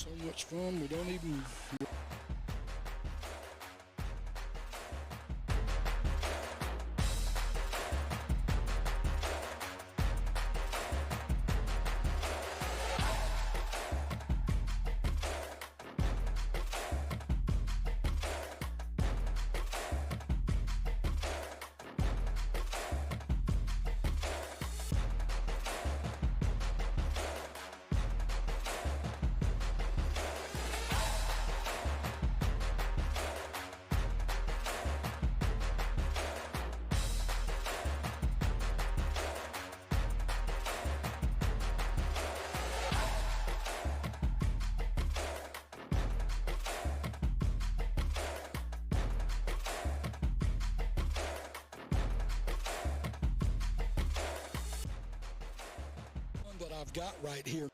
So much fun, we don't even... that I've got right here.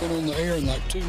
On the air in like 2.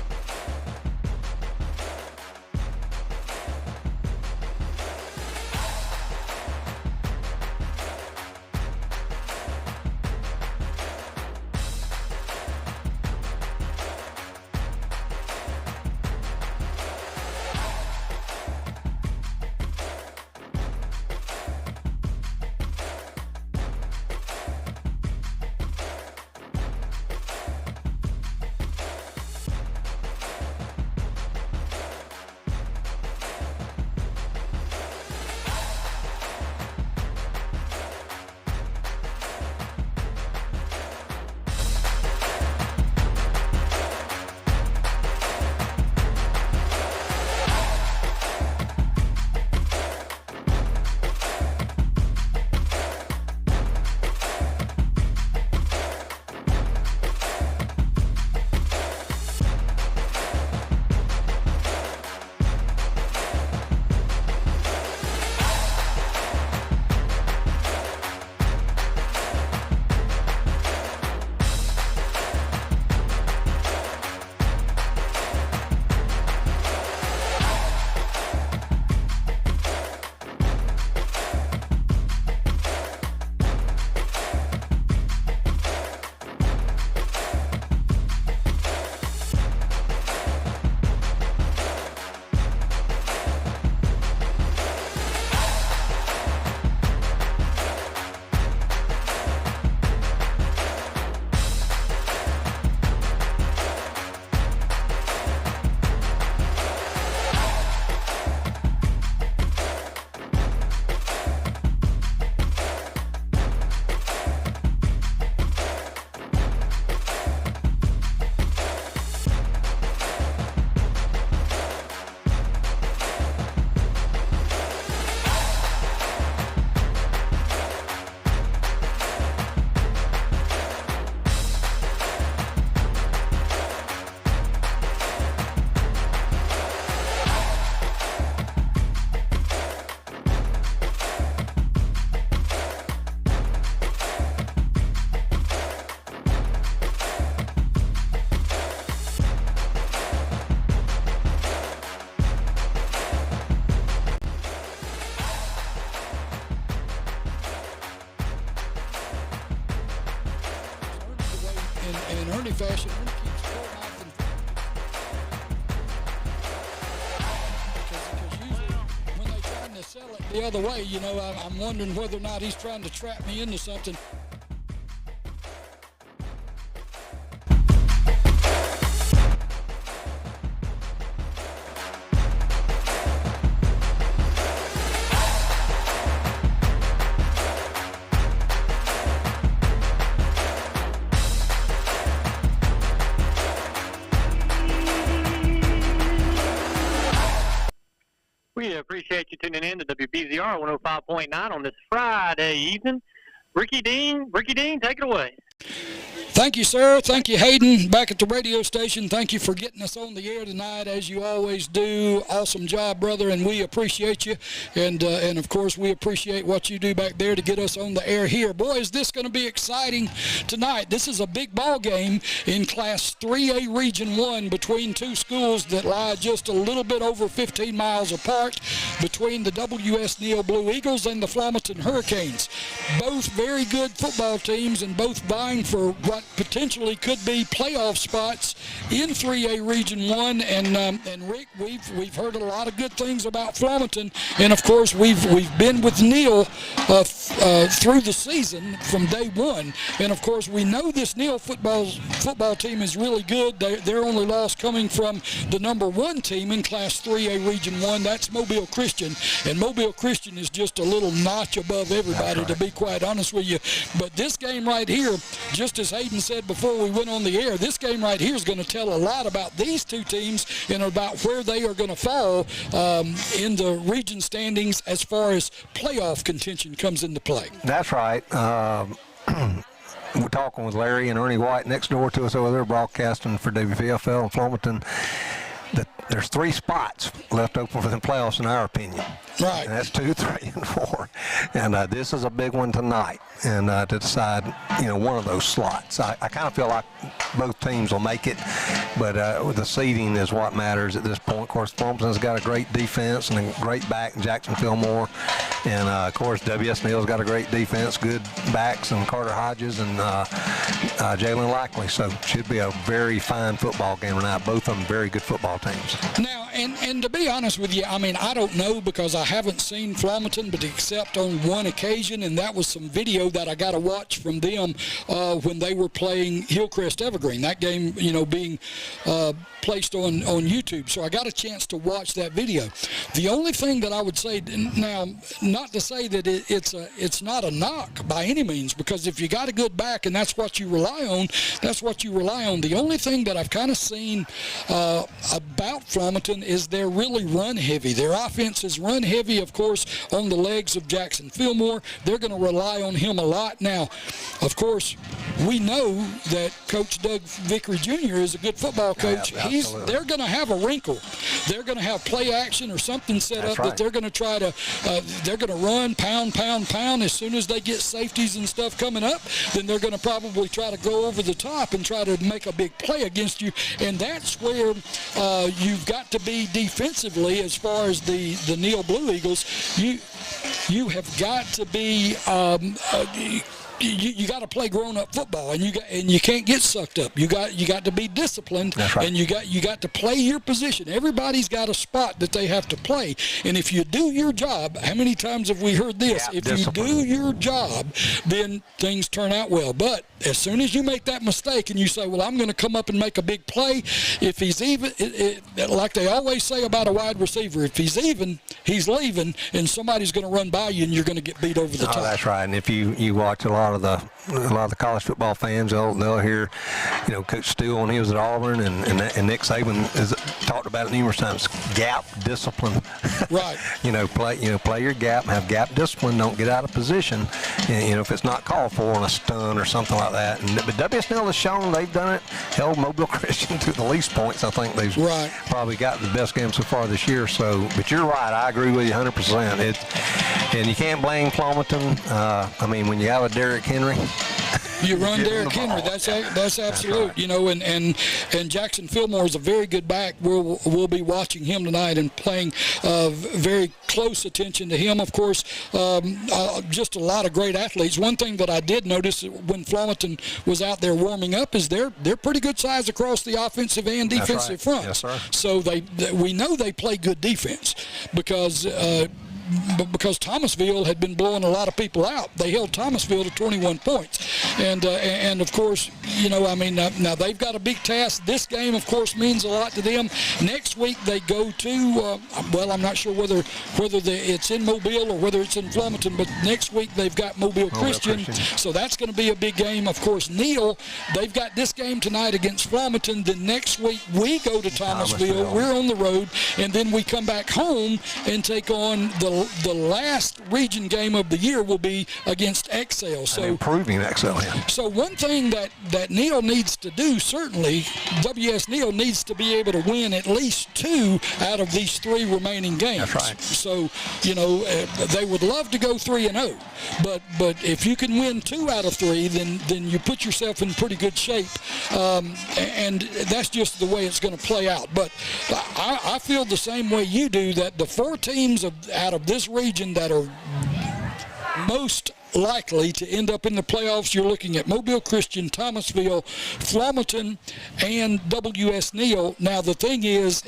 Ernie fashion, Ernie keeps going off and because usually when they trying to sell it the other way, you know, I'm wondering whether or not he's trying to trap me into something. We appreciate you tuning in to WBZR 105.9 on this Friday evening. Ricky Dean, take it away. Thank you, sir. Thank you, Hayden, back at the radio station. Thank you for getting us on the air tonight, as you always do. Awesome job, brother, and we appreciate you. And of course, we appreciate what you do back there to get us on the air here. Boy, is this going to be exciting tonight. This is a big ball game in Class 3A Region 1 between two schools that lie just a little bit over 15 miles apart, between the W.S. Neal Blue Eagles and the Flomaton Hurricanes. Both very good football teams and both vying for what potentially could be playoff spots in 3A Region 1. And Rick, we've heard a lot of good things about Flomaton, and of course we've been with Neal through the season from day one. And of course we know this Neal football team is really good. Their only loss coming from the number 1 team in Class 3A Region 1. That's Mobile Christian, and Mobile Christian is just a little notch above everybody, right, to be quite honest with you. But this game right here, just as Hayden said before we went on the air, this game right here is going to tell a lot about these two teams and about where they are going to fall in the region standings as far as playoff contention comes into play. That's right. We're talking with Larry and Ernie White next door to us over there, broadcasting for WPFL and Flomaton. There's 3 spots left open for the playoffs, in our opinion. Right. And that's 2, 3, and 4. And this is a big one tonight, and to decide, one of those slots. I kind of feel like both teams will make it, but the seeding is what matters at this point. Of course, Flomaton's got a great defense and a great back in Jackson Fillmore. And, of course, W.S. Neal's got a great defense, good backs, and Carter Hodges and Jalen Lackley. So it should be a very fine football game tonight. Both of them very good football teams. Now, and to be honest with you, I mean, I don't know because I haven't seen Flomaton but except on one occasion, and that was some video that I got to watch from them when they were playing Hillcrest Evergreen. That game, being placed on YouTube. So I got a chance to watch that video. The only thing that I would say now, not to say that it's not a knock by any means, because if you got a good back and that's what you rely on, that's what you rely on. The only thing that I've kind of seen about Flomaton is they're really run heavy. Their offense is run heavy, of course, on the legs of Jackson Fillmore. They're going to rely on him a lot. Now, of course, we know that Coach Doug Vickery Jr. is a good football coach. Yeah, they're going to have a wrinkle. They're going to have play action or something set up that they're going to try to they're going to run, pound. As soon as they get safeties and stuff coming up, then they're going to probably try to go over the top and try to make a big play against you. And that's where you've got to be defensively as far as the Neal Blue Eagles. You have got to be you got to play grown-up football, and you can't get sucked up. You got to be disciplined, right, and you got to play your position. Everybody's got a spot that they have to play, and if you do your job, how many times have we heard this? Yeah, if discipline. You do your job, then things turn out well. But as soon as you make that mistake and you say, well, I'm going to come up and make a big play, if he's even, like they always say about a wide receiver, if he's even, he's leaving, and somebody's going to run by you, and you're going to get beat over the top. That's right. And if you watch a lot of the college football fans, they'll hear, Coach Steele when he was at Auburn, and Nick Saban has talked about it numerous times. Gap discipline. Right. Play your gap, have gap discipline. Don't get out of position. And, if it's not called for on a stun or something like that. But W.S. Neal has shown they've done it. Held Mobile Christian to the least points. I think they've probably got the best game so far this year. So, but you're right. I agree with you 100%. And you can't blame Flomaton. When you have a Derrick Henry, You run Derrick Henry. That's absolute. Right. You know, and Jackson Fillmore is a very good back. We'll be watching him tonight and playing very close attention to him. Of course, just a lot of great athletes. One thing that I did notice when Flomaton was out there warming up is they're pretty good size across the offensive and defensive fronts. Yes, sir. So we know they play good defense because Thomasville had been blowing a lot of people out. They held Thomasville to 21 points. And of course, you know, I mean, now they've got a big task. This game, of course, means a lot to them. Next week they go to, well, I'm not sure whether it's in Mobile or whether it's in Flomaton, but next week they've got Mobile Christian. So that's going to be a big game. Of course, Neal, they've got this game tonight against Flomaton. Then next week we go to Thomasville. We're on the road. And then we come back home and take on the last region game of the year will be against Excel. So improving Excel. Yeah. So one thing that Neal needs to do, certainly, WS Neal needs to be able to win at least 2 out of these 3 remaining games. That's right. So, you know, they would love to go 3-0, but if you can win 2 out of 3, then you put yourself in pretty good shape, and that's just the way it's going to play out. But I feel the same way you do, that the 4 teams out of this region that are most likely to end up in the playoffs, you're looking at Mobile Christian, Thomasville, Flomaton, and WS Neal. Now the thing is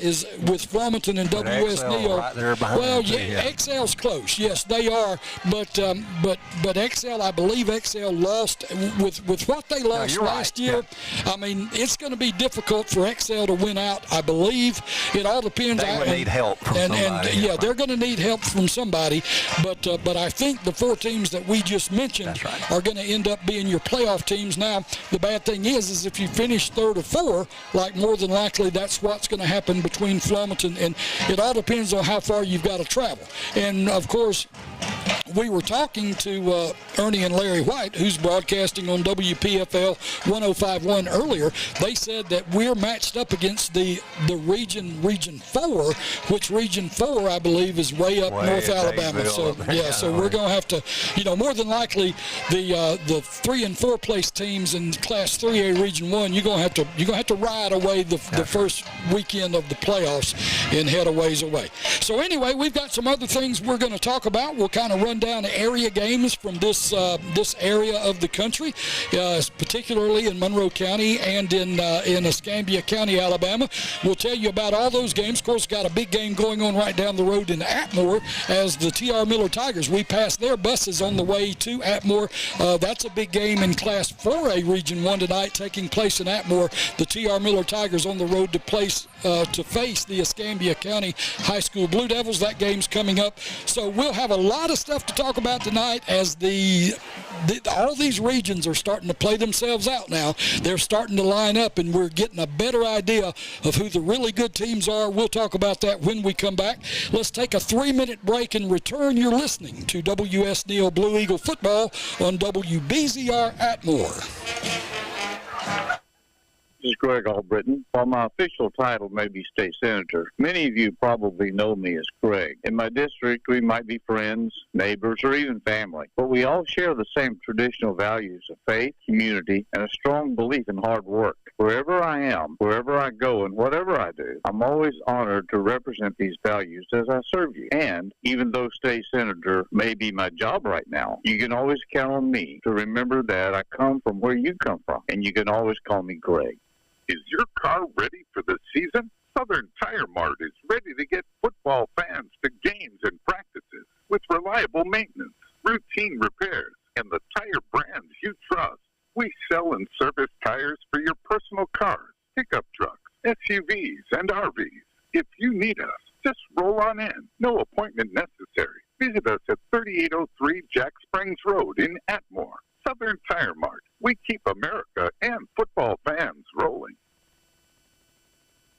with Flomaton and WS Neal, right there behind well, yeah, Excel's close. Yes, they are, but Excel, I believe Excel lost with what they lost last year. Yeah. I mean, it's going to be difficult for Excel to win out. I believe it all depends. They would need help from somebody. They're going to need help from somebody. But I think the 4 teams that we just mentioned are going to end up being your playoff teams. Now, the bad thing is if you finish 3rd or 4, like more than likely that's what's going to happen between Flomaton, and it all depends on how far you've got to travel. And of course, we were talking to Ernie and Larry White, who's broadcasting on WPFL 105.1 earlier. They said that we're matched up against the Region 4, which Region 4, I believe, is way up North Alabama. So so we're going to have to, you know, more than likely the 3 and 4 place teams in Class 3A Region 1, you're going to have to ride away the first weekend of the playoffs and head a ways away. So anyway, we've got some other things we're going to talk about. We'll kind of run down area games from this area of the country, particularly in Monroe County and in Escambia County, Alabama. We'll tell you about all those games. Of course, got a big game going on right down the road in Atmore as the T.R. Miller Tigers. We passed their buses on the way to Atmore. That's a big game in Class 4A Region 1 tonight, taking place in Atmore. The T.R. Miller Tigers on the road to face the Escambia County High School Blue Devils. That game's coming up. So we'll have a lot of stuff to talk about tonight as all these regions are starting to play themselves out now. They're starting to line up, and we're getting a better idea of who the really good teams are. We'll talk about that when we come back. Let's take a 3-minute break and return. You're listening to WS Neal Blue Eagle Football on WBZR Atmore. This is Greg Albritton. While my official title may be state senator, many of you probably know me as Greg. In my district, we might be friends, neighbors, or even family, but we all share the same traditional values of faith, community, and a strong belief in hard work. Wherever I am, wherever I go, and whatever I do, I'm always honored to represent these values as I serve you. And even though state senator may be my job right now, you can always count on me to remember that I come from where you come from, and you can always call me Greg. Is your car ready for the season? Southern Tire Mart is ready to get football fans to games and practices with reliable maintenance, routine repairs, and the tire brands you trust. We sell and service tires for your personal cars, pickup trucks, SUVs, and RVs. If you need us, just roll on in. No appointment necessary. Visit us at 3803 Jack Springs Road in Atmore. Southern Tire Mart. We keep America and football fans rolling.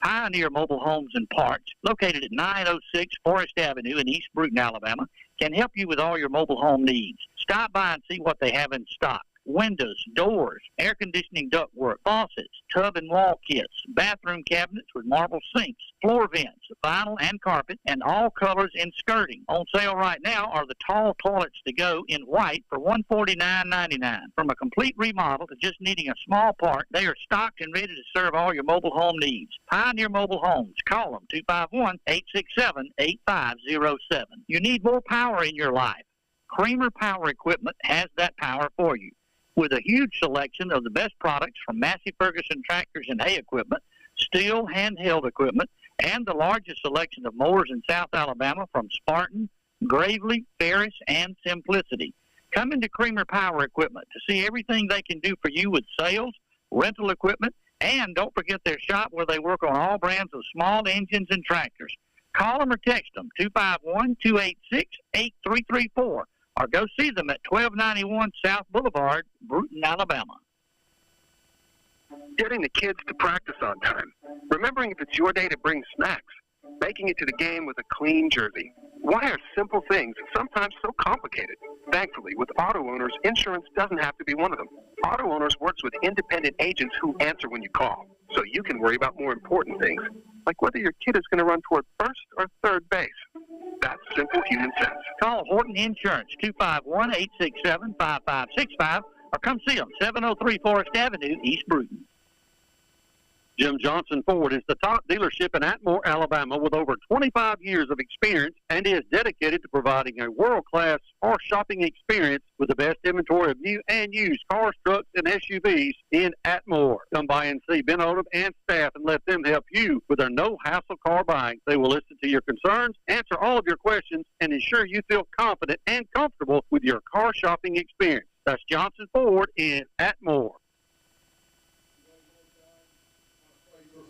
Pioneer Mobile Homes and Parts, located at 906 Forest Avenue in East Bruton, Alabama, can help you with all your mobile home needs. Stop by and see what they have in stock. windows, doors, air conditioning ductwork, faucets, tub and wall kits, bathroom cabinets with marble sinks, floor vents, vinyl and carpet, and all colors in skirting. On sale right now are the tall toilets to go in white for $149.99. From a complete remodel to just needing a small part, they are stocked and ready to serve all your mobile home needs. Pioneer Mobile Homes. Call them 251-867-8507. You need more power in your life. Creamer Power Equipment has that power for you. With a huge selection of the best products from Massey Ferguson tractors and hay equipment, steel handheld equipment, and the largest selection of mowers in South Alabama from Spartan, Gravely, Ferris, and Simplicity. Come into Creamer Power Equipment to see everything they can do for you with sales, rental equipment, and don't forget their shop where they work on all brands of small engines and tractors. Call them or text them, 251-286-8334, or go see them at 1291 South Boulevard, Bruton, Alabama. Getting the kids to practice on time. Remembering if it's your day to bring snacks. Making it to the game with a clean jersey. Why are simple things sometimes so complicated? Thankfully, with auto owners, insurance doesn't have to be one of them. Auto owners works with independent agents who answer when you call, so you can worry about more important things, like whether your kid is going to run toward first or third base. That's simple human sense. Call Horton Insurance, 251-867-5565, or come see them, 703 Forest Avenue, East Bruton. Jim Johnson Ford is the top dealership in Atmore, Alabama, with over 25 years of experience and is dedicated to providing a world-class car shopping experience with the best inventory of new and used cars, trucks, and SUVs in Atmore. Come by and see Ben Odom and staff and let them help you with their no-hassle car buying. They will listen to your concerns, answer all of your questions, and ensure you feel confident and comfortable with your car shopping experience. That's Johnson Ford in Atmore.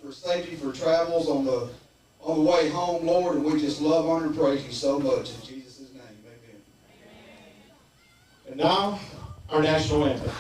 For safety, for travels on the way home, Lord, and we just love, honor, and praise you so much. In Jesus' name, amen. And now, our national anthem.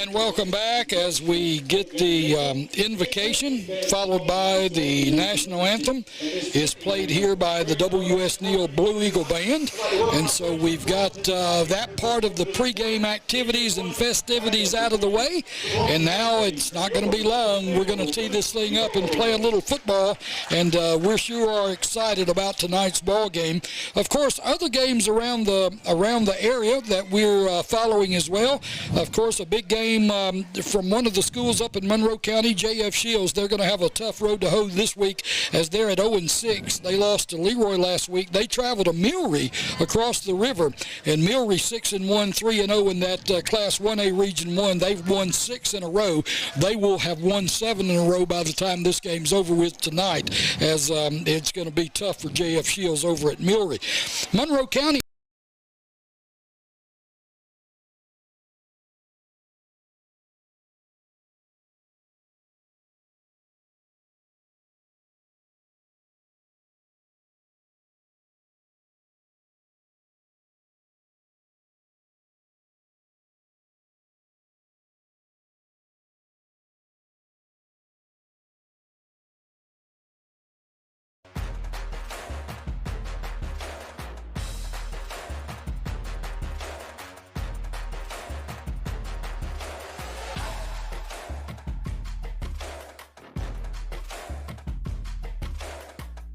And welcome back as we get the invocation, followed by the national anthem. Is played here by the W.S. Neal Blue Eagle Band. And so we've got that part of the pregame activities and festivities out of the way. And now it's not going to be long. We're going to tee this thing up and play a little football. And we're sure are excited about tonight's ball game. Of course, other games around the area that we're following as well. Of course, a big game from one of the schools up in Monroe County, J.F. Shields. They're going to have a tough road to hoe this week as they're at 0-6. They lost to Leroy last week. They traveled to Mulry across the river, and Mulry 6-1, 3-0 in that Class 1A Region 1. They've won 6 in a row. They will have won 7 in a row by the time this game's over with tonight, as it's going to be tough for J.F. Shields over at Mulry. Monroe County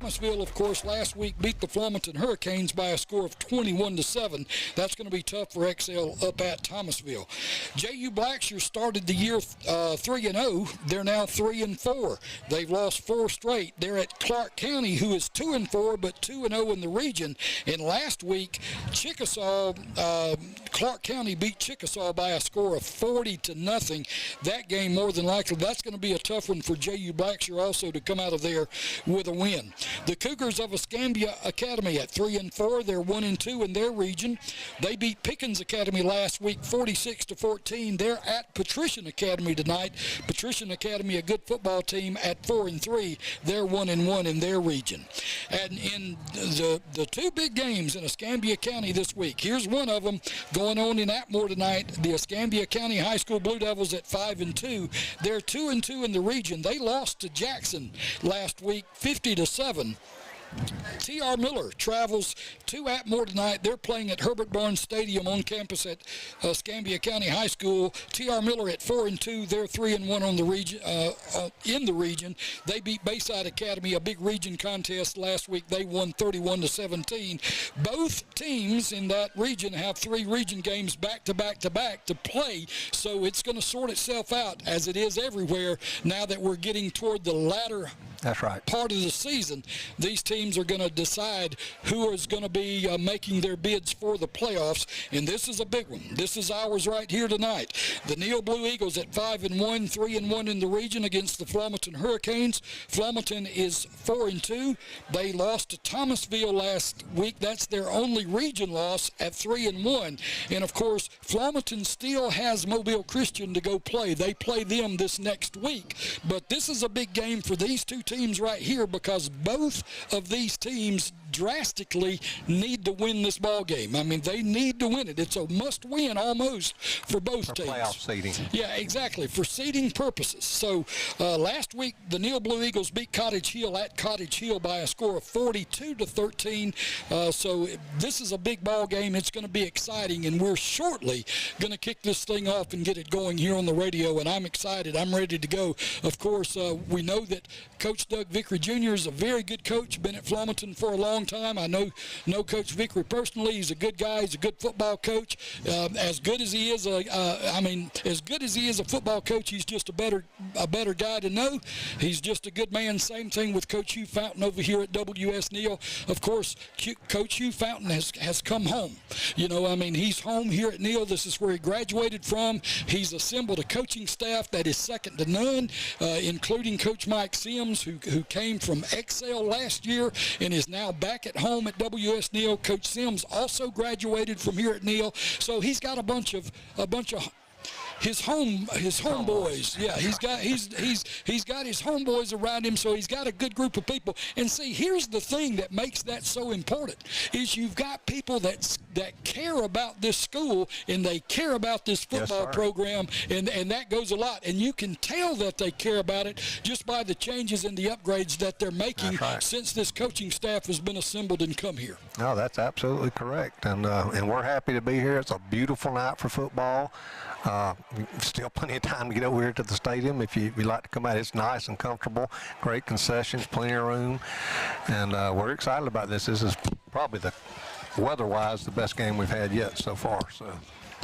Thomasville, of course, last week beat the Flomaton Hurricanes by a score of 21-7. That's going to be tough for XL up at Thomasville. JU Blackshear started the year 3-0. They're now 3-4. They've lost 4 straight. They're at Clark County, who is 2-4, but 2-0 in the region. And last week, Chickasaw, Clark County beat Chickasaw by a score of 40-0. That game, more than likely, that's going to be a tough one for JU Blackshear also to come out of there with a win. The Cougars of Escambia Academy at 3-4. They're 1-2 in their region. They beat Pickens Academy last week 46-14. They're at Patrician Academy tonight. Patrician Academy, a good football team, at 4-3. They're 1-1 in their region. And in the 2 big games in Escambia County this week, here's one of them going on in Atmore tonight. The Escambia County High School Blue Devils at 5-2. They're 2-2 in the region. They lost to Jackson last week 50-7. T.R. Miller travels to Atmore tonight. They're playing at Herbert Barnes Stadium on campus at Escambia County High School. T.R. Miller at 4-2. They're 3-1 on the region. In the region, they beat Bayside Academy, a big region contest last week. They won 31-17. Both teams in that region have 3 region games back to play, so it's going to sort itself out as it is everywhere now that we're getting toward the latter part of the season. These teams are going to decide who is going to be making their bids for the playoffs, and this is a big one. This is ours right here tonight. The Neal Blue Eagles at 5-1, 3-1 in the region against the Flomaton Hurricanes. Flomaton is 4-2. They lost to Thomasville last week. That's their only region loss at 3-1. And of course, Flomaton still has Mobile Christian to go play. They play them this next week. But this is a big game for these 2 teams right here because both of these teams drastically need to win this ball game. I mean, they need to win it. It's a must-win almost for both teams. Playoff seeding. Yeah, exactly, for seeding purposes. So last week, the Neal Blue Eagles beat Cottage Hill at Cottage Hill by a score of 42-13. So this is a big ball game. It's going to be exciting, and we're shortly going to kick this thing off and get it going here on the radio, and I'm excited. I'm ready to go. Of course, we know that Coach Doug Vickery Jr. is a very good coach, been at Flomaton for a long time. I know Coach Vickery personally. He's a good guy. He's a good football coach. As good as he is, as good as he is a football coach, he's just a better guy to know. He's just a good man. Same thing with Coach Hugh Fountain over here at WS Neal. Of course, Coach Hugh Fountain has come home. You know, I mean, he's home here at Neal. This is where he graduated from. He's assembled a coaching staff that is second to none, including Coach Mike Sims, who came from XL last year and is now back at home at WS Neal. Coach Sims also graduated from here at Neal, so he's got a bunch of his homeboys. Yeah, he's got his homeboys around him, so he's got a good group of people. And see, here's the thing that makes that so important is you've got people that care about this school and they care about this football program, and that goes a lot. And you can tell that they care about it just by the changes and the upgrades that they're making since this coaching staff has been assembled and come here. No, that's absolutely correct, and we're happy to be here. It's a beautiful night for football. Still plenty of time to get over here to the stadium if you'd like to come out. It's nice and comfortable, great concessions, plenty of room, and we're excited about this. This is probably weather-wise the best game we've had yet so far. So.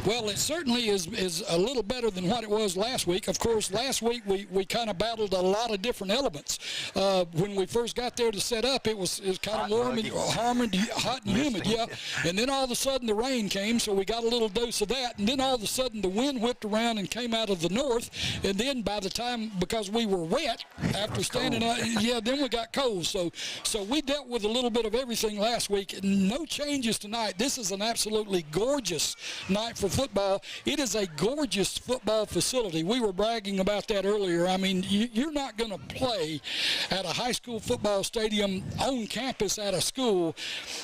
Well, it certainly is a little better than what it was last week. Of course, last week we kind of battled a lot of different elements. When we first got there to set up, it was kind of warm and hot and humid, yeah. And then all of a sudden the rain came, so we got a little dose of that. And then all of a sudden the wind whipped around and came out of the north. And then by the time, because we were wet after standing out, then we got cold. So we dealt with a little bit of everything last week. No changes tonight. This is an absolutely gorgeous night for football. It is a gorgeous football facility. We were bragging about that earlier. I mean, you're not going to play at a high school football stadium on campus at a school,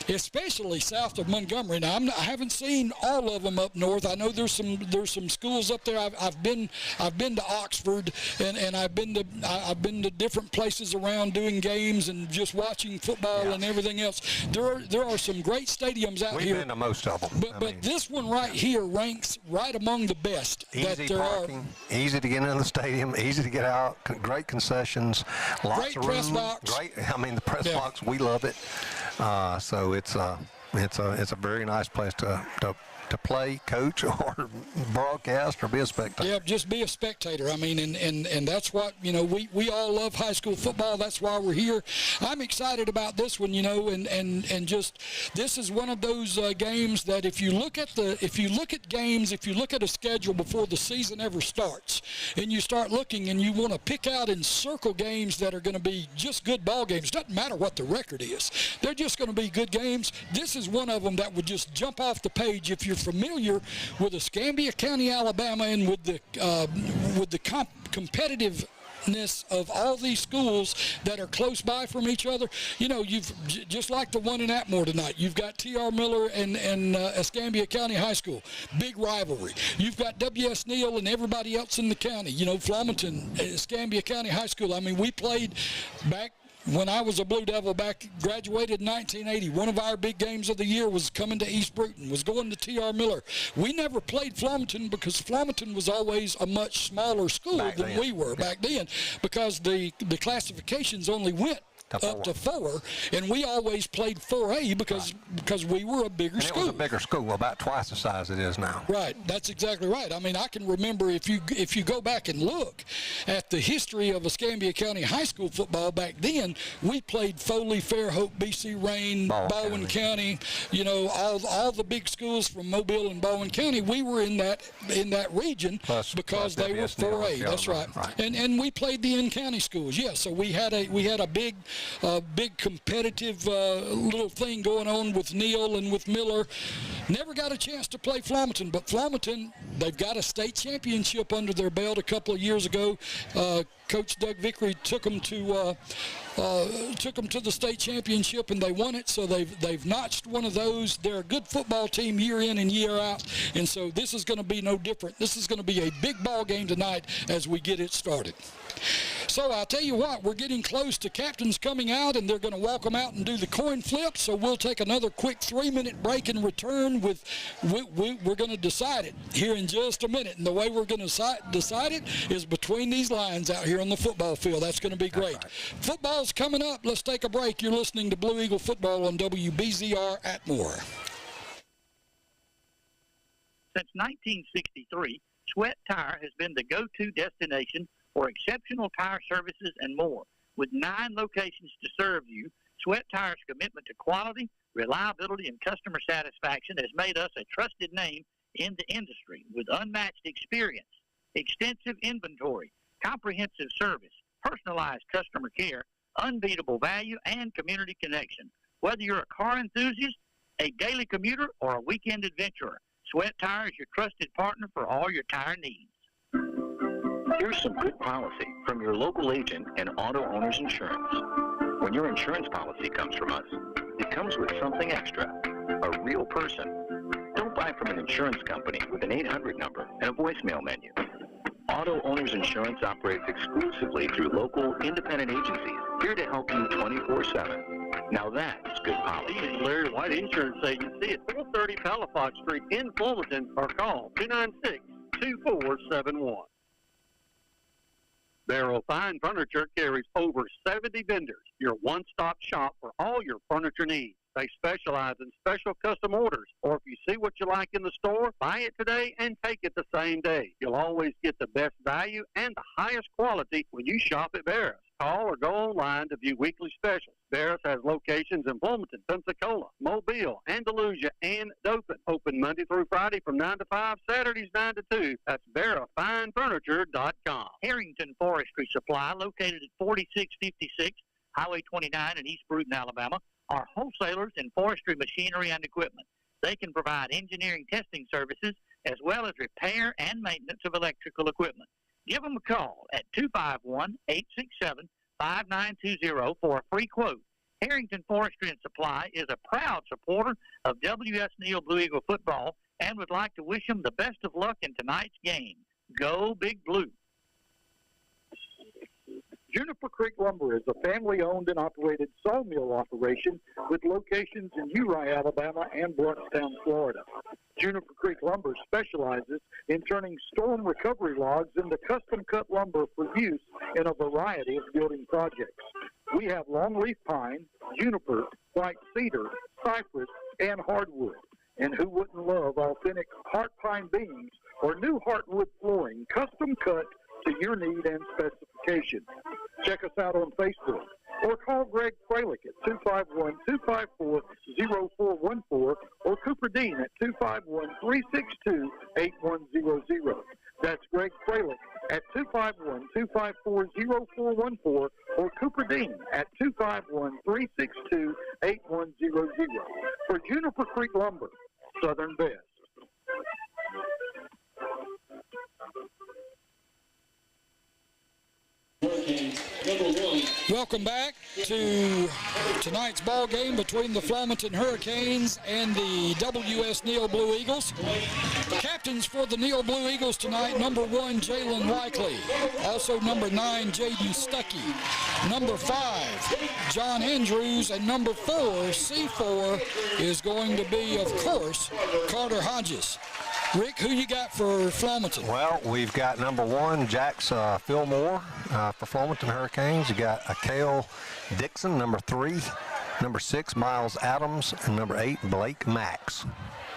especially south of Montgomery. Now, I haven't seen all of them up north. I know there's some schools up there. I've been to Oxford, and I've been to different places around doing games and just watching football and everything else. There are some great stadiums out here. We've been to most of them. But this one right here ranks right among the best that Easy there parking, easy to get into the stadium, easy to get out, great concessions, lots Great of press room. box. Great, the press box, we love it. So it's a very nice place to play, coach, or broadcast, or be a spectator. Yeah, just be a spectator. I mean, and that's what, we all love high school football. That's why we're here. I'm excited about this one, and just this is one of those games that if you look at a schedule before the season ever starts, and you start looking and you want to pick out and circle games that are going to be just good ball games, doesn't matter what the record is. They're just going to be good games. This is one of them that would just jump off the page if you're familiar with Escambia County, Alabama, and with the competitiveness of all these schools that are close by from each other. You've just like the one in Atmore tonight. You've got T.R. Miller and Escambia County High School, big rivalry. You've got W.S. Neal and everybody else in the county. Flomaton, Escambia County High School. I mean, we played back when I was a Blue Devil, graduated in 1980, one of our big games of the year was coming to East Bruton, was going to T.R. Miller. We never played Flomaton because Flomaton was always a much smaller school than we were back then, because the classifications only went up to 4, and we always played 4A because we were a bigger school. It was a bigger school, about twice the size it is now. Right, that's exactly right. I mean, I can remember if you go back and look at the history of Escambia County High School football back then, we played Foley, Fairhope, BC Rain, Baldwin County. All the big schools from Mobile and Baldwin County. We were in that region because they were 4A. That's right. And we played the in-county schools. Yeah, so we had a big competitive little thing going on with Neal and with Miller. Never got a chance to play Flomaton, but Flomaton, they've got a state championship under their belt a couple of years ago. Coach Doug Vickery took them to the state championship, and they won it. So they've notched one of those. They're a good football team year in and year out, and so this is going to be no different. This is going to be a big ball game tonight as we get it started. So I'll tell you what, we're getting close to captains coming out, and they're going to walk them out and do the coin flip. So we'll take another quick 3-minute break and return with, we're going to decide it here in just a minute. And the way we're going to decide it is between these lines out here on the football field. That's going to be great. Right. Football's coming up. Let's take a break. You're listening to Blue Eagle Football on WBZR Atmore. Since 1963, Sweat Tire has been the go-to destination for exceptional tire services and more. With 9 locations to serve you, Sweat Tire's commitment to quality, reliability, and customer satisfaction has made us a trusted name in the industry with unmatched experience, extensive inventory, comprehensive service, personalized customer care, unbeatable value, and community connection. Whether you're a car enthusiast, a daily commuter, or a weekend adventurer, Sweat Tire is your trusted partner for all your tire needs. Here's some good policy from your local agent and Auto Owners Insurance. When your insurance policy comes from us, it comes with something extra, a real person. Don't buy from an insurance company with an 800 number and a voicemail menu. Auto Owners Insurance operates exclusively through local independent agencies here to help you 24/7. Now that's good policy. This is Larry White Insurance Agency at 430 Palafox Street in Flomaton, or call 296-2471. Barrow Fine Furniture carries over 70 vendors, your one-stop shop for all your furniture needs. They specialize in special custom orders, or if you see what you like in the store, buy it today and take it the same day. You'll always get the best value and the highest quality when you shop at Barrows. Call or go online to view weekly specials. Barrows has locations in Flomaton, Pensacola, Mobile, Andalusia, and Dothan. Open Monday through Friday from 9 to 5, Saturdays 9 to 2. That's BarrowFineFurniture.com. Harrington Forestry Supply, located at 4656 Highway 29 in East Bruton, Alabama, are wholesalers in forestry machinery and equipment. They can provide engineering testing services as well as repair and maintenance of electrical equipment. Give them a call at 251-867-5920 for a free quote. Harrington Forestry and Supply is a proud supporter of W.S. Neal Blue Eagle football and would like to wish them the best of luck in tonight's game. Go Big Blue. Juniper Creek Lumber is a family-owned and operated sawmill operation with locations in Uri, Alabama, and Blountstown, Florida. Juniper Creek Lumber specializes in turning storm recovery logs into custom-cut lumber for use in a variety of building projects. We have longleaf pine, juniper, white cedar, cypress, and hardwood. And who wouldn't love authentic heart pine beams or new heartwood flooring custom cut to your need and specification? Check us out on Facebook or call Greg Fralick at 251-254-0414 or Cooper Dean at 251-362-8100. That's Greg Fralick at 251-254-0414 or Cooper Dean at 251-362-8100 for Juniper Creek Lumber, Southern Best. Welcome back to tonight's ball game between the Flomaton Hurricanes and the WS Neal Blue Eagles. Captains for the Neal Blue Eagles tonight, number 1, Jalen Likely. Also number 9, Jaden Stuckey. Number 5, John Andrews. And number 4, C4, is going to be, of course, Carter Hodges. Rick, who you got for Flomaton? Well, we've got number 1, Jax Fillmore for Flomaton Hurricanes. You got Akale Dixon, number 3. Number 6, Miles Adams. And number 8, Blake Max.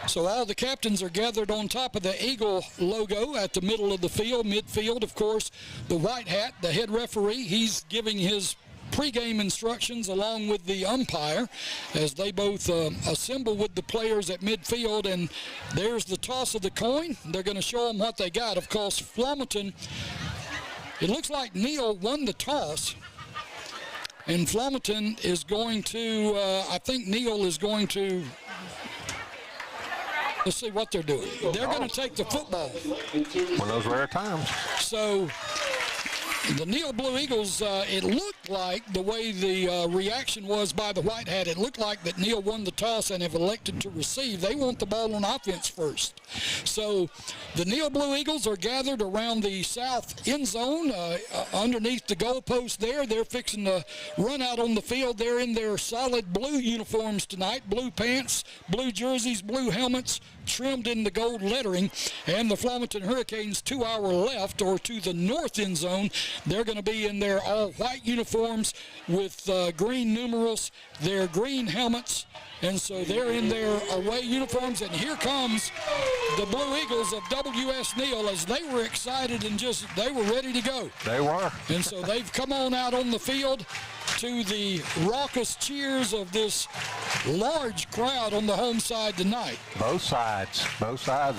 So all the captains are gathered on top of the Eagle logo at the middle of the field. Midfield, of course, the white hat, the head referee. He's giving his pregame instructions along with the umpire as they both assemble with the players at midfield. And there's the toss of the coin. They're going to show them what they got. Of course, Flomaton, it looks like Neal won the toss. And Flomaton is going to, I think Neal is going to, let's see what they're doing. They're going to take the football. One of those rare times. So the Neal Blue Eagles, it looked like the way the reaction was by the white hat, it looked like that Neal won the toss and have elected to receive. They want the ball on offense first. So the Neal Blue Eagles are gathered around the south end zone underneath the goalpost there. They're fixing to run out on the field. They're in their solid blue uniforms tonight, blue pants, blue jerseys, blue helmets, trimmed in the gold lettering. And the Flomaton Hurricanes to our left, or to the north end zone, they're going to be in their all-white uniforms with green numerals, their green helmets, and so they're in their away uniforms. And here comes the Blue Eagles of W.S. Neal as they were excited and they were ready to go. They were. And so they've come on out on the field to the raucous cheers of this large crowd on the home side tonight. Both sides,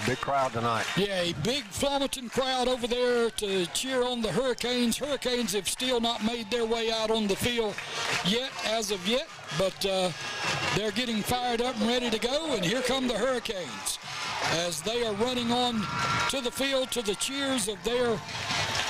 big crowd tonight. Yeah, a big Flomaton crowd over there to cheer on the Hurricanes. Hurricanes have still not made their way out on the field yet, as of yet, but they're getting fired up and ready to go, and here come the Hurricanes as they are running on to the field to the cheers of their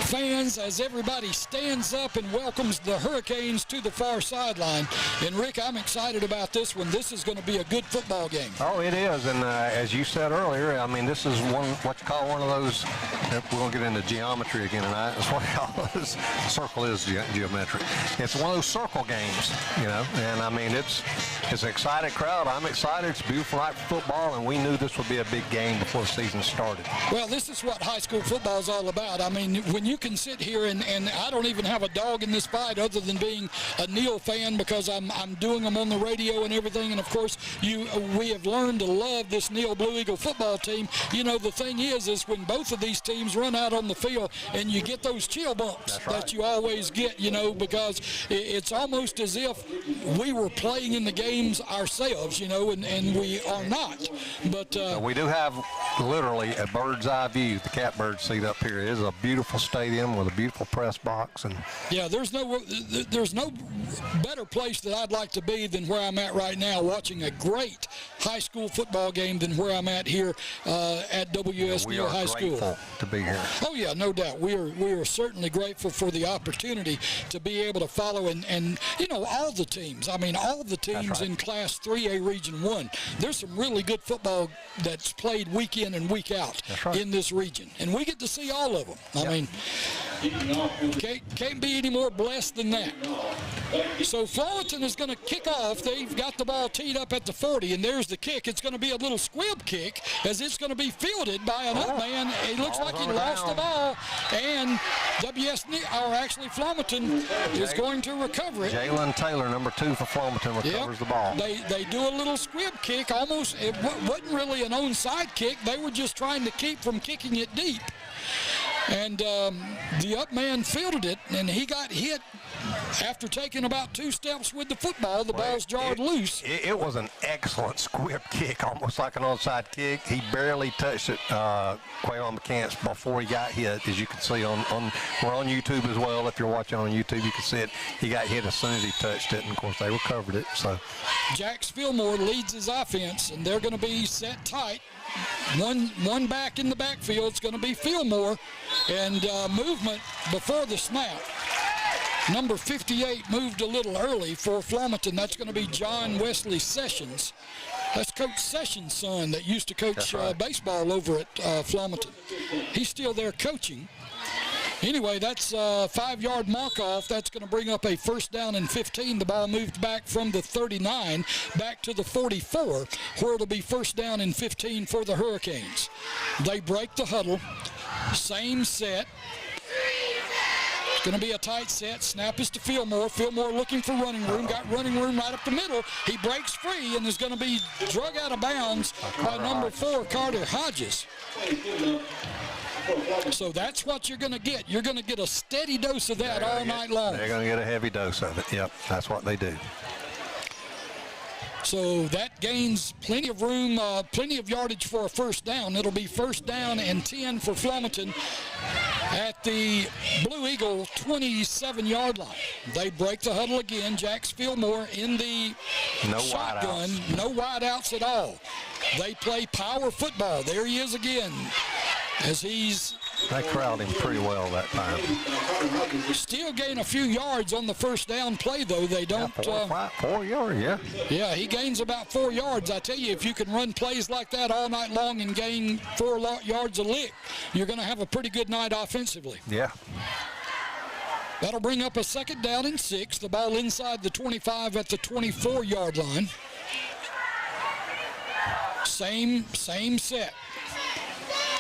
fans as everybody stands up and welcomes the Hurricanes to the far sideline. And Rick, I'm excited about this one. This is going to be a good football game. Oh, it is. And as you said earlier, I mean, this is what you call one of those, we're going to get into geometry again tonight. That's what I call this. Circle is geometric. It's one of those circle games, you know, and I mean, it's an excited crowd. I'm excited. It's a beautiful night for football, and we knew this would be a big game before the season started. Well, this is what high school football is all about. I mean, when you can sit here and I don't even have a dog in this fight other than being a Neal fan because I'm doing them on the radio and everything. And of course, we have learned to love this Neal Blue Eagle football team. You know, the thing is when both of these teams run out on the field and you get those chill bumps that you always get, you know, because it's almost as if we were playing in the games ourselves, you know, and we are not. But we do have literally a bird's eye view, the Catbird seat up here. It is a beautiful stadium with a beautiful press box. And yeah, there's no better place that I'd like to be than where I'm at right now, watching a great high school football game than where I'm at here at WS Neal High School. We are grateful to be here. Oh yeah, no doubt. We are certainly grateful for the opportunity to be able to follow and you know, all the teams. I mean, all the teams in Class 3A Region 1. There's some really good football that's played week in and week out in this region, and we get to see all of them. I mean, Can't be any more blessed than that. So Flomaton is going to kick off. They've got the ball teed up at the 40, and there's the kick. It's going to be a little squib kick as it's going to be fielded by an up man. It looks like he lost the ball, and Flomaton is going to recover it. Jalen Taylor, number 2 for Flomaton, recovers the ball. They do a little squib kick. Almost, it wasn't really an onside kick. They were just trying to keep from kicking it deep. And the up man fielded it, and he got hit after taking about 2 steps with the football. The ball's jarred loose. It was an excellent squib kick, almost like an onside kick. He barely touched it, Quayle McCants, before he got hit. As you can see, we're on YouTube as well. If you're watching on YouTube, you can see it. He got hit as soon as he touched it, and of course they recovered it. So Jax Fillmore leads his offense, and they're going to be set tight. One back in the backfield. It's going to be Fillmore, and movement before the snap. Number 58 moved a little early for Flomaton. That's going to be John Wesley Sessions. That's Coach Sessions' son that used to coach baseball over at Flomaton. He's still there coaching. Anyway, that's a 5-yard mark-off. That's going to bring up a first down and 15. The ball moved back from the 39 back to the 44, where it'll be first down and 15 for the Hurricanes. They break the huddle. Same set. It's going to be a tight set. Snap is to Fillmore. Fillmore looking for running room. Got running room right up the middle. He breaks free and is going to be drug out of bounds by number 4, Carter Hodges. So that's what you're going to get. You're going to get a steady dose of that all night long. They're going to get a heavy dose of it. Yep, that's what they do. So that gains plenty of room, plenty of yardage for a first down. It'll be first down and 10 for Flomaton at the Blue Eagle 27-yard line. They break the huddle again. Jax Fillmore in the shotgun. No wide outs at all. They play power football. There he is again. They crowd him pretty well that time. Still gain a few yards on the first down play, though. They don't. 4 yards, yeah. Yeah, he gains about 4 yards. I tell you, if you can run plays like that all night long and gain 4 yards a lick, you're going to have a pretty good night offensively. Yeah. That'll bring up a second down and 6. The ball inside the 25 at the 24-yard line. Same set.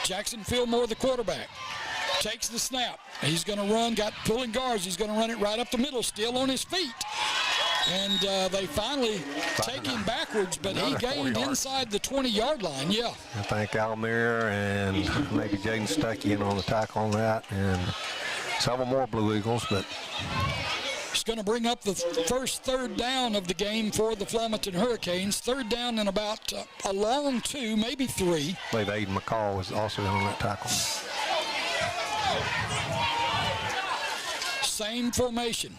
Jackson Fillmore, the quarterback, takes the snap. He's going to run, got pulling guards. He's going to run it right up the middle, still on his feet. And they finally take him backwards, but he gained inside the 20-yard line, yeah. I think Almir and maybe Jaden Stuckey in on the tackle on that, and several more Blue Eagles, but it's going to bring up the first third down of the game for the Flomaton Hurricanes. Third down and about a long 2, maybe 3. I believe Aiden McCall was also on that tackle. Same formation.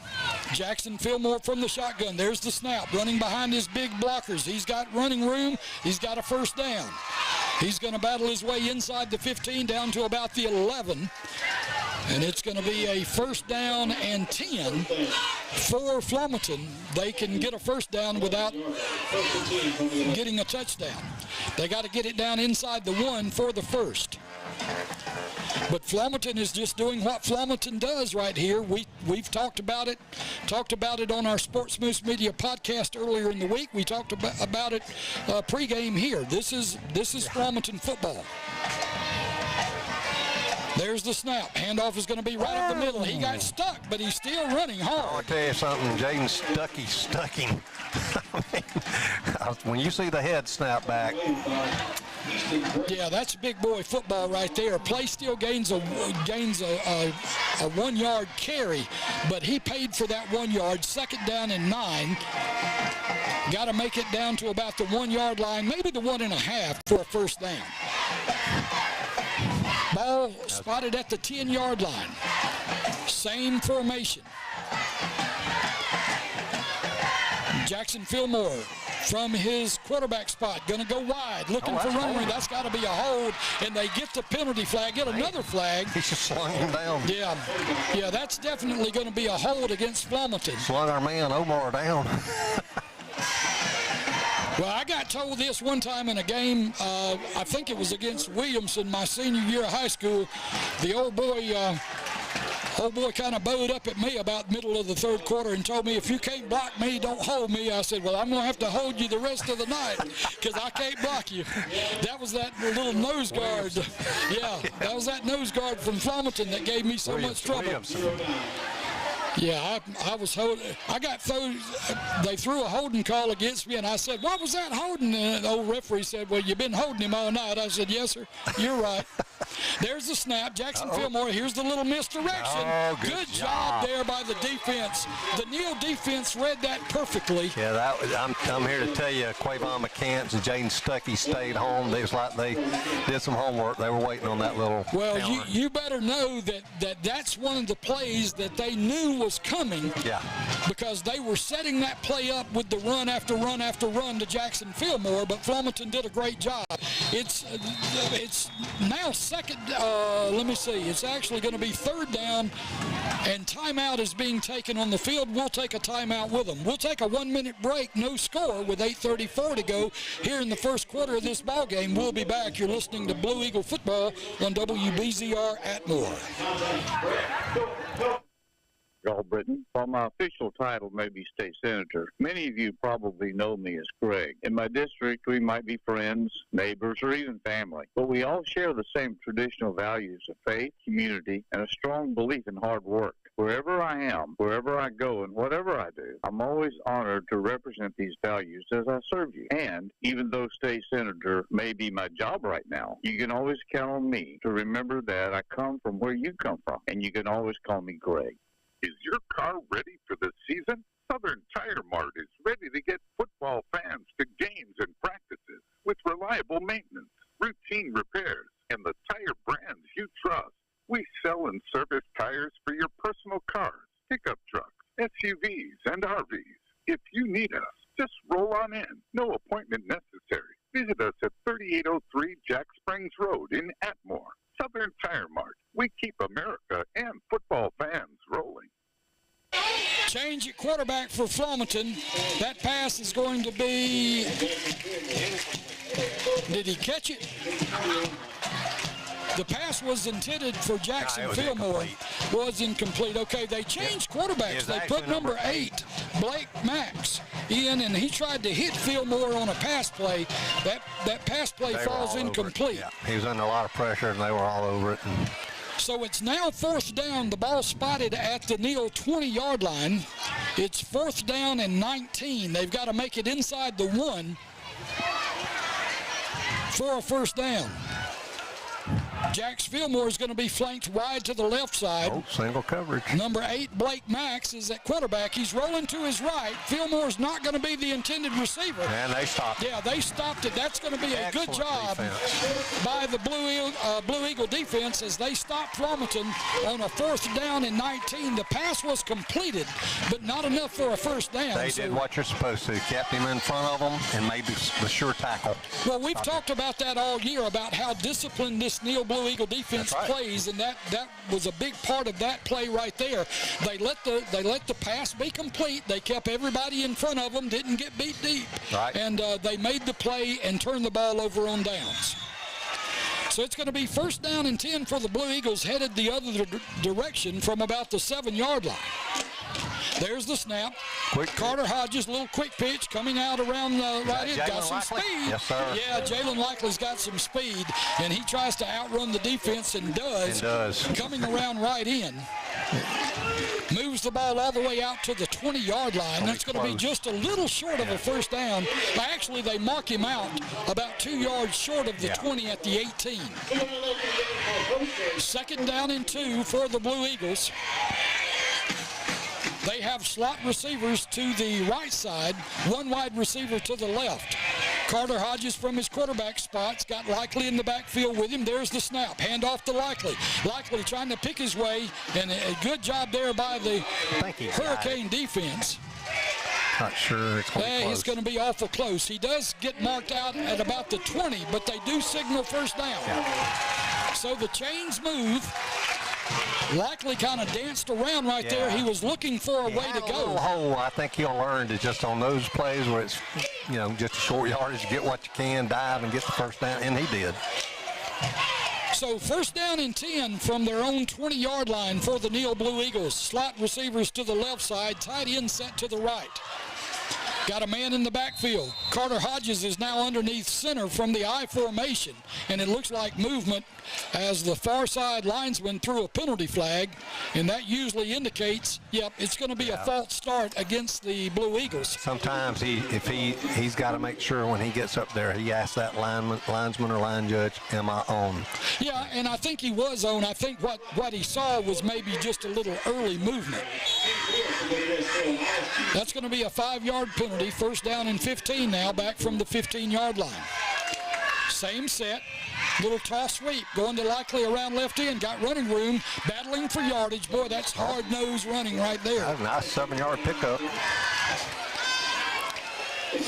Jackson Fillmore from the shotgun. There's the snap, running behind his big blockers. He's got running room. He's got a first down. He's going to battle his way inside the 15 down to about the 11. And it's going to be a first down and 10 for Flomaton. They can get a first down without getting a touchdown. They got to get it down inside the 1 for the first. But Flomaton is just doing what Flomaton does right here. We've talked about it on our Sports Moose Media podcast earlier in the week. We talked about it pregame here. This is Flomaton football. There's the snap. Handoff is going to be right up the middle. He got stuck, but he's still running hard. I'll tell you something. Jaden Stuckey stuck him. When you see the head snap back. Yeah, that's big boy football right there. Play still gains a 1 yard carry, but he paid for that 1 yard. Second down and 9. Got to make it down to about the 1 yard line, maybe the 1.5 for a first down. Ball spotted at the 10-yard line. Same formation. Jackson Fillmore from his quarterback spot, going to go wide, looking for running. That's got to be a hold, and they get the penalty flag, get another flag. He just slung him down. Yeah, that's definitely going to be a hold against Flomaton. Slung our man Omar down. Well, I got told this one time in a game, I think it was against Williamson, my senior year of high school. The old boy Old boy kind of bowed up at me about middle of the third quarter and told me, if you can't block me, don't hold me. I said, well, I'm going to have to hold you the rest of the night because I can't block you. That was that little nose guard. Yeah, that was that nose guard from Flomaton that gave me so much trouble. Yeah, I was holding. I got thrown. They threw a holding call against me, and I said, "What was that holding?" And the old referee said, "Well, you've been holding him all night." I said, "Yes, sir. You're right." There's the snap. Jackson Fillmore. Here's the little misdirection. Oh, good job there by the defense. The Neal defense read that perfectly. Yeah, that was, I'm here to tell you, Quavon McCants and Jaden Stuckey stayed home. It was like they did some homework. They were waiting on that little. Well, you better know that's one of the plays that they knew was coming. Yeah. Because they were setting that play up with the run after run after run to Jackson Fillmore, but Flomaton did a great job. It's now second, let me see, it's actually going to be third down, and timeout is being taken on the field. We'll take a timeout with them. We'll take a 1-minute break, no score, with 8:34 to go here in the first quarter of this ball game. We'll be back. You're listening to Blue Eagle Football on WBZR Atmore. Britain. While my official title may be state senator, many of you probably know me as Greg. In my district, we might be friends, neighbors, or even family, but we all share the same traditional values of faith, community, and a strong belief in hard work. Wherever I am, wherever I go, and whatever I do, I'm always honored to represent these values as I serve you. And even though state senator may be my job right now, you can always count on me to remember that I come from where you come from, and you can always call me Greg. Is your car ready for the season? Southern Tire Mart is ready to get football fans to games and practices with reliable maintenance, routine repairs, and the tire brands you trust. We sell and service tires for your personal cars, pickup trucks, SUVs, and RVs. If you need us, just roll on in. No appointment necessary. Visit us at 3803 Jack Springs Road in Atmore. Southern Tire Mart. We keep America and football fans rolling. Change at quarterback for Flomaton. That pass is going to be... Did he catch it? The pass was intended for Jackson Fillmore. Was incomplete. Okay, they changed quarterbacks. They put number 8, Blake Max, in, and he tried to hit Fillmore on a pass play. That pass play falls incomplete. Yeah. He was under a lot of pressure, and they were all over it. So it's now fourth down. The ball spotted at the Neal 20-yard line. It's fourth down and 19. They've got to make it inside the 1 for a first down. Jax Fillmore is going to be flanked wide to the left side. Oh, single coverage. Number 8, Blake Max, is at quarterback. He's rolling to his right. Fillmore's not going to be the intended receiver. And they stopped it. Yeah, they stopped it. That's going to be a good job by the Blue Eagle defense as they stop Flomaton on a fourth down and 19. The pass was completed, but not enough for a first down. They did what you're supposed to. Kept him in front of them and made the sure tackle. Well, we've talked about that all year, about how disciplined this Neal Blue Eagle defense plays, and that was a big part of that play right there. They let the pass be complete. They kept everybody in front of them, didn't get beat deep, and they made the play and turned the ball over on downs. So it's going to be first down and 10 for the Blue Eagles, headed the other direction from about the 7-yard line. There's the snap. Carter Hodges, little quick pitch coming out around the right end. Got some speed. Yes, sir. Yeah, Jalen Likely's got some speed, and he tries to outrun the defense and does. Coming around right in. Moves the ball all the way out to the 20-yard line. That's going to be just a little short of a first down. Actually, they mark him out about 2 yards short of the 20 at the 18. Second down and 2 for the Blue Eagles. They have slot receivers to the right side, one wide receiver to the left. Carter Hodges from his quarterback spot's got Likely in the backfield with him. There's the snap. Hand off to Likely. Likely trying to pick his way, and a good job there by the Hurricane defense. Not sure it's going to be close. It's going to be awful close. He does get marked out at about the 20, but they do signal first down. Yeah. So the chains move. Likely kind of danced around right there. He was looking for a way to go. I think he'll learn to just on those plays where it's, just a short yardage, get what you can, dive and get the first down, and he did. So first down and 10 from their own 20-yard line for the Neal Blue Eagles. Slot receivers to the left side, tight end set to the right. Got a man in the backfield. Carter Hodges is now underneath center from the I formation, and it looks like movement as the far side linesman threw a penalty flag, and that usually indicates, yep, it's going to be a false start against the Blue Eagles. Sometimes he's got to make sure when he gets up there, he asks that linesman or line judge, am I on? Yeah, and I think he was on. I think what he saw was maybe just a little early movement. That's going to be a 5-yard penalty. First down and 15 now, back from the 15-yard line. Same set, little toss sweep, going to Likely around left end, got running room, battling for yardage. Boy, that's hard-nosed running right there. That's a nice 7-yard pickup.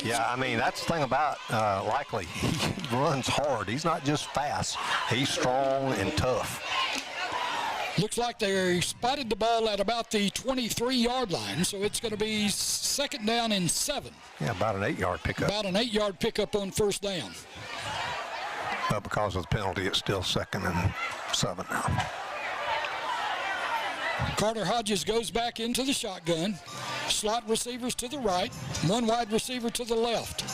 Yeah, I mean, that's the thing about Likely. He runs hard. He's not just fast. He's strong and tough. Looks like they spotted the ball at about the 23-yard line, so it's going to be second down and 7. Yeah, about an 8-yard pickup. About an 8-yard pickup on first down. But because of the penalty, it's still second and 7 now. Carter Hodges goes back into the shotgun. Slot receivers to the right, one wide receiver to the left.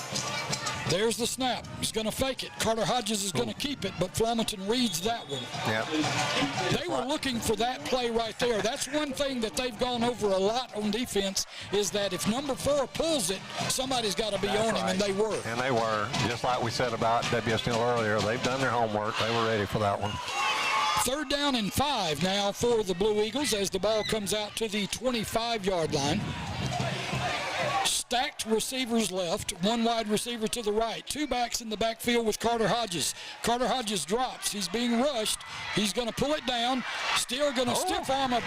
There's the snap. He's going to fake it. Carter Hodges is going to keep it, but Flomaton reads that one. Yep. They were looking for that play right there. That's one thing that they've gone over a lot on defense, is that if number 4 pulls it, somebody's got to be on him, and they were. And they were. Just like we said about W.S. Neal earlier, they've done their homework. They were ready for that one. Third down and 5 now for the Blue Eagles as the ball comes out to the 25-yard line. Stacked receivers left, one wide receiver to the right. 2 backs in the backfield with Carter Hodges. Carter Hodges drops. He's being rushed. He's going to pull it down. Still going to stiff arm him.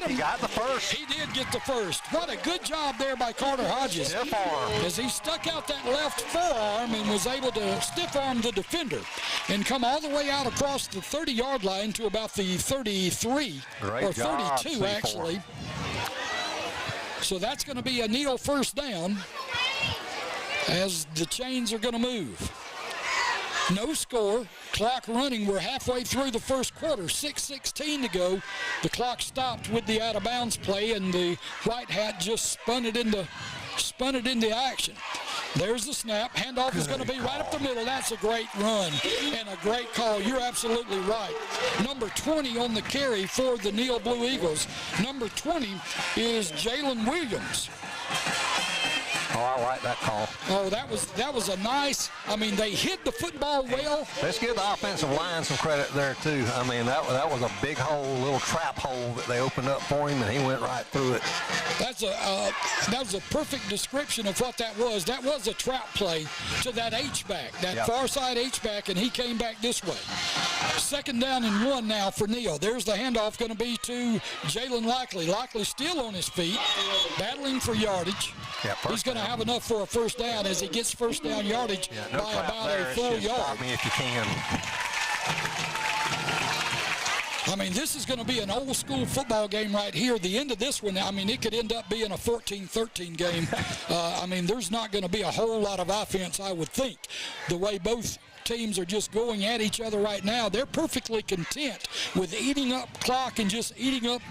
He got the first. He did get the first. What a good job there by Carter Hodges. Stiff arm. As he stuck out that left forearm and was able to stiff arm the defender and come all the way out across the 30-yard line to about the 33 or 32 actually. So that's going to be a Neal first down as the chains are going to move. No score, clock running. We're halfway through the first quarter, 6:16 to go. The clock stopped with the out-of-bounds play, and the White Hat just spun it into action. There's the snap. Handoff is going to be right up the middle. That's a great run and a great call. You're absolutely right. Number 20 on the carry for the Neal Blue Eagles. Number 20 is Jalen Williams. Oh, I like that call. Oh, that was a nice, I mean, they hit the football well. Let's give the offensive line some credit there, too. I mean, that was a big hole, little trap hole that they opened up for him, and he went right through it. That was a perfect description of what that was. That was a trap play to that H-back, that far side H-back, and he came back this way. Second down and 1 now for Neal. There's the handoff going to be to Jalen Likely. Likely still on his feet, battling for yardage. He's going to have enough for a first down as he gets first down yardage by about a full yard. Stop me if you can. I mean, this is going to be an old school football game right here. The end of this one, I mean, it could end up being a 14-13 game. I mean, there's not going to be a whole lot of offense, I would think, the way both teams are just going at each other right now. They're perfectly content with eating up clock and just eating up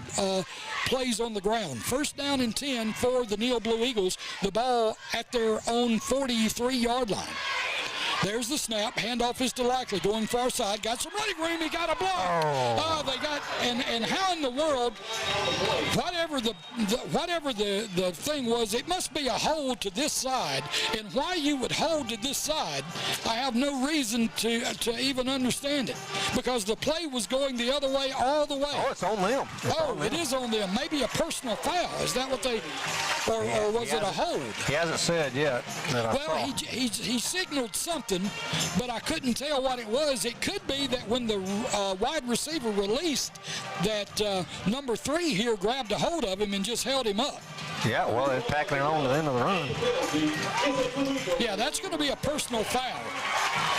plays on the ground. First down and 10 for the Neal Blue Eagles. The ball at their own 43-yard line. There's the snap. Handoff is to Likely. Going far side. Got some running room. He got a block. Oh, they got, and how in the world, whatever the thing was, it must be a hold to this side. And why you would hold to this side, I have no reason to even understand it. Because the play was going the other way all the way. Oh, it's on them. It is on them. Maybe a personal foul. Is that what they, or was it a hold? He hasn't said yet. Well, he signaled something, but I couldn't tell what it was. It could be that when the wide receiver released, that number 3 here grabbed a hold of him and just held him up. Yeah, well, they're tackling on to the end of the run. Yeah, that's going to be a personal foul.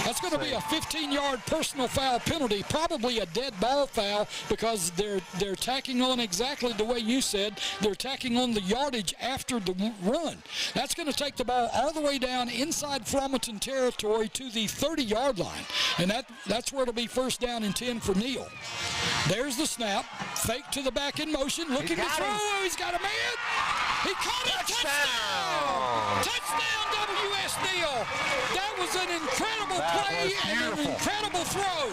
That's going to be a 15-yard personal foul penalty, probably a dead ball foul, because they're tacking on exactly the way you said. They're tacking on the yardage after the run. That's going to take the ball all the way down inside Flomaton territory to the 30-yard line, and that's where it'll be first down and 10 for Neal. There's the snap. Fake to the back in motion. Looking to throw. Oh, he's got a man. He caught it. Touchdown. Touchdown, W.S. Neal. That was an incredible play and an incredible throw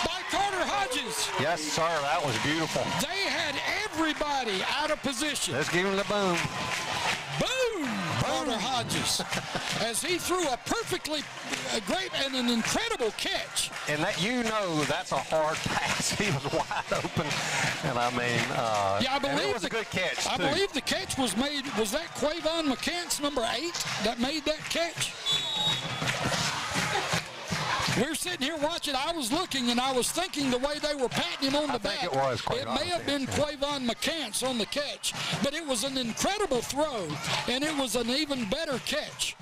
by Carter Hodges. Yes, sir. That was beautiful. They had everybody out of position. Let's give him the boom. Boom! Carter Hodges, as he threw a perfectly great and an incredible catch. And that, that's a hard pass. He was wide open, and I mean, yeah, I believe it was a good catch too. I believe the catch was made. Was that Quavon McCants, number 8, that made that catch? We're sitting here watching. I was looking, and I was thinking the way they were patting him on the back. It was It may have been Quavon McCants on the catch, but it was an incredible throw, and it was an even better catch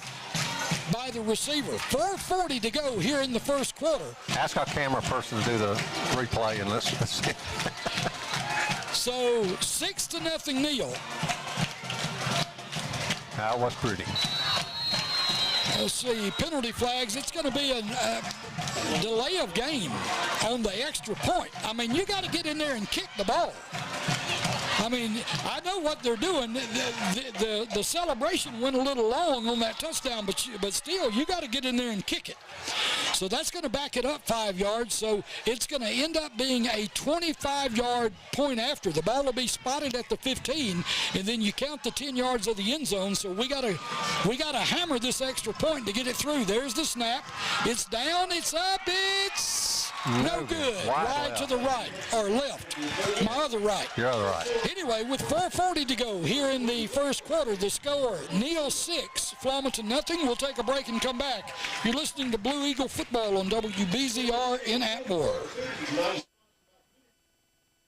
by the receiver. 4:40 to go here in the first quarter. Ask our camera person to do the replay, and let's see. So 6-0 Neal. That was pretty. Let's see, penalty flags. It's going to be a delay of game on the extra point. I mean, you got to get in there and kick the ball. I mean, I know what they're doing. The celebration went a little long on that touchdown, but still, you got to get in there and kick it. So that's going to back it up 5 yards. So it's going to end up being a 25-yard point after. The ball will be spotted at the 15, and then you count the 10 yards of the end zone. So we got to hammer this extra point to get it through. There's the snap. It's down. It's up. It's no good. Wide to the right or left. My other right. Your other right. Anyway, with 4:40 to go here in the first quarter, the score, Neal 6, Flomaton nothing. We'll take a break and come back. You're listening to Blue Eagle Football on WBZR in Atmore.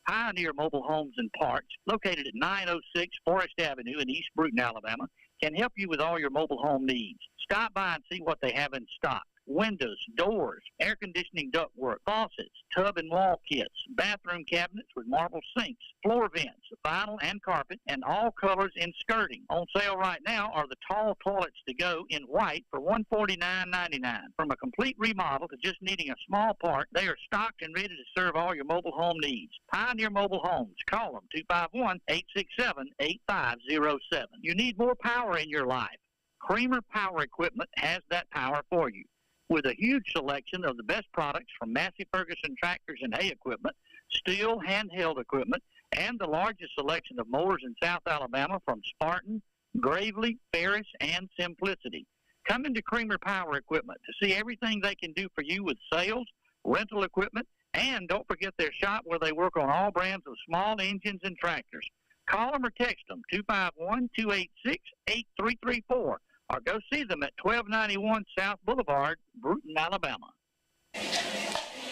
Pioneer Mobile Homes and Parts, located at 906 Forest Avenue in East Bruton, Alabama, can help you with all your mobile home needs. Stop by and see what they have in stock. Windows, doors, air conditioning ductwork, faucets, tub and wall kits, bathroom cabinets with marble sinks, floor vents, vinyl and carpet, and all colors in skirting. On sale right now are the tall toilets to go in white for $149.99. From a complete remodel to just needing a small part, they are stocked and ready to serve all your mobile home needs. Pioneer Mobile Homes. Call them 251-867-8507. You need more power in your life. Creamer Power Equipment has that power for you. With a huge selection of the best products from Massey Ferguson tractors and hay equipment, steel handheld equipment, and the largest selection of mowers in South Alabama from Spartan, Gravely, Ferris, and Simplicity. Come into Creamer Power Equipment to see everything they can do for you with sales, rental equipment, and don't forget their shop where they work on all brands of small engines and tractors. Call them or text them, 251-286-8334. Or go see them at 1291 South Boulevard, Bruton, Alabama.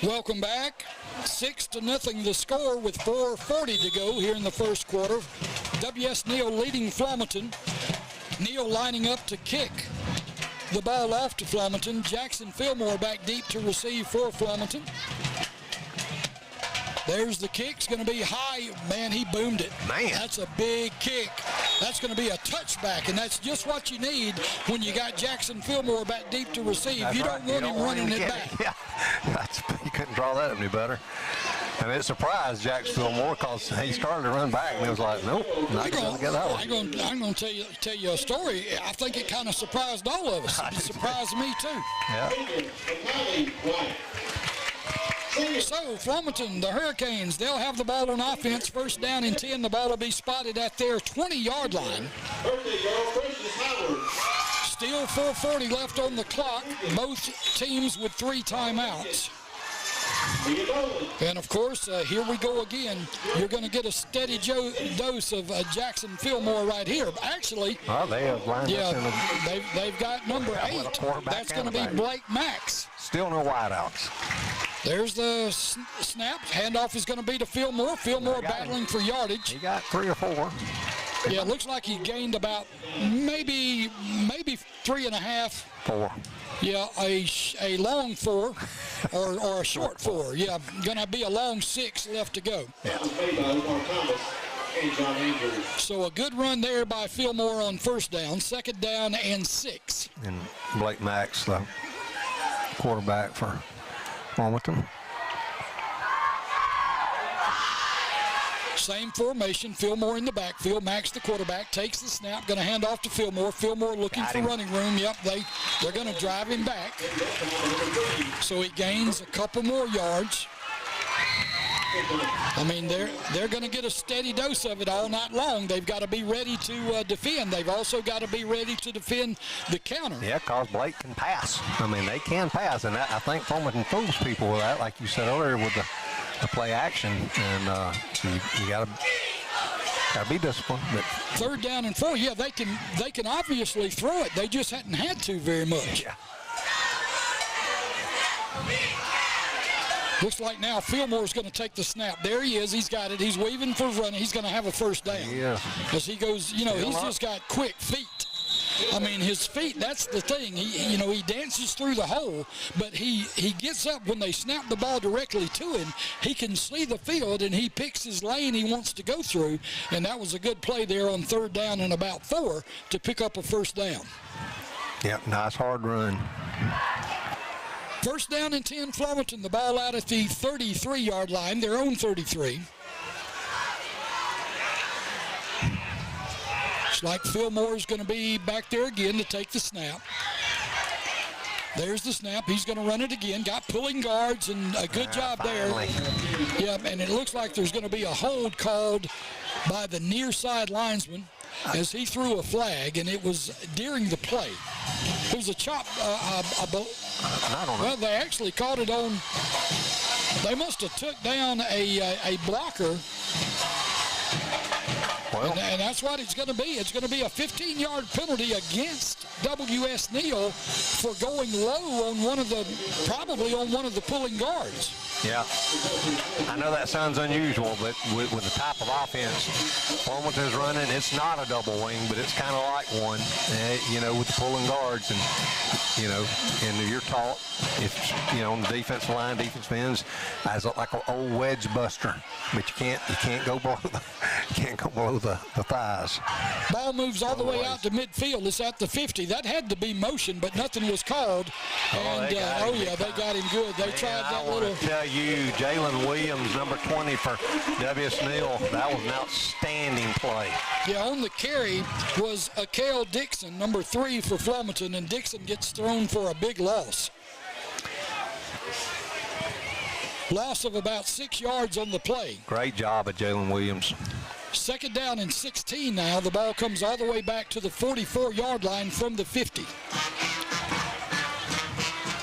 Welcome back. 6-0 the score with 4:40 to go here in the first quarter. W.S. Neal leading Flomaton. Neal lining up to kick the ball off to Flomaton. Jackson Fillmore back deep to receive for Flomaton. There's the kick. It's going to be high. Man, he boomed it. Man. That's a big kick. That's going to be a touchback, and that's just what you need when you got Jackson Fillmore back deep to receive. That's you right. don't want him running it back. Yeah, you couldn't draw that up any better. And it surprised Jackson Fillmore because he started to run back, and he was like, nope, not going to get that one. I'm going to tell you a story. I think it kind of surprised all of us. It surprised me, too. Yeah. So, Flomaton, the Hurricanes, they'll have the ball on offense. First down and 10. The ball will be spotted at their 20-yard line. Still 4:40 left on the clock. Both teams with 3 timeouts. And, of course, here we go again. You're going to get a steady dose of Jackson Fillmore right here. Actually, they have lined us in they've got number 8. That's going to be Blake Max. Still no wideouts. There's the snap. Handoff is going to be to Fillmore. Fillmore battling for yardage. He got 3 or 4. Yeah, it looks like he gained about maybe 3.5. 4. Yeah, a long 4 or a short 4. Yeah, going to be a long 6 left to go. Yeah. So a good run there by Fillmore on first down, second down and 6. And Blake Max, the quarterback for Flomaton. Same formation, Fillmore in the backfield. Max, the quarterback, takes the snap, going to hand off to Fillmore. Fillmore looking for running room. Yep, they're going to drive him back. So he gains a couple more yards. I mean, they're going to get a steady dose of it all night long. They've got to be ready to defend. They've also got to be ready to defend the counter. Yeah, because Blake can pass. I mean, they can pass, and I think Flomaton fools people with that, like you said earlier, with the play action, and so you got to be disciplined. But third down and 4, yeah, they can obviously throw it. They just hadn't had to very much. Yeah. Looks like now Fillmore's going to take the snap. There he is. He's got it. He's weaving for running. He's going to have a first down. Yeah. As he goes, he's just got quick feet. I mean, his feet, that's the thing. He dances through the hole, but he gets up when they snap the ball directly to him. He can see the field, and he picks his lane he wants to go through, and that was a good play there on third down and about 4 to pick up a first down. Yep, nice hard run. First down and 10, Flomaton. The ball out at the 33-yard line, their own 33. It's like Fillmore's going to be back there again to take the snap. There's the snap. He's going to run it again. Got pulling guards, and a good job finally. there. Yeah, and it looks like there's going to be a hold called by the near side linesman as he threw a flag, and it was during the play. It was a chop. I don't know. Well, they actually called it on. They must have took down a blocker. Well, and that's what it's going to be. It's going to be a 15-yard penalty against W.S. Neal for going low on probably on one of the pulling guards. Yeah, I know that sounds unusual, but with the type of offense Flomaton's running, it's not a double wing, but it's kind of like one, with the pulling guards. And, and you're taught, if, on the defensive line, defensive ends, as like an old wedge buster, but you can't go below the thighs. Ball moves all the way out to midfield. It's at the 50. That had to be motion, but nothing was called. And, they got him good. They tried that little. You, Jalen Williams, number 20 for W.S. Neal. That was an outstanding play. Yeah, on the carry was Akale Dixon, number 3 for Flomaton, and Dixon gets thrown for a big loss. Loss of about 6 yards on the play. Great job of Jalen Williams. Second down and 16 now. The ball comes all the way back to the 44-yard line from the 50.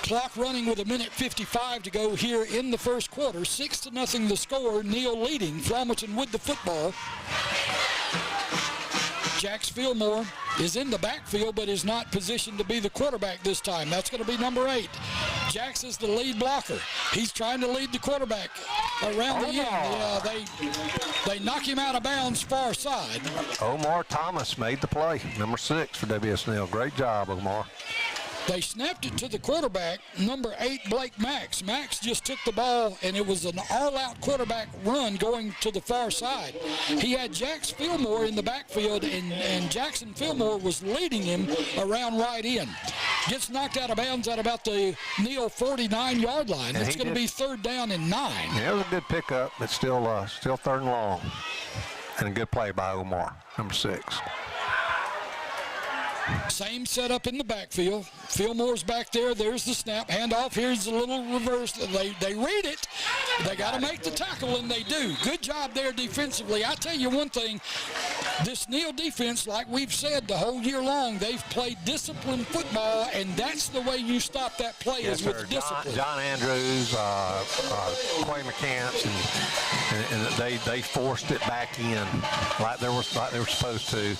Clock running with 1:55 to go here in the first quarter. 6-0 the score. Neal leading. Flomaton with the football. Jax Fillmore is in the backfield, but is not positioned to be the quarterback this time. That's going to be number 8. Jax is the lead blocker. He's trying to lead the quarterback around the end. Yeah, they knock him out of bounds far side. Omar Thomas made the play. Number 6 for W.S. Neal. Great job, Omar. They snapped it to the quarterback, number 8, Blake Max. Max just took the ball, and it was an all-out quarterback run going to the far side. He had Jax Fillmore in the backfield, and Jackson Fillmore was leading him around right in. Gets knocked out of bounds at about the Neal 49-yard line. It's going to be third down and 9. Yeah, it was a good pickup, but still third and long. And a good play by Omar, number 6. Same setup in the backfield. Fillmore's back there. There's the snap. Handoff. Here's the little reverse. They read it. They got to make the tackle, and they do. Good job there defensively. I tell you one thing, this Neal defense, like we've said the whole year long, they've played disciplined football, and that's the way you stop that play is with discipline. John Andrews, Quay McCants, and they forced it back in like they were supposed to,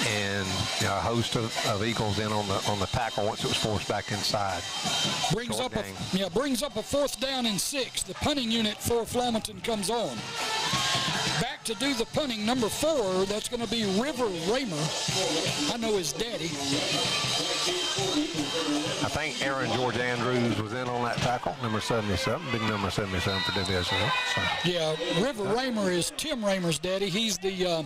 and a host of Eagles in on the tackle once it was forced back inside. Brings up a fourth down and 6. The punting unit for Flomaton comes on. Back back to do the punting, number 4. That's going to be River Raymer. I know his daddy. I think Aaron George Andrews was in on that tackle, number 77, big number 77 for WSL. So. Yeah, River Raymer is Tim Raymer's daddy. He's the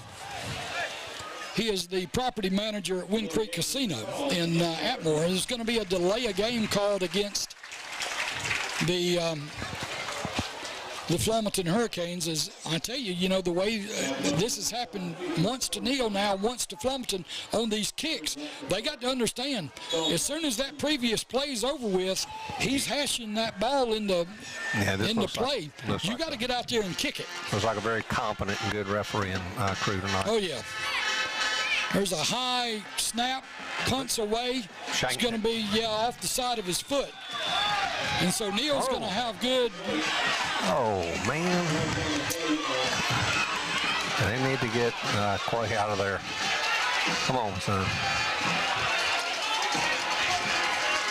he is the property manager at Wind Creek Casino in Atmore. There's going to be a delay of game called against the Flomaton Hurricanes. As I tell you, you know, the way this has happened once to Neal now, once to Flomaton on these kicks, they got to understand, as soon as that previous play is over with, he's hashing that ball into play. You got to get out there and kick it. Looks like a very competent and good refereeing crew tonight. Oh, yeah. There's a high snap, punts away. It's going to be, off the side of his foot. And so Neal's going to have good. Oh, man. They need to get Clay out of there. Come on, son.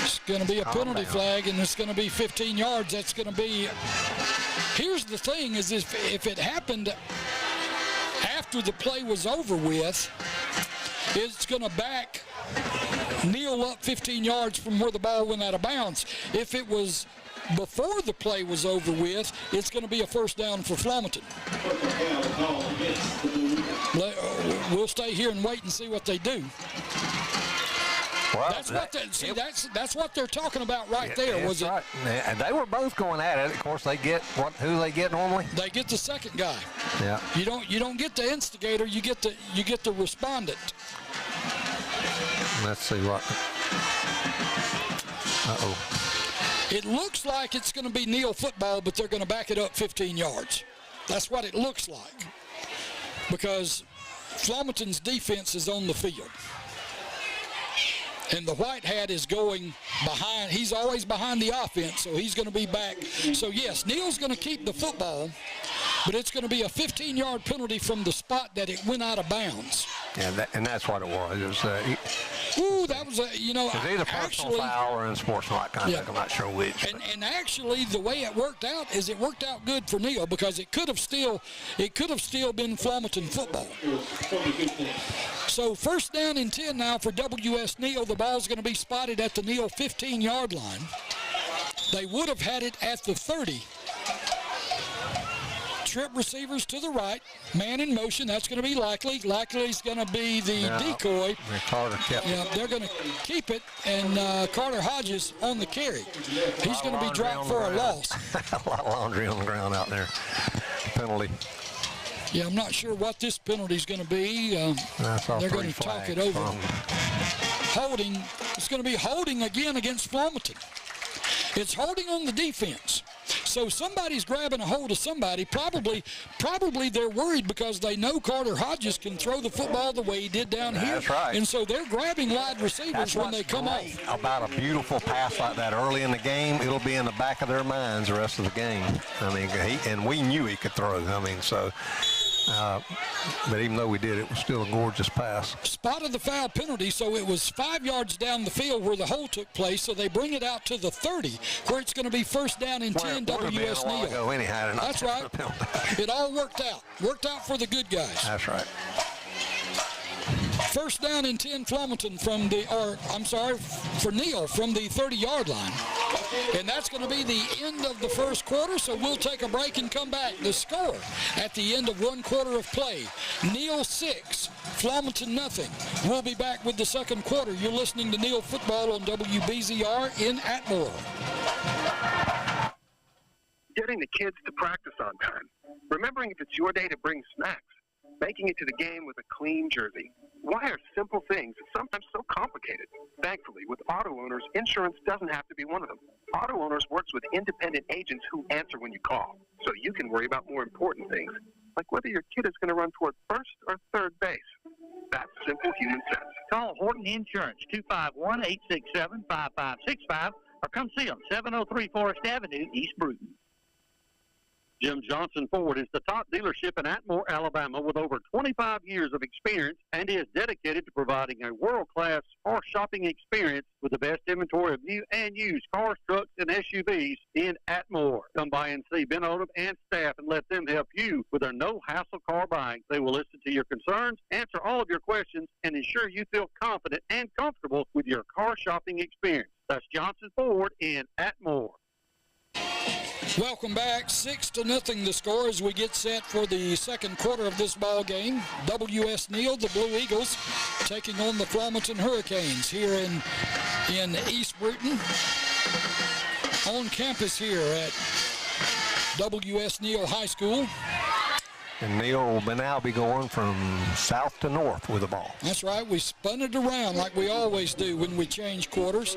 It's going to be a penalty flag, and it's going to be 15 yards. That's going to be. Here's the thing: is if it happened after the play was over with, it's going to back Neal up 15 yards from where the ball went out of bounds. If it was before the play was over with, it's going to be a first down for Flomaton. We'll stay here and wait and see what they do. Well, that's what they're talking about right there. Was right. And they were both going at it. Of course, they get who they get normally. They get the second guy. Yeah. You don't get the instigator. You get the respondent. Let's see what. Uh-oh. It looks like it's going to be Neal football, but they're going to back it up 15 yards. That's what it looks like, because Flomaton's defense is on the field. And the white hat is going behind. He's always behind the offense, so he's going to be back. So, yes, Neal's going to keep the football, but it's going to be a 15-yard penalty from the spot that it went out of bounds. Yeah, and that's what it was. It was that was it's either personal foul or unsportsmanlike conduct. I'm not sure which. And actually, the way it worked out is it worked out good for Neal, because it could have still been Flomaton football. So first down and 10 now for WS Neal. The ball's going to be spotted at the Neal 15-yard line. They would have had it at the 30. Trip receivers to the right, man in motion. That's going to be Likely. Likely's going to be the decoy. Carter kept it. They're going to keep it, and Carter Hodges on the carry. He's going to be dropped for a loss. A lot of laundry on the ground out there. Penalty. Yeah, I'm not sure what this penalty is going to be. They're going to talk it over. Holding. It's going to be holding again against Flomaton. It's holding on the defense. So somebody's grabbing a hold of somebody. Probably they're worried because they know Carter Hodges can throw the football the way he did down here. That's right. And so they're grabbing wide receivers when they come off. About a beautiful pass like that early in the game, it'll be in the back of their minds the rest of the game. I mean, and we knew he could throw. I mean, so. But even though we did, it was still a gorgeous pass. Spotted the foul penalty, so it was 5 yards down the field where the hold took place. So they bring it out to the 30, where it's going to be first down and 10 WS Neal. That's right. It all worked out. Worked out for the good guys. That's right. First down and 10 Flomaton for Neal from the 30-yard line. And that's going to be the end of the first quarter, so we'll take a break and come back. The score at the end of 1 quarter of play, Neal 6, Flomaton nothing. We'll be back with the second quarter. You're listening to Neal Football on WBZR in Atmore. Getting the kids to practice on time. Remembering if it's your day to bring snacks. Making it to the game with a clean jersey. Why are simple things sometimes so complicated? Thankfully, with auto owners, insurance doesn't have to be one of them. Auto owners works with independent agents who answer when you call, so you can worry about more important things, like whether your kid is going to run toward first or third base. That's simple human sense. Call Horton Insurance, 251-867-5565, or come see them, 703 Forest Avenue, East Bruton. Jim Johnson Ford is the top dealership in Atmore, Alabama, with over 25 years of experience and is dedicated to providing a world-class car shopping experience with the best inventory of new and used cars, trucks, and SUVs in Atmore. Come by and see Ben Odom and staff and let them help you with their no-hassle car buying. They will listen to your concerns, answer all of your questions, and ensure you feel confident and comfortable with your car shopping experience. That's Johnson Ford in Atmore. Welcome back. 6-0 the score as we get set for the second quarter of this ball game. W.S. Neal, the Blue Eagles, taking on the Flomaton Hurricanes here in East Bruton. On campus here at W.S. Neal High School. And Neal will now be going from south to north with the ball. That's right. We spun it around like we always do when we change quarters.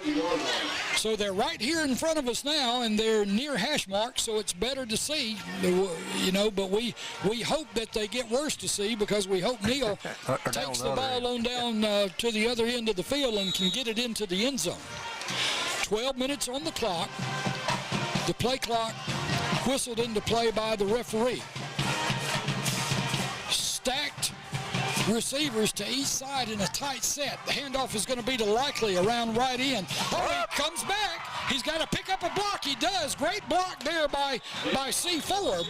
So they're right here in front of us now, and they're near hash marks, so it's better to see, you know, but we hope that they get worse to see because we hope Neal takes the ball on down to the other end of the field and can get it into the end zone. 12 minutes on the clock. The play clock whistled into play by the referee. Stacked receivers to each side in a tight set. The handoff is going to be to Likely around right in. Oh, he comes back. He's got to pick up a block. He does. Great block there by C4.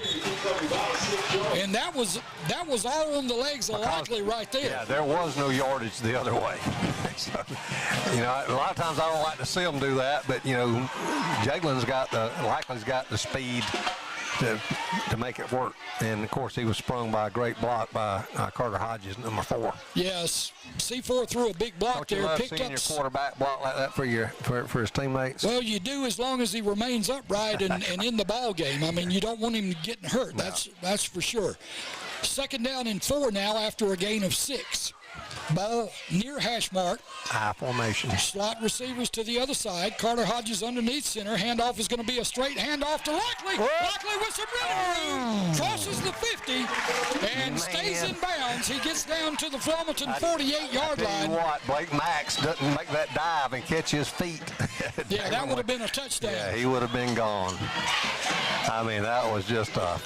And that was all on the legs of Likely right there. Yeah, there was no yardage the other way. So, you know, a lot of times I don't like to see them do that, but, you know, Likely's got the speed to make it work. And, of course, he was sprung by a great block by Carter Hodges, number 4. Yes, C4 threw a big block there. Don't you love picked seeing up your quarterback block like that for his teammates? Well, you do as long as he remains upright and in the ball game. I mean, you don't want him getting hurt. No. That's for sure. 2nd down and 4 now after a gain of 6. Ball near hash mark. High formation. Slot receivers to the other side. Carter Hodges underneath center. Handoff is going to be a straight handoff to Likely. Likely with some running room. Crosses the 50 and stays in bounds. He gets down to the Flomaton 48-yard line. I tell you what, Blake Max doesn't make that dive and catch his feet. Yeah, that would have been a touchdown. Yeah, he would have been gone. I mean, that was just a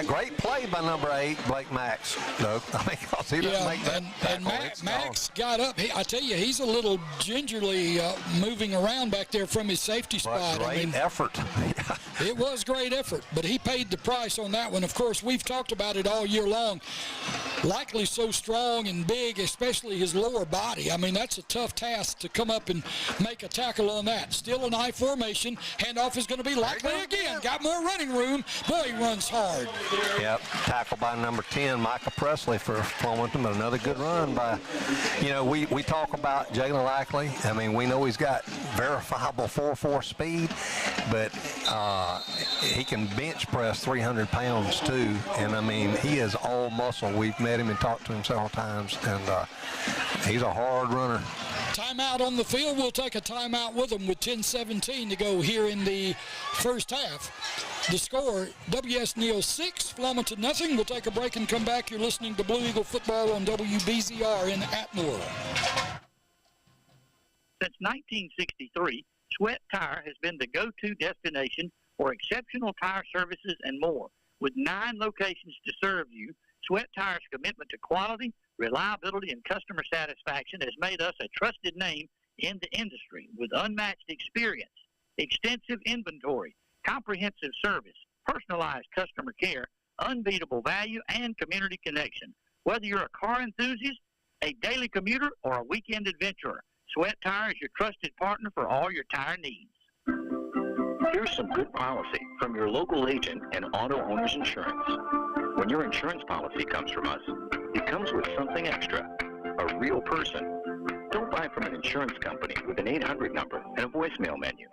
great play by number 8, Blake Max, though. I mean, because he doesn't make that. And Max got up. I tell you, he's a little gingerly moving around back there from his safety spot. Great effort. It was great effort, but he paid the price on that one. Of course, we've talked about it all year long. Likely so strong and big, especially his lower body. I mean, that's a tough task to come up and make a tackle on that. Still an I formation. Handoff is going to be Likely again. Got more running room. Boy, he runs hard. Yep, tackle by number 10, Micah Presley for Flomaton, but another good run by, you know, we talk about Jalen Likely. I mean, we know he's got verifiable 4.4 speed, but he can bench press 300 pounds too. And I mean, he is all muscle. We've met him and talked to him several times, and he's a hard runner. Timeout on the field. We'll take a timeout with them with 10:17 to go here in the first half. The score, W.S. Neal 6, Flomaton nothing. We'll take a break and come back. You're listening to Blue Eagle Football on WBZR in Atmore. Since 1963, Sweat Tire has been the go-to destination for exceptional tire services and more. With 9 locations to serve you, Sweat Tire's commitment to quality, reliability, and customer satisfaction has made us a trusted name in the industry with unmatched experience, extensive inventory, comprehensive service, personalized customer care, unbeatable value, and community connection. Whether you're a car enthusiast, a daily commuter, or a weekend adventurer, Sweat Tire is your trusted partner for all your tire needs. Here's some good policy from your local agent and Auto Owners Insurance. When your insurance policy comes from us, it comes with something extra, a real person. Don't buy from an insurance company with an 800 number and a voicemail menu.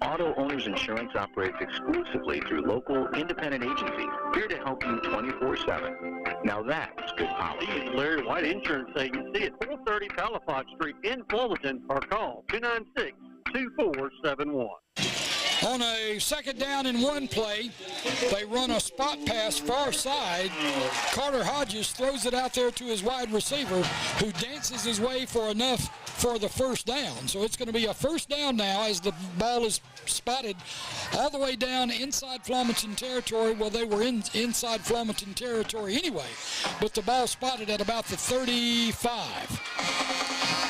Auto Owners Insurance operates exclusively through local independent agencies here to help you 24/7. Now that's good policy. This is Larry White Insurance Agency at 430 Palafox Street in Flomaton, or call 296-2471. On a 2nd down and 1 play, they run a spot pass far side. Carter Hodges throws it out there to his wide receiver, who dances his way for enough for the first down. So it's going to be a first down now as the ball is spotted all the way down inside Flomaton territory. Well, they were inside Flomaton territory anyway, but the ball spotted at about the 35.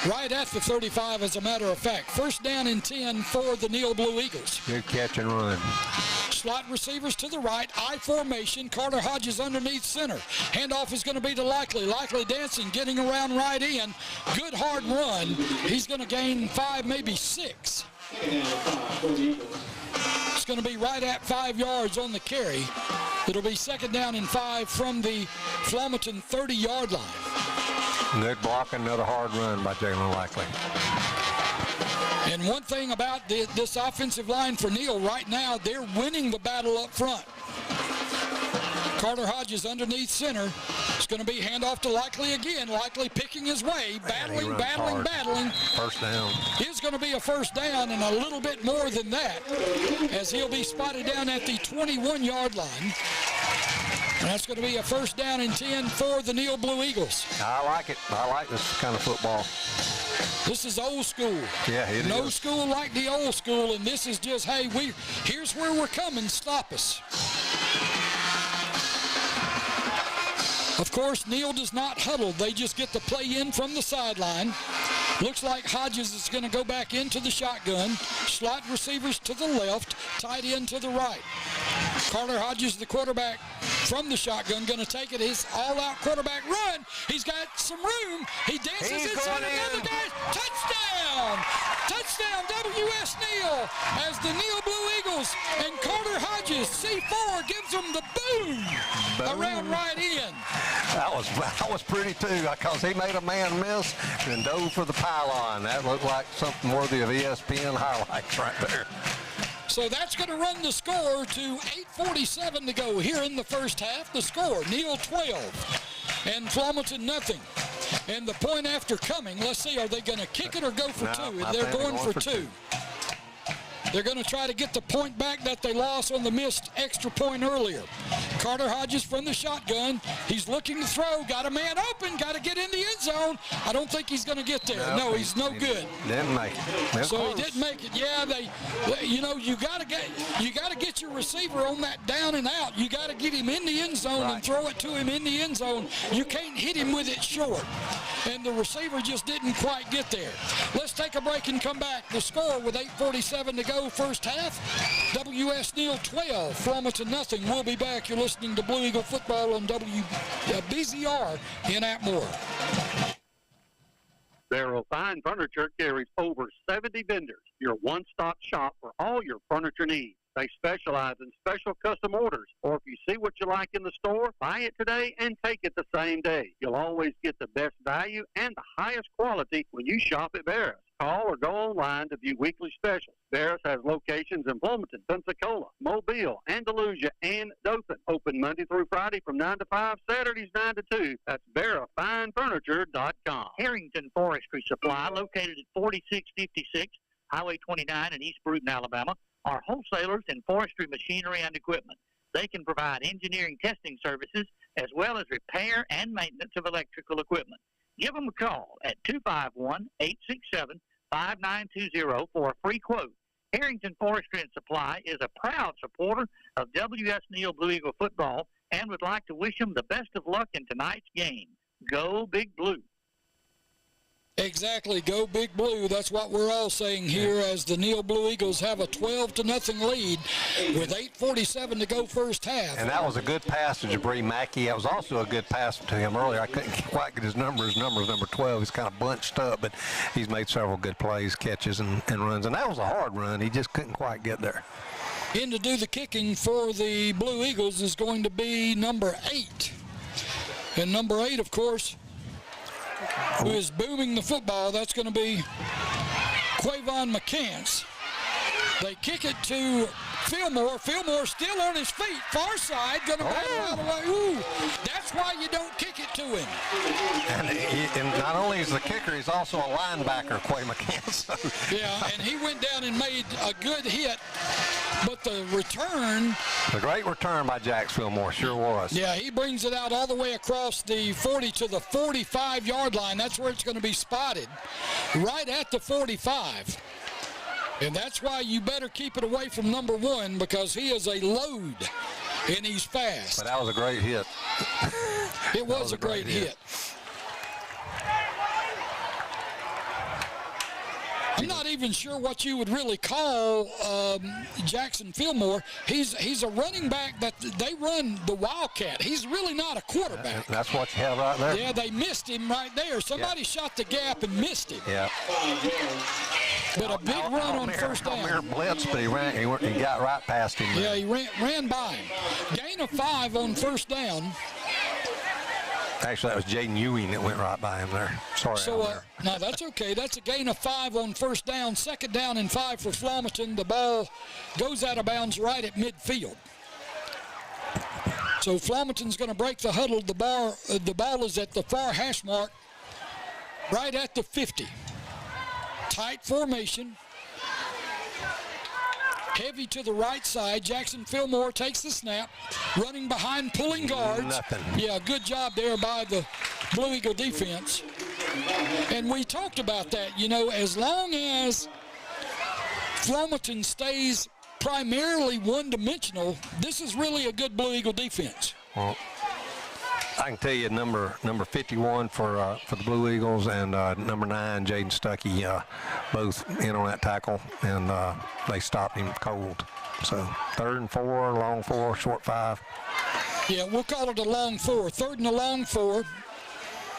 Right at the 35, as a matter of fact. First down and 10 for the Neal Blue Eagles. Good catch and run. Slot receivers to the right, I formation. Carter Hodges underneath center. Handoff is going to be to Likely. Likely dancing, getting around right in. Good hard run. He's going to gain 5, maybe 6. It's going to be right at 5 yards on the carry. It'll be second down and 5 from the Flomaton 30-yard line. Good block, another hard run by Jalen Likely. And one thing about this offensive line for Neal right now, they're winning the battle up front. Carter Hodges underneath center. It's going to be handoff to Likely again. Likely picking his way, battling. First down. It's going to be a first down and a little bit more than that, as he'll be spotted down at the 21-yard line. And that's going to be a first down and 10 for the Neal Blue Eagles. I like it. I like this kind of football. This is old school. Yeah, it is. No school like the old school, and this is just, hey, here's where we're coming, stop us. Of course, Neal does not huddle. They just get the play in from the sideline. Looks like Hodges is going to go back into the shotgun. Slot receivers to the left, tight end to the right. Carter Hodges, the quarterback from the shotgun, going to take it. His all-out quarterback run. He's got some room. He dances inside another guy. Touchdown! Touchdown, W.S. Neal, as the Neal Blue Eagles and Carter Hodges, C4, gives them the boom around right in. That was pretty too, because he made a man miss and dove for the pylon. That looked like something worthy of ESPN highlights right there. So that's going to run the score to 8:47 to go here in the first half. The score, Neal 12 and Flomaton nothing. And the point after coming, let's see, are they going to kick it or go for two? And they're going for two. They're going to try to get the point back that they lost on the missed extra point earlier. Carter Hodges from the shotgun. He's looking to throw. Got a man open. Got to get in the end zone. I don't think he's going to get there. No, he's no good. Didn't make it. So he didn't make it. Yeah, you got to get your receiver on that down and out. You got to get him in the end zone and throw it to him in the end zone. You can't hit him with it short. And the receiver just didn't quite get there. Let's take a break and come back. The score with 8:47 to go, first half. W.S. Neal 12, Flomaton nothing. We'll be back. You're listening to Blue Eagle Football on BZR in Atmore. Barrow Fine Furniture carries over 70 vendors. Your one-stop shop for all your furniture needs. They specialize in special custom orders, or if you see what you like in the store, buy it today and take it the same day. You'll always get the best value and the highest quality when you shop at Barrows. Call or go online to view weekly specials. Barrows has locations in Flomaton, Pensacola, Mobile, Andalusia, and Dothan. Open Monday through Friday from 9 to 5, Saturdays 9 to 2. That's BarrowFineFurniture.com. Harrington Forestry Supply, located at 4656 Highway 29 in East Bruton, Alabama, are wholesalers in forestry machinery and equipment. They can provide engineering testing services as well as repair and maintenance of electrical equipment. Give them a call at 251-867-5920 for a free quote. Harrington Forestry and Supply is a proud supporter of W.S. Neal Blue Eagle football and would like to wish them the best of luck in tonight's game. Go Big Blue. Exactly. Go Big Blue. That's what we're all saying here as the Neal Blue Eagles have a 12-0 lead with 8:47 to go first half. And that was a good pass to Jabri Mackey. That was also a good pass to him earlier. I couldn't quite get his number. His number is number 12. He's kind of bunched up, but he's made several good plays, catches, and runs. And that was a hard run. He just couldn't quite get there. In to do the kicking for the Blue Eagles is going to be number 8. And number 8, of course, who is booming the football, that's going to be Quavon McCants. They kick it to Fillmore. Fillmore still on his feet. Far side, going to battle out of the way. Ooh, that's why you don't kick it to him. And not only is the kicker, he's also a linebacker, Quay McCants. Yeah, and he went down and made a good hit But the return. A great return by Jax Fillmore, sure was. Yeah, he brings it out all the way across the 40 to the 45-yard line. That's where it's going to be spotted, right at the 45. And that's why you better keep it away from number 1 because he is a load and he's fast. But that was a great hit. It was a great hit. I'm not even sure what you would really call Jackson Fillmore. He's a running back that they run the Wildcat. He's really not a quarterback. That's what you have right there. Yeah, they missed him right there. Somebody shot the gap and missed him. Yeah. But a big run on first down. Blitz, but he got right past him. Yeah, he ran by him. Gain of 5 on first down. Actually, that was Jaden Ewing that went right by him there. Sorry. So, no, that's okay. That's a gain of 5 on first down. Second down and 5 for Flomaton. The ball goes out of bounds right at midfield. So Flomaton's going to break the huddle. The ball is at the far hash mark, right at the 50. Tight formation. Heavy to the right side. Jackson Fillmore takes the snap, running behind, pulling guards. Nothing. Yeah, good job there by the Blue Eagle defense. And we talked about that, you know, as long as Flomaton stays primarily one-dimensional, this is really a good Blue Eagle defense. Well, I can tell you number 51 for the Blue Eagles and number 9, Jaden Stuckey, both in on that tackle, and they stopped him cold. So 3rd and 4, long 4, short 5. Yeah, we'll call it a long 4. 3rd and a long 4.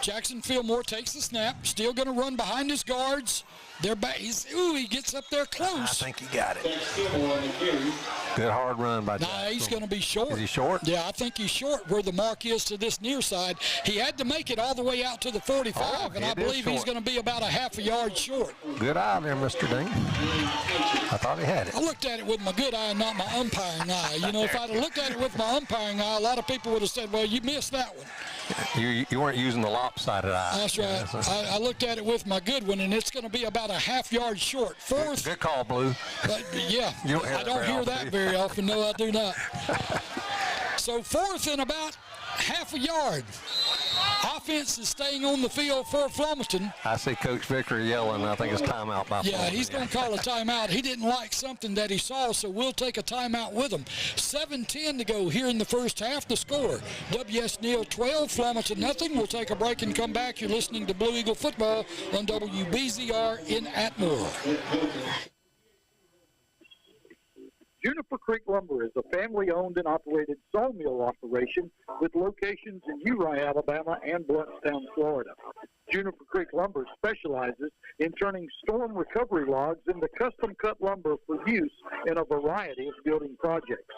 Jackson Fillmore takes the snap, still going to run behind his guards. They're back. He gets up there close. I think he got it. Good hard run by Jackson. Nah, he's going to be short. Is he short? Yeah, I think he's short where the mark is to this near side. He had to make it all the way out to the 45, and I believe he's going to be about a half a yard short. Good eye there, Mr. Dean. I thought he had it. I looked at it with my good eye, not my umpiring eye. You know, if I'd have looked at it with my umpiring eye, a lot of people would have said, well, you missed that one. You weren't using the lopsided eye. That's right. I looked at it with my good one, and it's going to be about a half yard short. 4th. Good call, Blue. Yeah, I don't hear that very often. No, I do not. So 4th and about half a yard. Offense is staying on the field for Flomaton. I see Coach Victor yelling. I think it's timeout by Yeah, he's going to call a timeout. He didn't like something that he saw, so we'll take a timeout with him. 7:10 to go here in the first half. The score, WS Neal 12, Flomaton nothing. We'll take a break and come back. You're listening to Blue Eagle Football on WBZR in Atmore. Juniper Creek Lumber is a family-owned and operated sawmill operation with locations in Uri, Alabama, and Blountstown, Florida. Juniper Creek Lumber specializes in turning storm recovery logs into custom-cut lumber for use in a variety of building projects.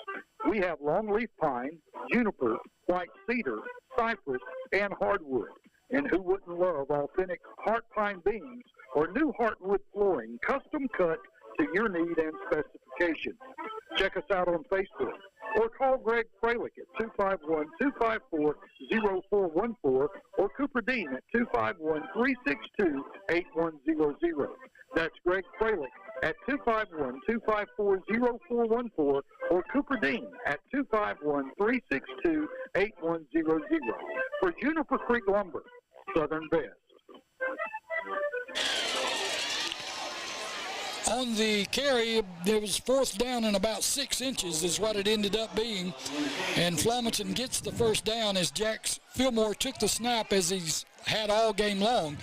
We have longleaf pine, juniper, white cedar, cypress, and hardwood. And who wouldn't love authentic heart pine beams or new heartwood flooring custom-cut to your need and specifications? Check us out on Facebook or call Greg Fralick at 251-254-0414 or Cooper Dean at 251-362-8100. That's Greg Fralick at 251-254-0414 or Cooper Dean at 251-362-8100 for Juniper Creek Lumber, Southern Best. On the carry, there was 4th down and about 6 inches is what it ended up being. And Flomaton gets the first down as Jax Fillmore took the snap as he's had all game long.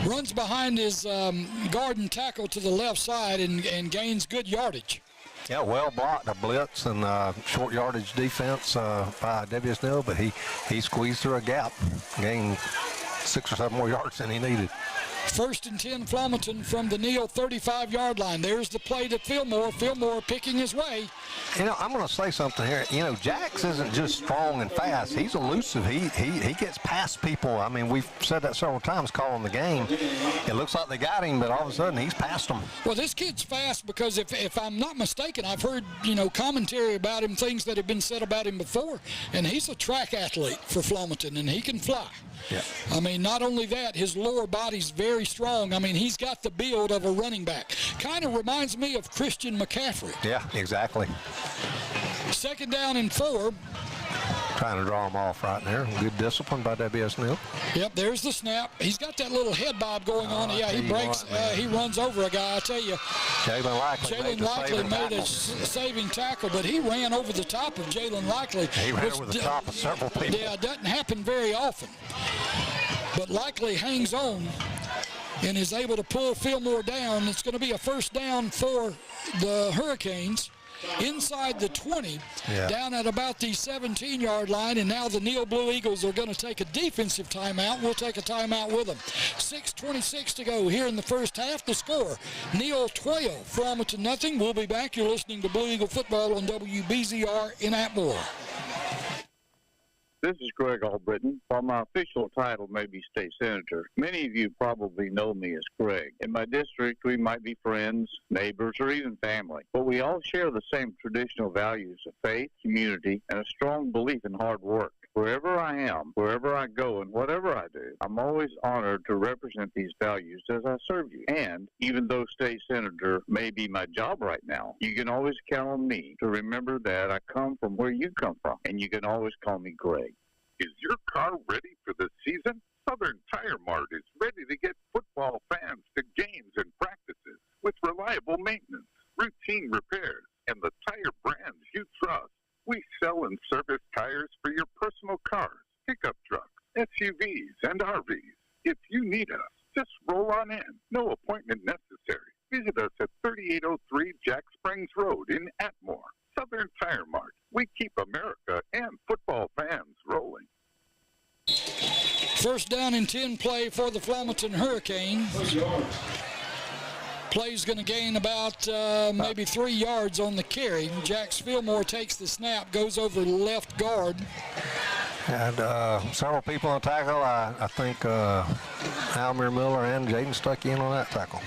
Runs behind his guard and tackle to the left side and gains good yardage. Yeah, well blocked, a blitz and short yardage defense by WS Neal, but he squeezed through a gap, gained 6 or 7 more yards than he needed. 1st and 10, Flomaton from the Neal 35-yard line. There's the play to Fillmore. Fillmore picking his way. You know, I'm going to say something here. You know, Jax isn't just strong and fast. He's elusive. He gets past people. I mean, we've said that several times calling the game. It looks like they got him, but all of a sudden he's past them. Well, this kid's fast because if I'm not mistaken, I've heard, you know, commentary about him, things that have been said about him before, and he's a track athlete for Flomaton, and he can fly. Yeah. I mean, not only that, his lower body's very very strong. I mean, he's got the build of a running back. Kind of reminds me of Christian McCaffrey. Yeah, exactly. 2nd down and 4. Trying to draw him off right there. Good discipline by WS Neal. Yep, there's the snap. He's got that little head bob going on. Yeah, he breaks. He runs over a guy. I tell you, Jalen Likely made a saving tackle, but he ran over the top of Jalen Likely. He ran over the top of several people. Yeah, it doesn't happen very often. But Likely hangs on and is able to pull Fillmore down. It's going to be a 1st down for the Hurricanes. Inside the 20, down at about the 17-yard line, and now the Neal Blue Eagles are going to take a defensive timeout. We'll take a timeout with them. 6:26 to go here in the first half. The score, Neal 12, Flomaton nothing. We'll be back. You're listening to Blue Eagle Football on WBZR in Atmore. This is Greg Albritton. While my official title may be state senator, many of you probably know me as Greg. In my district, we might be friends, neighbors, or even family, but we all share the same traditional values of faith, community, and a strong belief in hard work. Wherever I am, wherever I go, and whatever I do, I'm always honored to represent these values as I serve you. And even though state senator may be my job right now, you can always count on me to remember that I come from where you come from, and you can always call me Greg. Is your car ready for the season? Southern Tire Mart is ready to get football fans to games and practices with reliable maintenance, routine repairs, and the tire brands you trust. We sell and service tires for your personal cars, pickup trucks, SUVs, and RVs. If you need us, just roll on in. No appointment necessary. Visit us at 3803 Jack Springs Road in Atmore. Southern Tire Mart. We keep America and football fans rolling. 1st down and 10 play for the Flomaton Hurricane. Play's going to gain about maybe 3 yards on the carry. Jax Fillmore takes the snap, goes over the left guard. And several people on tackle. I think Almir Miller and Jaden stuck in on that tackle.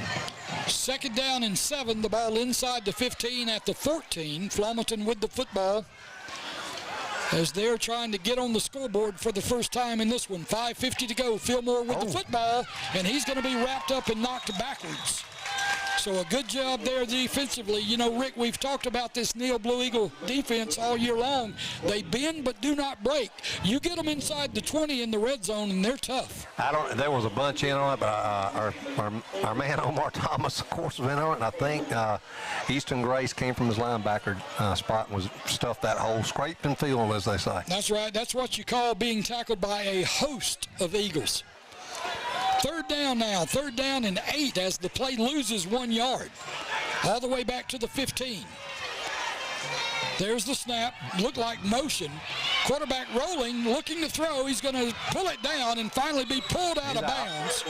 2nd down and 7. The ball inside the 15 at the 14. Flomaton with the football as they're trying to get on the scoreboard for the first time in this one. 5:50 to go. Fillmore with the football, and he's going to be wrapped up and knocked backwards. So a good job there defensively. You know, Rick, we've talked about this Neal Blue Eagle defense all year long. They bend but do not break. You get them inside the 20 in the red zone, and they're tough. There was a bunch in on it, but our man Omar Thomas, of course, was in on it, and I think Easton Grace came from his linebacker spot and was stuffed that hole, scraped and filled, as they say. That's right. That's what you call being tackled by a host of Eagles. 3rd down now, 3rd down and 8 as the play loses 1 yard. All the way back to the 15. There's the snap, looked like motion. Quarterback rolling, looking to throw. He's going to pull it down and finally be pulled out of bounds.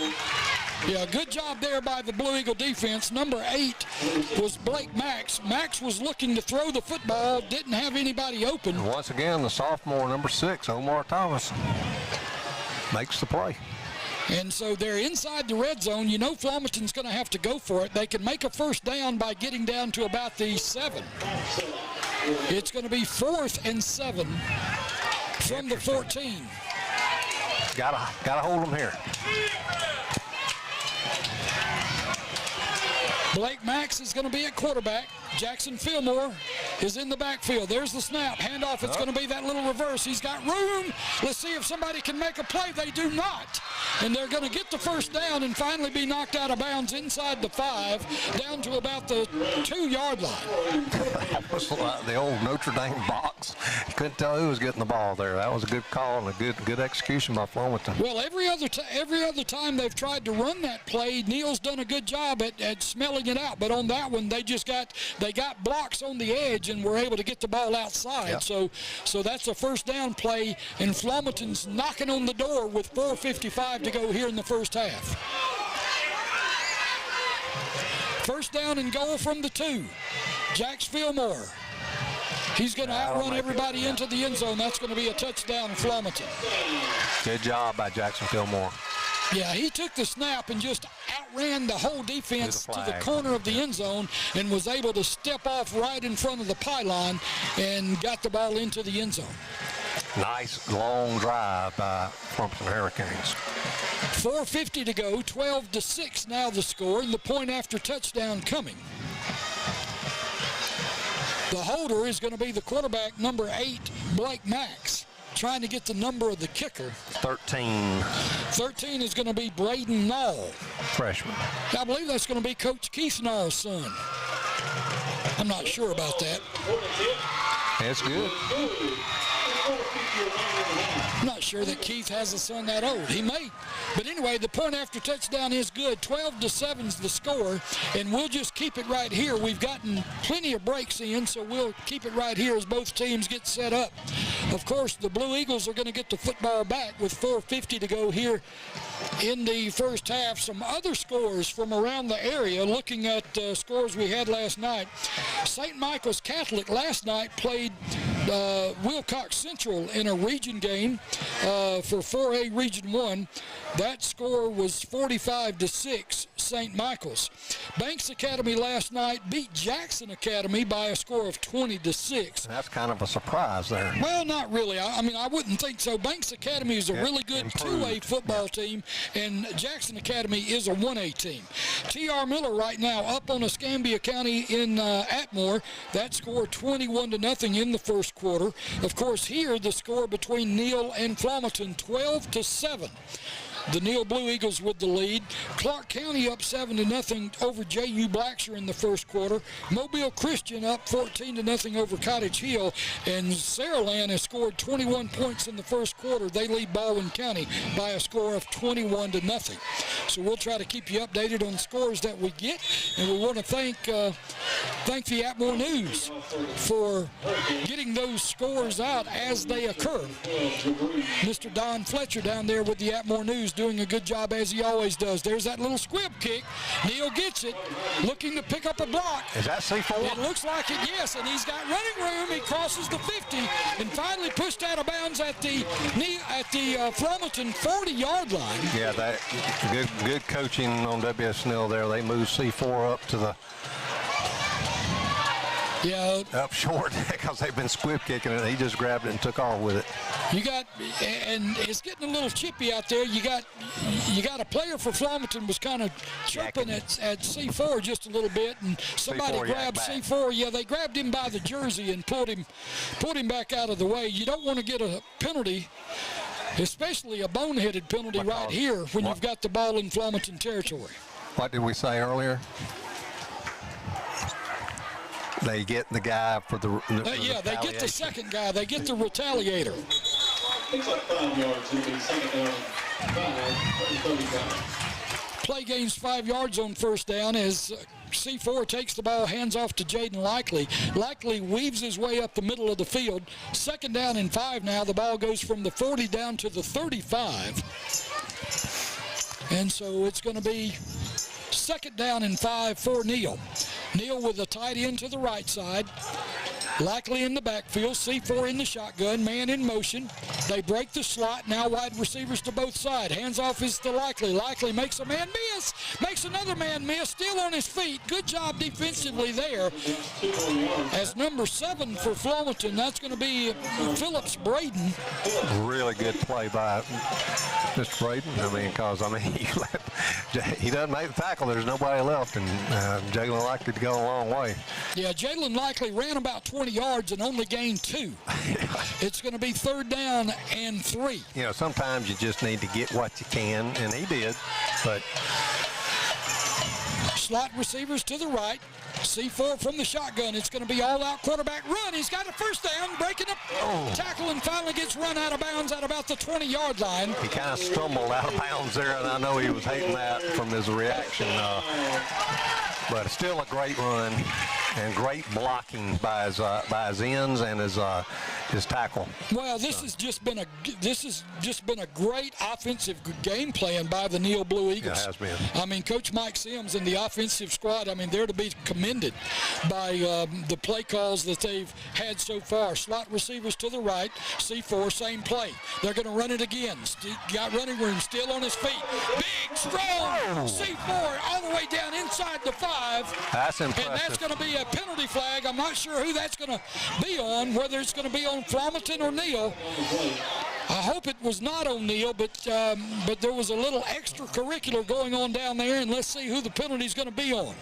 Yeah, good job there by the Blue Eagle defense. Number 8 was Blake Max. Max was looking to throw the football, didn't have anybody open. And once again, the sophomore, number 6, Omar Thomas, makes the play. And so they're inside the red zone. You know Flomaton's going to have to go for it. They can make a 1st down by getting down to about the 7. It's going to be 4th and 7 from the 14. Gotta hold them here. Blake Max is going to be at quarterback. Jackson Fillmore is in the backfield. There's the snap. Handoff. It's going to be that little reverse. He's got room. Let's see if somebody can make a play. They do not. And they're going to get the 1st down and finally be knocked out of bounds inside the 5, down to about the 2-yard line. That was like the old Notre Dame box. You couldn't tell who was getting the ball there. That was a good call and a good execution by Flomaton. Well, every other time they've tried to run that play, Neal's done a good job at smelling it out. But on that one, they got blocks on the edge and were able to get the ball outside. Yep. So that's a 1st down play, and Flomaton's knocking on the door with 4:55 to go here in the first half. 1st down and goal from the 2. Jax Fillmore. He's going to outrun everybody into the end zone. That's going to be a touchdown, Flomaton. Good job by Jackson Fillmore. Yeah, he took the snap and just outran the whole defense to the corner of the end zone and was able to step off right in front of the pylon and got the ball into the end zone. Nice long drive by Flomaton Hurricanes. 4:50 to go, 12-6 now the score, and the point after touchdown coming. The holder is going to be the quarterback, number 8, Blake Max, trying to get the number of the kicker. 13. 13 is going to be Braden Neal. Freshman. I believe that's going to be Coach Keith Neal's son. I'm not sure about that. That's good. I'm not sure that Keith has a son that old. He may. But anyway, the point after touchdown is good. 12-7 is the score, and we'll just keep it right here. We've gotten plenty of breaks in, so we'll keep it right here as both teams get set up. Of course, the Blue Eagles are going to get the football back with 4:50 to go here in the first half. Some other scores from around the area, looking at scores we had last night. St. Michael's Catholic last night played Wilcox Central in a region game for 4A Region 1. That score was 45-6, St. Michael's. Banks Academy last night beat Jackson Academy by a score of 20-6. That's kind of a surprise there. Well, not really. I mean, I wouldn't think so. Banks Academy is a really good 2A football team, and Jackson Academy is a 1A team. T.R. Miller right now up on Escambia County in Atmore. That score 21-0 in the first quarter. Of course, here the score between Neal and Flomaton, 12-7. The Neal Blue Eagles with the lead. Clark County up 7-0 over J.U. Blacksher in the first quarter. Mobile Christian up 14-0 over Cottage Hill. And Saraland has scored 21 points in the first quarter. They lead Baldwin County by a score of 21-0. So we'll try to keep you updated on the scores that we get. And we want to thank the Atmore News for getting those scores out as they occur. Mr. Don Fletcher down there with the Atmore News doing a good job as he always does. There's that little squib kick. Neal gets it, looking to pick up a block. Is that C4? It looks like it, yes, and he's got running room. He crosses the 50 and finally pushed out of bounds at the Flomaton 40-yard line. Yeah, that good coaching on WS Neal there. They moved C4 up to the up short because they've been squib kicking it. He just grabbed it and took off with it. And it's getting a little chippy out there. You got a player for Flomaton was kind of chirping at C4 just a little bit, and somebody grabbed C4. Yeah, they grabbed him by the jersey and pulled him back out of the way. You don't want to get a penalty, especially a boneheaded penalty right here when you've got the ball in Flomaton territory. What did we say earlier? They get the guy for the they get the second guy. They get the retaliator. It's like 5 yards. It'll be second down, 5, Play gains 5 yards on first down as C4 takes the ball, hands off to Jaden Likely. Likely weaves his way up the middle of the field. Second down and 5 now. The ball goes from the 40 down to the 35. And so it's going to be second down and 5 for Neal. Neal with a tight end to the right side. Likely in the backfield. C4 in the shotgun. Man in motion. They break the slot. Now wide receivers to both sides. Hands off is to Likely. Likely makes a man miss. Makes another man miss. Still on his feet. Good job defensively there. As number 7 for Flomaton, that's going to be Phillips Braden. Really good play by Mr. Braden. Because he doesn't make the tackle. There's nobody left, and Jalen Likely to go a long way. Yeah, Jalen Likely ran about 20 yards and only gained 2. It's going to be third down and 3. Sometimes you just need to get what you can, and he did. But slot receivers to the right. C4 from the shotgun. It's going to be all-out quarterback run. He's got a first down, breaking up tackle, and finally gets run out of bounds at about the 20-yard line. He kind of stumbled out of bounds there, and I know he was hating that from his reaction. But still a great run and great blocking by his ends and his tackle. Well, this has just been a great offensive game plan by the Neal Blue Eagles. Yeah, it has been. Coach Mike Sims and the offensive squad, they're to be commended by the play calls that they've had so far. Slot receivers to the right, C4, same play. They're going to run it again. Got running room, still on his feet. Big, strong C4 all the way down inside the 5. That's impressive. And that's going to be a penalty flag. I'm not sure who that's going to be on, whether it's going to be on Flomaton or Neal. I hope it was not on Neal, but there was a little extracurricular going on down there, and let's see who the penalty's going to be on.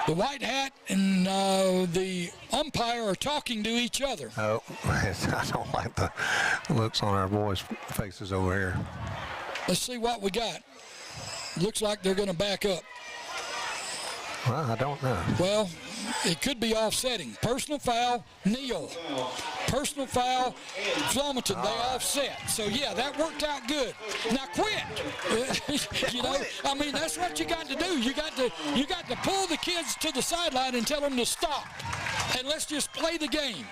The white hat and the umpire are talking to each other. Oh, I don't like the looks on our boys' faces over here. Let's see what we got. Looks like they're going to back up. Well, I don't know. Well, it could be offsetting. Personal foul, Neal. Personal foul, Flomaton. They offset. So, yeah, that worked out good. Now quit. You know, I mean, that's what you got to do. You got to pull the kids to the sideline and tell them to stop. And let's just play the game.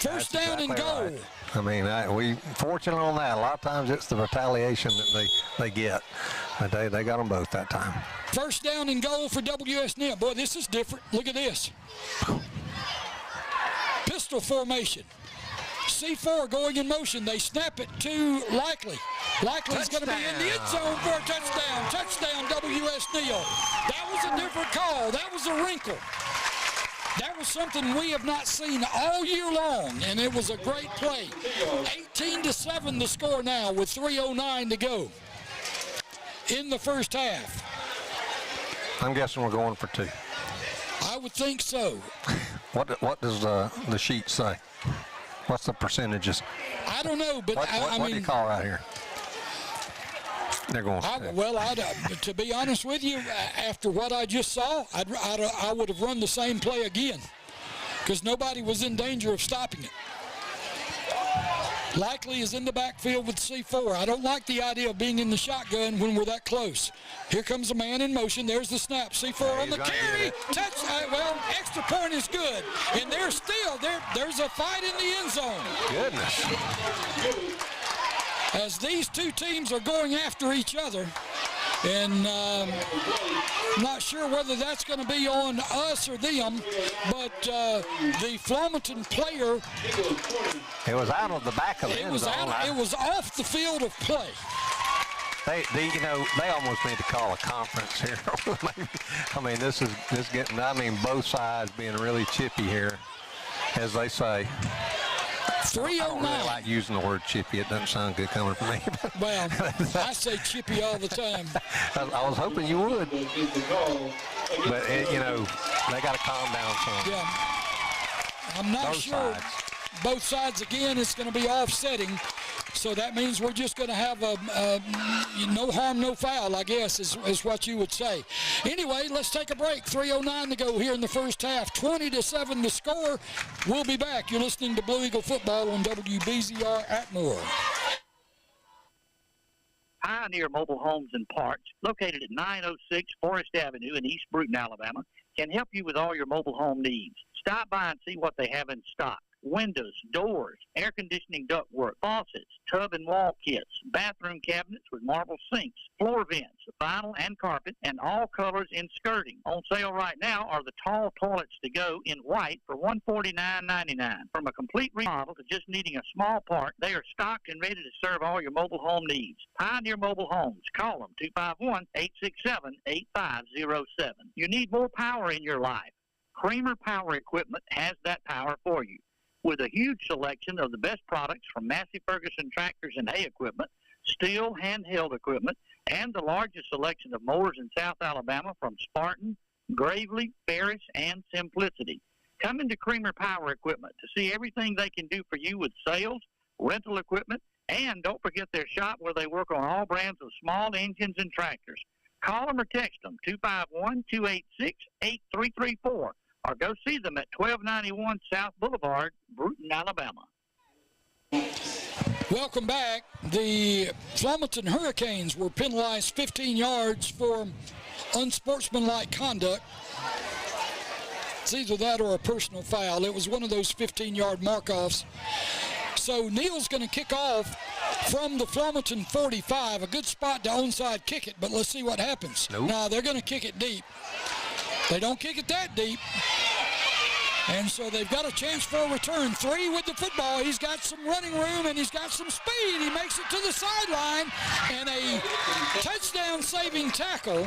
First down and goal. Right. I mean, we fortunate on that. A lot of times it's the retaliation that they get. But they got them both that time. First down and goal for WS Neal. Boy, this is different. Look at this. Pistol formation. C4 going in motion. They snap it to Likely. Likely's going to be in the end zone for a touchdown. Touchdown, WS Neal. That was a different call. That was a wrinkle. That was something we have not seen all year long, and it was a great play. 18-7 the score now with 3:09 to go in the first half. I'm guessing we're going for 2. I would think so. What does the sheet say? What's the percentages? I don't know, but what I do you mean, call right here? They're going for 2. Well, to be honest with you, after what I just saw, I would have run the same play again because nobody was in danger of stopping it. Likely is in the backfield with C4. I don't like the idea of being in the shotgun when we're that close. Here comes a man in motion. There's the snap. C4 on the carry. Touch. Well, extra point is good. And there's a fight in the end zone. Goodness. As these two teams are going after each other. And I'm not sure whether that's going to be on us or them, but the Flomaton player. It was out of the back of the end zone. It was off the field of play. They almost need to call a conference here. I mean, this is getting. I mean, both sides being really chippy here, as they say. 3:09. I don't really like using the word chippy. It doesn't sound good coming from me. Well, I say chippy all the time. I was hoping you would. But, they got to calm down some. Yeah. I'm not sure. Sides. Both sides, again, it's going to be offsetting. So that means we're just going to have no harm, no foul, I guess, is what you would say. Anyway, let's take a break. 3:09 to go here in the first half. 20-7 the score. We'll be back. You're listening to Blue Eagle Football on WBZR Atmore. Pioneer Mobile Homes and Parts, located at 906 Forest Avenue in East Bruton, Alabama, can help you with all your mobile home needs. Stop by and see what they have in stock. Windows, doors, air conditioning ductwork, faucets, tub and wall kits, bathroom cabinets with marble sinks, floor vents, vinyl and carpet, and all colors in skirting. On sale right now are the tall toilets to go in white for $149.99. From a complete remodel to just needing a small part, they are stocked and ready to serve all your mobile home needs. Pioneer Mobile Homes. Call them 251-867-8507. You need more power in your life. Kramer Power Equipment has that power for you. With a huge selection of the best products from Massey Ferguson tractors and hay equipment, steel handheld equipment, and the largest selection of mowers in South Alabama from Spartan, Gravely, Ferris, and Simplicity. Come into Kramer Power Equipment to see everything they can do for you with sales, rental equipment, and don't forget their shop where they work on all brands of small engines and tractors. Call them or text them, 251-286-8334. Or go see them at 1291 South Boulevard, Bruton, Alabama. Welcome back. The Flomaton Hurricanes were penalized 15 yards for unsportsmanlike conduct. It's either that or a personal foul. It was one of those 15-yard mark-offs. So Neal's going to kick off from the Flomaton 45. A good spot to onside kick it, but let's see what happens. Nope. Now, they're going to kick it deep. They don't kick it that deep. And so they've got a chance for a return. 3 with the football. He's got some running room and he's got some speed. He makes it to the sideline and a touchdown-saving tackle.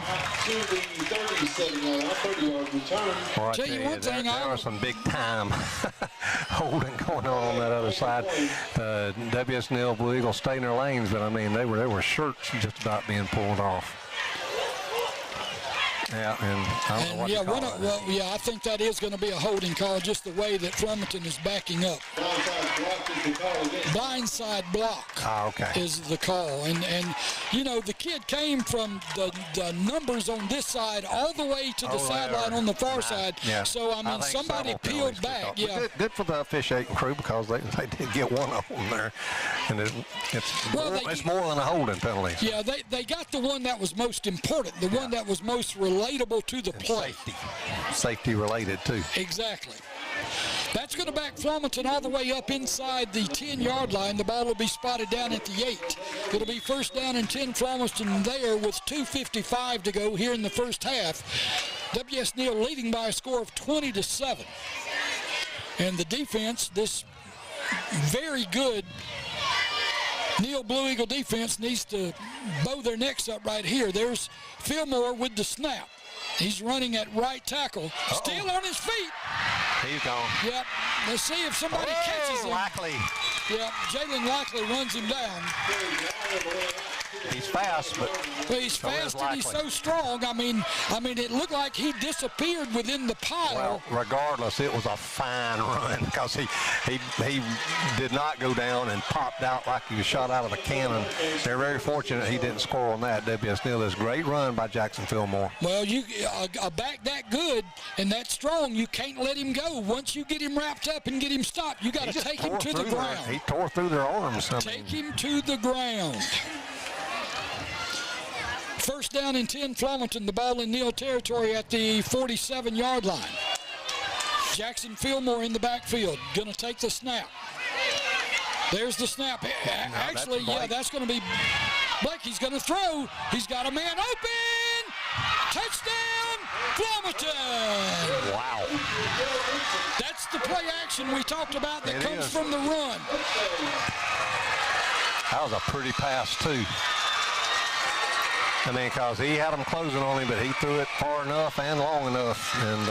Well, Tell you one thing, there was some big-time holding going on that other side. W.S. Neal, Blue Eagles stayed in their lanes, but I mean, they were shirts just about being pulled off. Yeah, and I don't know what to call it. Well, yeah, I think that is going to be a holding call, just the way that Flomaton is backing up. Blindside block is the call. And you know, the kid came from the numbers on this side all the way to the sideline on the far side. Yeah. So, I mean, somebody peeled back. Yeah. Good for the officiating crew because they did get one of them there. And it's more than a holding penalty. Yeah, they got the one that was most important, the one that was most relatable to the play. Safety related, too. Exactly. That's going to back Flomaton all the way up inside the 10-yard line. The ball will be spotted down at the 8. It'll be first down and 10 Flomaton there with 2:55 to go here in the first half. W.S. Neal leading by a score of 20-7. And the defense, this very good Neal Blue Eagle defense, needs to bow their necks up right here. There's Fillmore with the snap. He's running at right tackle. Still on his feet. He's gone. Yep. Let's see if somebody catches him. Likely. Yep. Jalen Likely runs him down. He's fast, but he's fast and he's so strong. I mean, it looked like he disappeared within the pile. Well, regardless, it was a fine run because he did not go down and popped out like he was shot out of a cannon. They're very fortunate he didn't score on that. W.S. Neal is a great run by Jackson Fillmore. Well, a back that good and that strong, you can't let him go. Once you get him wrapped up and get him stopped, you got to take him to the ground. He tore through their arms. Take him to the ground. First down and 10 Flomaton, the ball in Neal territory at the 47-yard line. Jackson Fillmore in the backfield, going to take the snap. There's the snap. Actually, that's going to be Blake. He's going to throw. He's got a man open. Touchdown, Flomaton. Wow. That's the play action we talked about that comes from the run. That was a pretty pass, too. I mean, because he had them closing on him, but he threw it far enough and long enough. And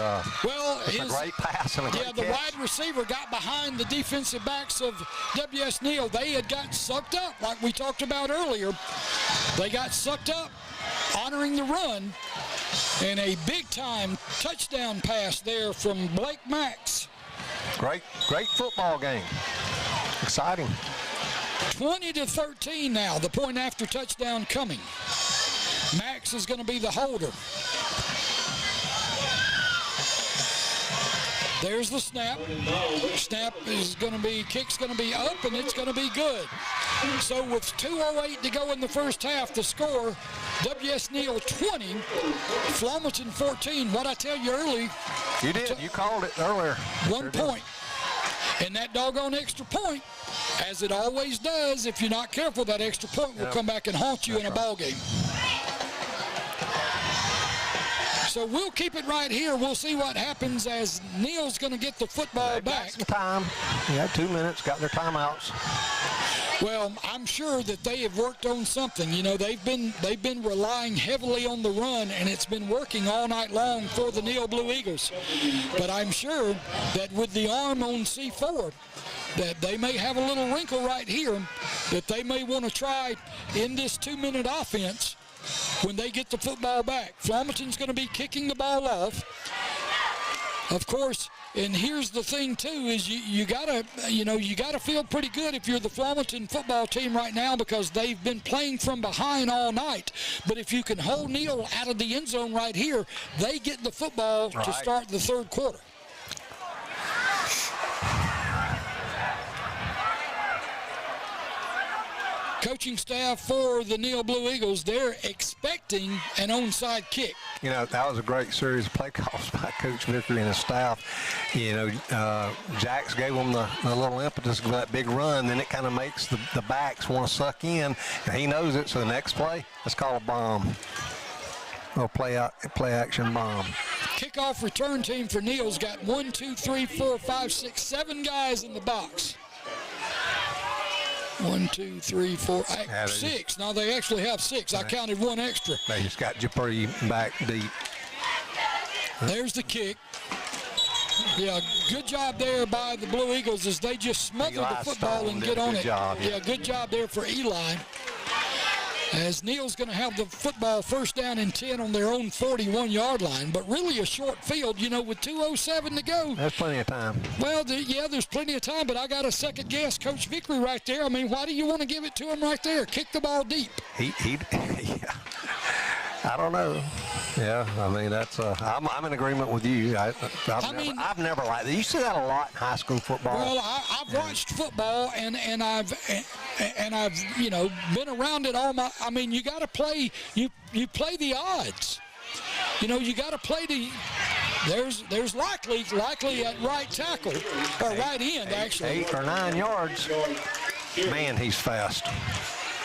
it's a great pass and a great catch. The wide receiver got behind the defensive backs of W.S. Neal. They had got sucked up, like we talked about earlier. They got sucked up, honoring the run. And a big-time touchdown pass there from Blake Max. Great football game. Exciting. 20-13 now, the point after touchdown coming. Max is going to be the holder. There's the snap. Snap is going to be, kick's going to be up, and it's going to be good. So with 2:08 to go in the first half, the score, W.S. Neal 20, Flomaton 14. What I tell you early. You did. You called it earlier. 1 point. And that doggone extra point, as it always does, if you're not careful, that extra point will come back and haunt you in a ball game. So we'll keep it right here. We'll see what happens as Neal's going to get the football back. Some time. Yeah, 2 minutes. Got their timeouts. Well, I'm sure that they have worked on something. You know, they've been relying heavily on the run, and it's been working all night long for the Neal Blue Eagles. But I'm sure that with the arm on C4, that they may have a little wrinkle right here that they may want to try in this 2-minute offense when they get the football back. Flomaton's going to be kicking the ball off. Of course, and here's the thing too, is you gotta feel pretty good if you're the Flomaton football team right now, because they've been playing from behind all night. But if you can hold Neal out of the end zone right here, they get the football to start the third quarter. Coaching staff for the Neal Blue Eagles, they're expecting an onside kick. You know, that was a great series of play calls by Coach Vickery and his staff. You know, Jax gave them the little impetus for that big run, then it kind of makes the backs want to suck in, and he knows it, so the next play, let's call a bomb. Little play action bomb. Kickoff return team for Neal's got 1, 2, 3, 4, 5, 6, 7 guys in the box. 1, 2, 3, 4, 6. Now they actually have 6. I counted 1 extra. They just got you pretty back deep. There's the kick. Yeah, good job there by the Blue Eagles as they just smother the football and get on it. Yeah, good job there for Eli. As Neal's going to have the football first down and 10 on their own 41-yard line, but really a short field, you know, with 2:07 to go. There's plenty of time. Well, yeah, there's plenty of time, but I got a second guess. Coach Vickery right there. I mean, why do you want to give it to him right there? Kick the ball deep. Yeah. I don't know. Yeah, I mean, that's I'm in agreement with you. I've never liked that. You see that a lot in high school football. Well, I've watched football and I've you know, been around it all my. I mean, you got to play. You play the odds. You know, you got to play the. There's likely at right tackle or right end actually. 8 or 9 yards. Man, he's fast.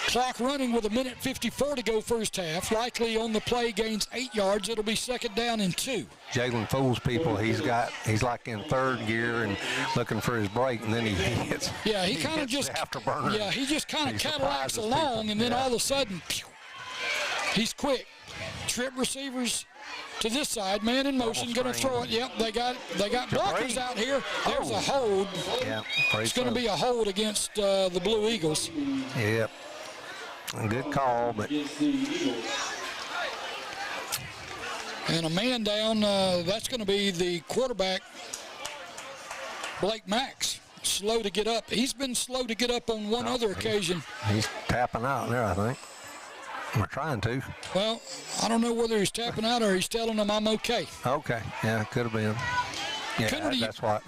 Clock running with 1:54 to go first half. Likely on the play gains 8 yards. It'll be second down and 2. Jalen fools people. He's like in third gear and looking for his break, and then he hits. Yeah, he kind of just afterburner. Yeah, he just kind of Cadillacs along, people. And then all of a sudden, pew, he's quick. Trip receivers to this side, man in motion, going to throw it. Yep, they got blockers out here. There's a hold. Yeah, it's going to be a hold against the Blue Eagles. Yep. Good call, but. And a man down, that's going to be the quarterback, Blake Max. Slow to get up. He's been slow to get up on one other occasion. He's tapping out there, I think. We're trying to. Well, I don't know whether he's tapping out or he's telling them I'm okay. Okay, yeah, could have been. Yeah, that's right.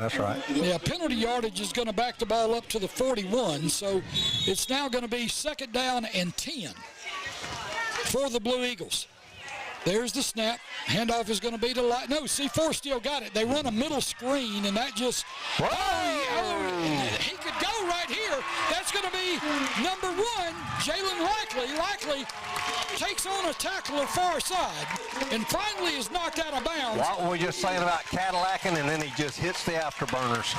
Yeah, penalty yardage is going to back the ball up to the 41, so it's now going to be second down and 10 for the Blue Eagles. There's the snap. Handoff is going to be to no, C4 still got it. They run a middle screen, and that just he could go right here. That's going to be number 1, Jalen Likely. Likely takes on a tackler far side and finally is knocked out of bounds. What were we just saying about Cadillacing, and then he just hits the afterburners.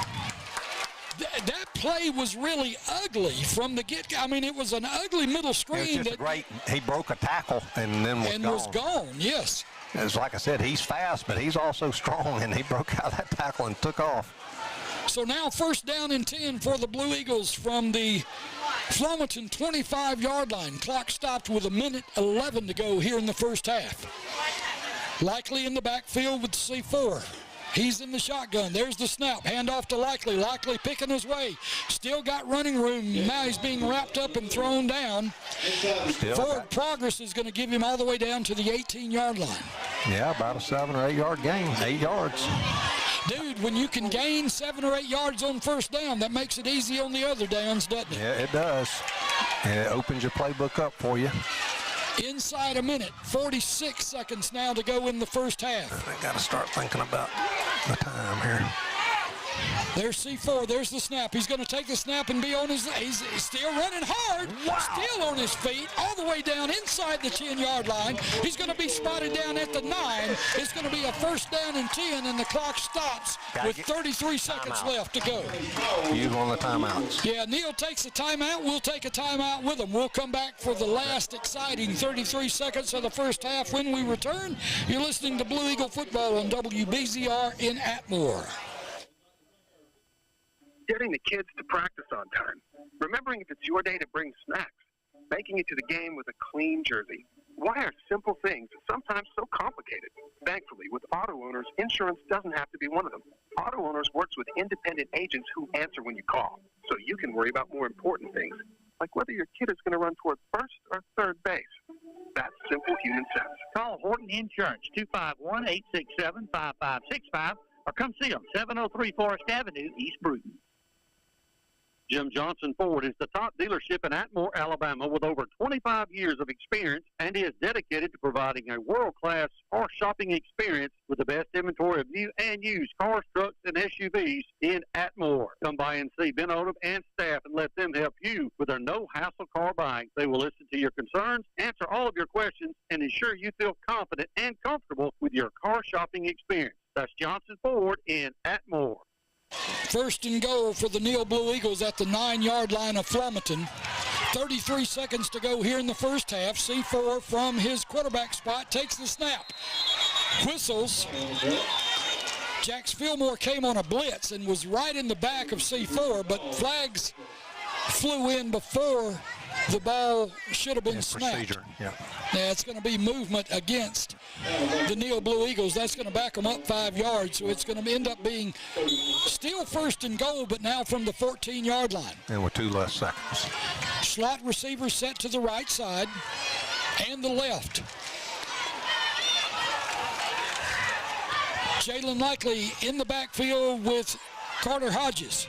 That play was really ugly from the get. I mean, it was an ugly middle screen. It was just he broke a tackle and then was gone. Yes. It's like I said, he's fast, but he's also strong, and he broke out of that tackle and took off. So now first down and 10 for the Blue Eagles from the Flomaton 25-yard line. Clock stopped with 1:11 to go here in the first half. Likely in the backfield with C4. He's in the shotgun. There's the snap. Handoff to Likely. Likely picking his way. Still got running room. Now he's being wrapped up and thrown down. Forward progress is going to give him all the way down to the 18-yard line. Yeah, about a 7 or 8 yard gain. 8 yards. Dude, when you can gain 7 or 8 yards on first down, that makes it easy on the other downs, doesn't it? Yeah, it does. And it opens your playbook up for you. Inside a minute, 46 seconds now to go in the first half. I got to start thinking about the time here. There's C4. There's the snap. He's going to take the snap and be on his. He's still running hard. Wow. Still on his feet, all the way down inside the 10-yard line. He's going to be spotted down at the 9. It's going to be a first down and 10, and the clock stops with 33 seconds left to go. Use one of the timeouts. Yeah, Neal takes a timeout. We'll take a timeout with him. We'll come back for the last exciting 33 seconds of the first half when we return. You're listening to Blue Eagle Football on WBZR in Atmore. Getting the kids to practice on time. Remembering if it's your day to bring snacks. Making it to the game with a clean jersey. Why are simple things sometimes so complicated? Thankfully, with auto owners, insurance doesn't have to be one of them. Auto owners works with independent agents who answer when you call, so you can worry about more important things, like whether your kid is going to run toward first or third base. That's simple human sense. Call Horton Insurance, 251-867-5565, or come see them, 703 Forest Avenue, East Bruton. Jim Johnson Ford is the top dealership in Atmore, Alabama, with over 25 years of experience and is dedicated to providing a world-class car shopping experience with the best inventory of new and used cars, trucks, and SUVs in Atmore. Come by and see Ben Odom and staff and let them help you with their no-hassle car buying. They will listen to your concerns, answer all of your questions, and ensure you feel confident and comfortable with your car shopping experience. That's Johnson Ford in Atmore. First and goal for the Neal Blue Eagles at the 9-yard line of Flomaton. 33 seconds to go here in the first half. C4 from his quarterback spot takes the snap. Whistles. Jax Fillmore came on a blitz and was right in the back of C4, but flags flew in before the ball should have been snapped. Procedure, yeah. Now it's going to be movement against the Neal Blue Eagles. That's going to back them up 5 yards, so it's going to end up being still first and goal, but now from the 14-yard line. And with 2 less seconds. Slot receiver set to the right side and the left. Jalen Likely in the backfield with Carter Hodges.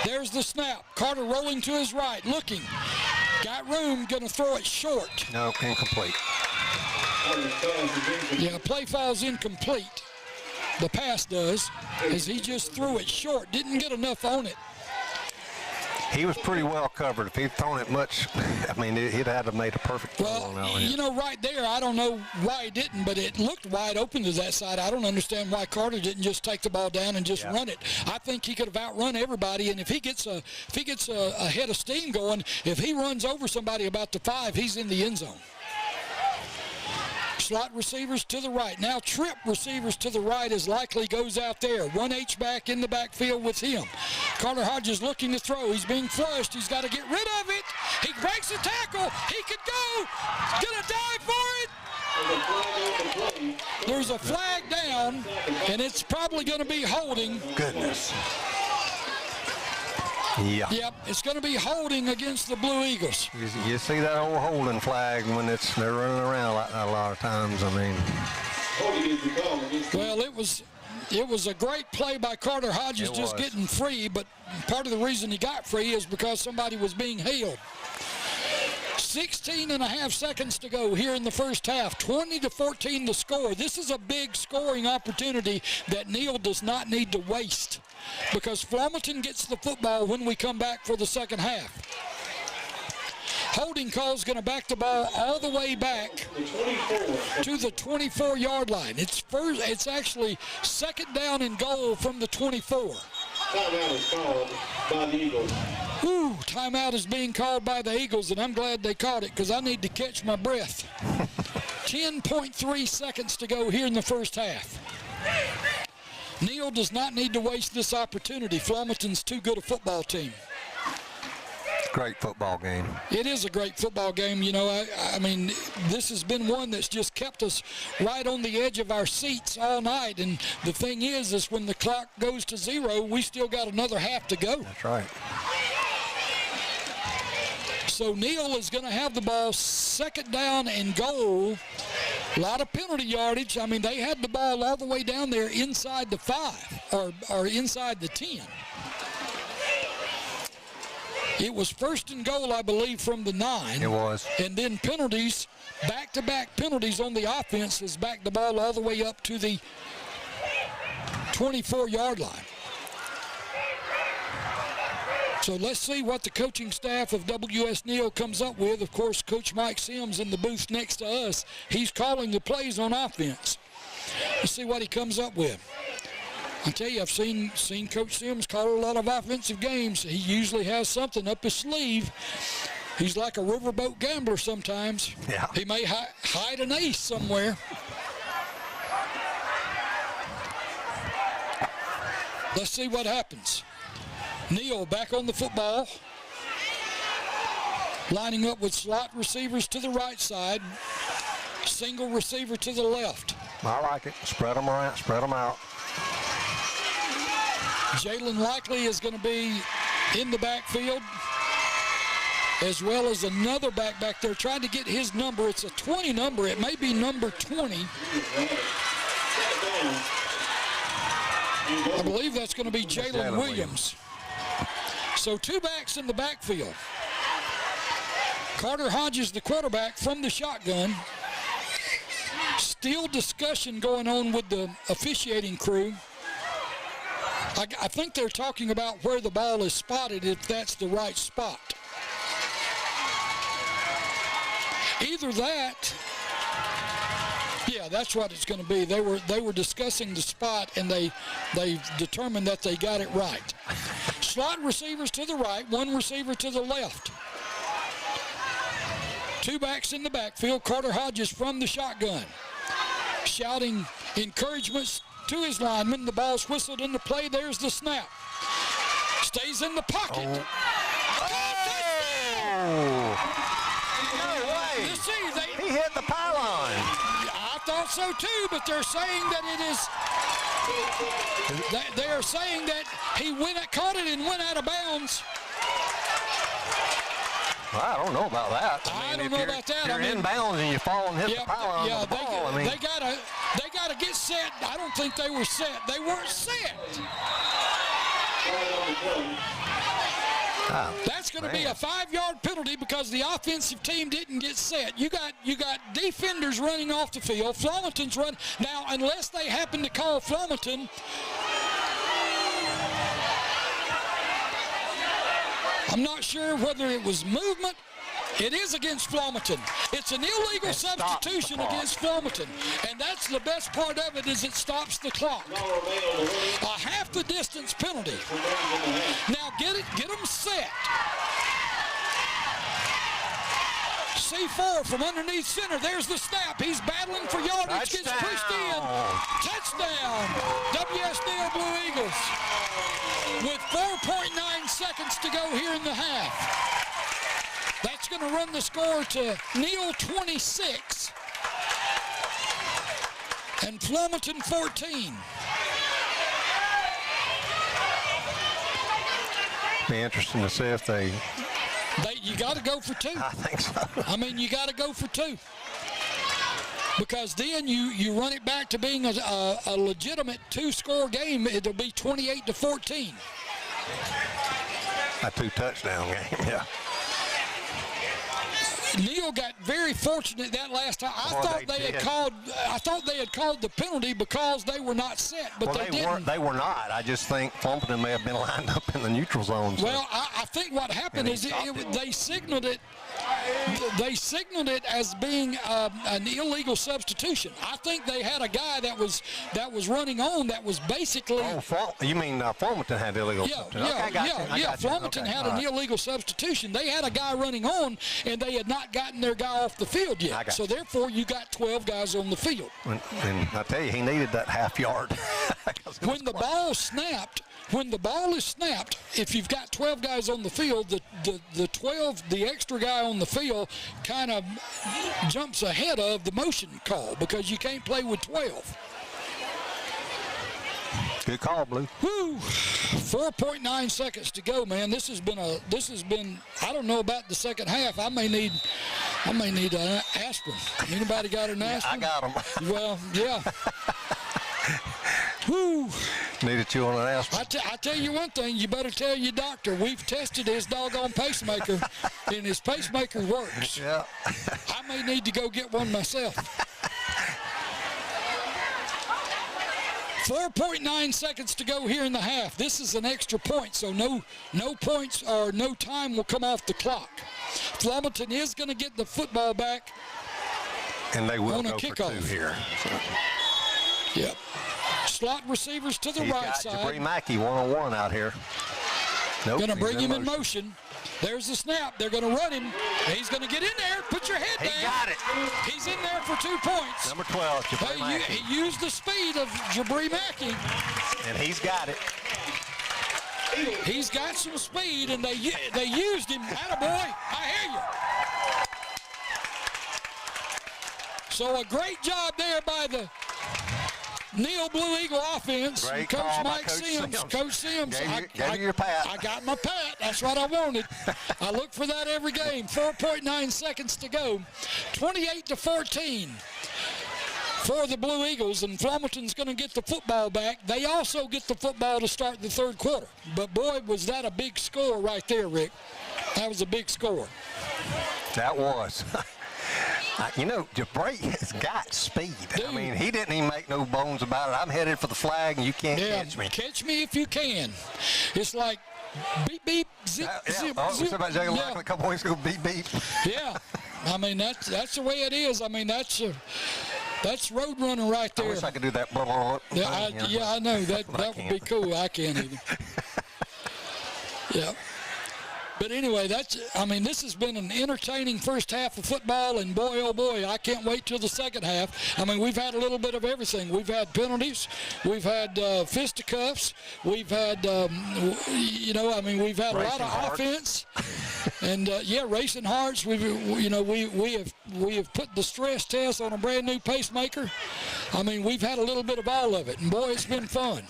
There's the snap. Carter rolling to his right, looking. Got room, going to throw it short. No, incomplete. Yeah, play falls incomplete. The pass does, as he just threw it short. Didn't get enough on it. He was pretty well covered. If he'd thrown it much, I mean, he'd had to have made a perfect throw. Well, you know, right there, I don't know why he didn't, but it looked wide open to that side. I don't understand why Carter didn't just take the ball down and just run it. I think he could have outrun everybody, and if he gets a head of steam going, if he runs over somebody about the 5, he's in the end zone. Slot receivers to the right. Now trip receivers to the right as Likely goes out there. 1 H-back in the backfield with him. Carter Hodges looking to throw. He's being flushed. He's got to get rid of it. He breaks a tackle. He could go. Gonna dive for it. There's a flag down, and it's probably going to be holding. Goodness. Yeah. Yep, it's going to be holding against the Blue Eagles. You see that old holding flag when they're running around like that a lot of times. I mean. Well, it was a great play by Carter Hodges just getting free, but part of the reason he got free is because somebody was being held. 16.5 seconds to go here in the first half. 20-14 to score. This is a big scoring opportunity that Neal does not need to waste, because Flomaton gets the football when we come back for the second half. Holding call is going to back the ball all the way back to the 24-yard line. It's actually second down and goal from the 24. Timeout is called by the Eagles. Whew, timeout is being called by the Eagles, and I'm glad they caught it because I need to catch my breath. 10.3 seconds to go here in the first half. Neal does not need to waste this opportunity. Flomaton's too good a football team. Great football game. It is a great football game. You know, I mean, this has been one that's just kept us right on the edge of our seats all night. And the thing is when the clock goes to 0, we still got another half to go. That's right. So Neal is going to have the ball second down and goal. A lot of penalty yardage. I mean, they had the ball all the way down there inside the 5 or inside the 10. It was first and goal, I believe, from the 9. It was. And then penalties, back-to-back penalties on the offense has backed the ball all the way up to the 24-yard line. So let's see what the coaching staff of WS Neal comes up with. Of course, Coach Mike Sims in the booth next to us. He's calling the plays on offense. Let's see what he comes up with. I tell you, I've seen Coach Sims call a lot of offensive games. He usually has something up his sleeve. He's like a riverboat gambler sometimes. Yeah. He may hide an ace somewhere. Let's see what happens. Neal back on the football. Lining up with slot receivers to the right side. Single receiver to the left. I like it. Spread them around, spread them out. Jalen Likely is going to be in the backfield, as well as another back there trying to get his number. It's a 20 number. It may be number 20. I believe that's going to be Jalen Williams. So 2 backs in the backfield. Carter Hodges, the quarterback, from the shotgun. Still discussion going on with the officiating crew. I think they're talking about where the ball is spotted, if that's the right spot. Either that, yeah, that's what it's going to be. They were discussing the spot, and they determined that they got it right. Slot receivers to the right, 1 receiver to the left. 2 backs in the backfield. Carter Hodges from the shotgun, shouting encouragements to his lineman. The ball's whistled into play. There's the snap. Stays in the pocket. No way. You see, He hit the pylon. I thought so too, but they're saying that it is. They are saying that he caught it and went out of bounds. Well, I don't know about that. I don't know about that. If you're inbounds and you fall and hit the pylon on the ball, they gotta get set. I don't think they were set. They weren't set. That's going to be a 5-yard penalty because the offensive team didn't get set. You got defenders running off the field. Flomaton's run now, unless they happen to call Flomaton. I'm not sure whether it was movement. It is against Flomaton. It's an illegal substitution against Flomaton. And that's the best part of it, is it stops the clock. A half the distance penalty. Now get them set. C4 from underneath center. There's the snap. He's battling for yardage. Gets pushed in. Touchdown. WS Neal Blue Eagles. With 4.9 seconds to go here in the half. That's going to run the score to Neal 26 and Flomaton 14. Be interesting to see if they you got to go for 2. I think so. I mean, you got to go for 2. Because then you run it back to being a legitimate 2-score game. It'll be 28-14. A 2-touchdown game, yeah. Neal got very fortunate that last time. I thought they had called the penalty because they were not set, but they didn't. They were not. I just think Flomaton may have been lined up in the neutral zone. So. Well, I think what happened is they signaled it. They signaled it as being an illegal substitution. I think they had a guy that was running on that was basically. Oh, you mean Flomaton had illegal substitution? Flomaton had an illegal substitution. They had a guy running on, and they had not gotten their guy off the field yet. So therefore, you got 12 guys on the field. And I tell you, he needed that half yard. When the ball snapped. When the ball is snapped, if you've got 12 guys on the field, the extra guy on the field kind of jumps ahead of the motion call because you can't play with 12. Good call, Blue. Whew. 4.9 seconds to go, man. This has been I don't know about the second half. I may need an aspirin. Anybody got an aspirin? I got them. Well, yeah. Whew. Need to chew on an aspirin. I tell you one thing, you better tell your doctor. We've tested his doggone pacemaker, and his pacemaker works. Yeah. I may need to go get one myself. 4.9 seconds to go here in the half. This is an extra point, so no points or no time will come off the clock. Flomaton is going to get the football back. And they will on a go kickoff for 2 here. Yep. Slot receivers to the right side. Jabri Mackey one-on-one out here. Nope, going to bring him in motion. There's the snap. They're going to run him. He's going to get in there. Put your head down. He got it. He's in there for 2 points. Number 12, Jabri Mackey. He used the speed of Jabri Mackey. And he's got it. He's got some speed, and they used him. Attaboy. I hear you. So a great job there by the Neal Blue Eagle offense. Great Coach call by Mike Sims. Coach Sims. Gave you your pat. I got my pat. That's what I wanted. I look for that every game. 4.9 seconds to go. 28-14. for the Blue Eagles, and Flomaton's going to get the football back. They also get the football to start the third quarter. But, boy, was that a big score right there, Rick. That was a big score. That was. You know, Jabray has got speed. Dude. I mean, he didn't even make no bones about it. I'm headed for the flag, and you can't catch me. Catch me if you can. It's like beep, beep, zip, zip, zip. Somebody like a couple weeks ago, beep, beep. Yeah. I mean, that's the way it is. I mean, that's road running right there. I wish I could do that. I know. That would be cool. I can't either. Yeah. But anyway, this has been an entertaining first half of football, and boy, oh boy, I can't wait till the second half. I mean, we've had a little bit of everything. We've had penalties, we've had fisticuffs, we've had, we've had a lot of offense, and racing hearts. We have put the stress test on a brand new pacemaker. I mean, we've had a little bit of all of it, and boy, it's been fun.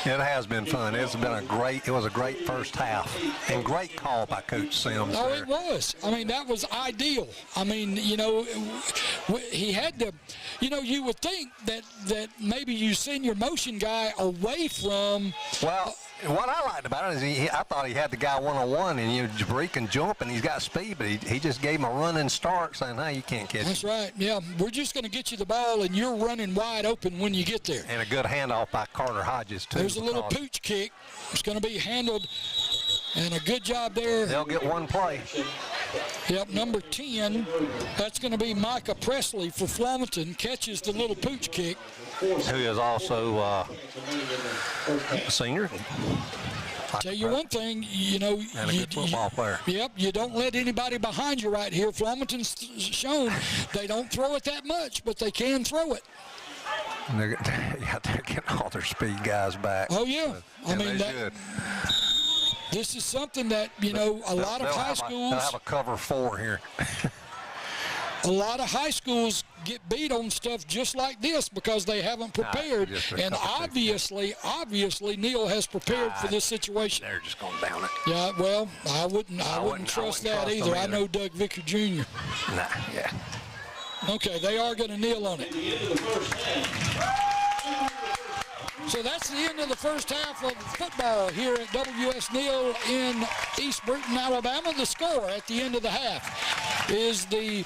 It has been fun. It was a great first half, and great call by Coach Sims. Oh, there. It was. I mean, that was ideal. I mean, he had to, you would think that maybe you send your motion guy away from. Well, what I liked about it is I thought he had the guy one-on-one, and Jabray can jump, and he's got speed, but he just gave him a running start saying, hey, you can't catch That's him. right. Yeah, we're just going to get you the ball, and you're running wide open when you get there. And a good handoff by Carter Hodges, too. There's a little pooch kick. It's going to be handled, and a good job there. They'll get one play. Yep, number 10, that's going to be Micah Presley for Flomaton, catches the little pooch kick. Who is also a senior. Tell you one thing, and a good football player. Yep, you don't let anybody behind you right here. Flomaton's shown they don't throw it that much, but they can throw it. And they're getting all their speed guys back. Oh, yeah. I mean, this is something that, a lot of high schools. They'll have a cover 4 here. A lot of high schools get beat on stuff just like this because they haven't prepared. And obviously, Neal has prepared for this situation. They're just going down it. Yeah, well, I wouldn't trust that either. I know Doug Vicker Jr. Yeah. Okay, they are going to kneel on it. So that's the end of the first half of football here at W.S. Neal in East Burton, Alabama. The score at the end of the half is the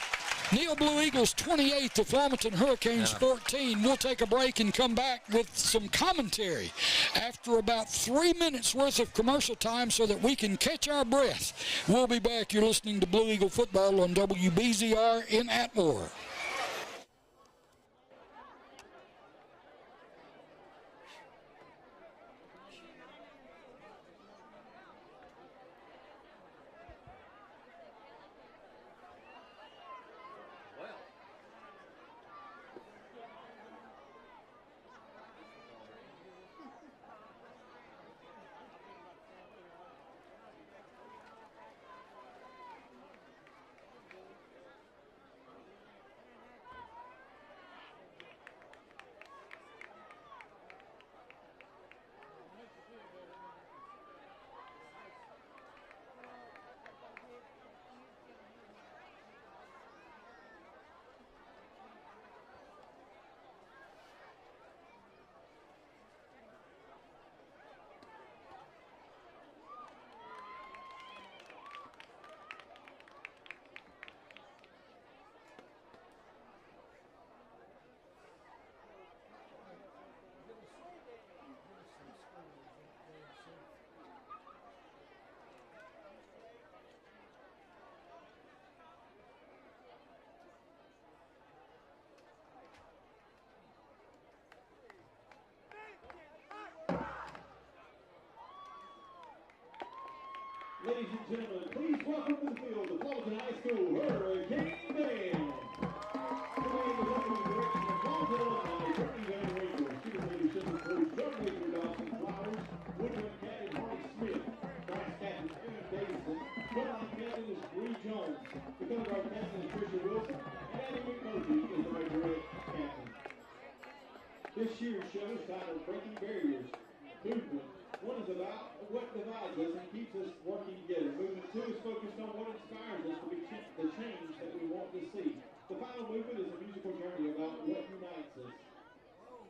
Neal Blue Eagles 28, the Flomaton Hurricanes 14. We'll take a break and come back with some commentary after about 3 minutes worth of commercial time so that we can catch our breath. We'll be back. You're listening to Blue Eagle Football on WBZR in Atmore. Ladies and gentlemen, please welcome to the field the Flomaton High School Hurricane Band. Providing the welcome direction of Flomaton alumni, Bernie Van Winkle, student leadership includes drum major Dawson Flowers, woodwind captain Marty Smith, brass captain Aaron Davidson, frontline captain is Bree Jones, the color guard captain is Tricia Wilson, and Andy McMurphy is the major captain. This year's show is titled Breaking Barriers, Movement. One is about what divides us and keeps us working together. Movement 2 is focused on what inspires us to be the change that we want to see. The final movement is a musical journey about what unites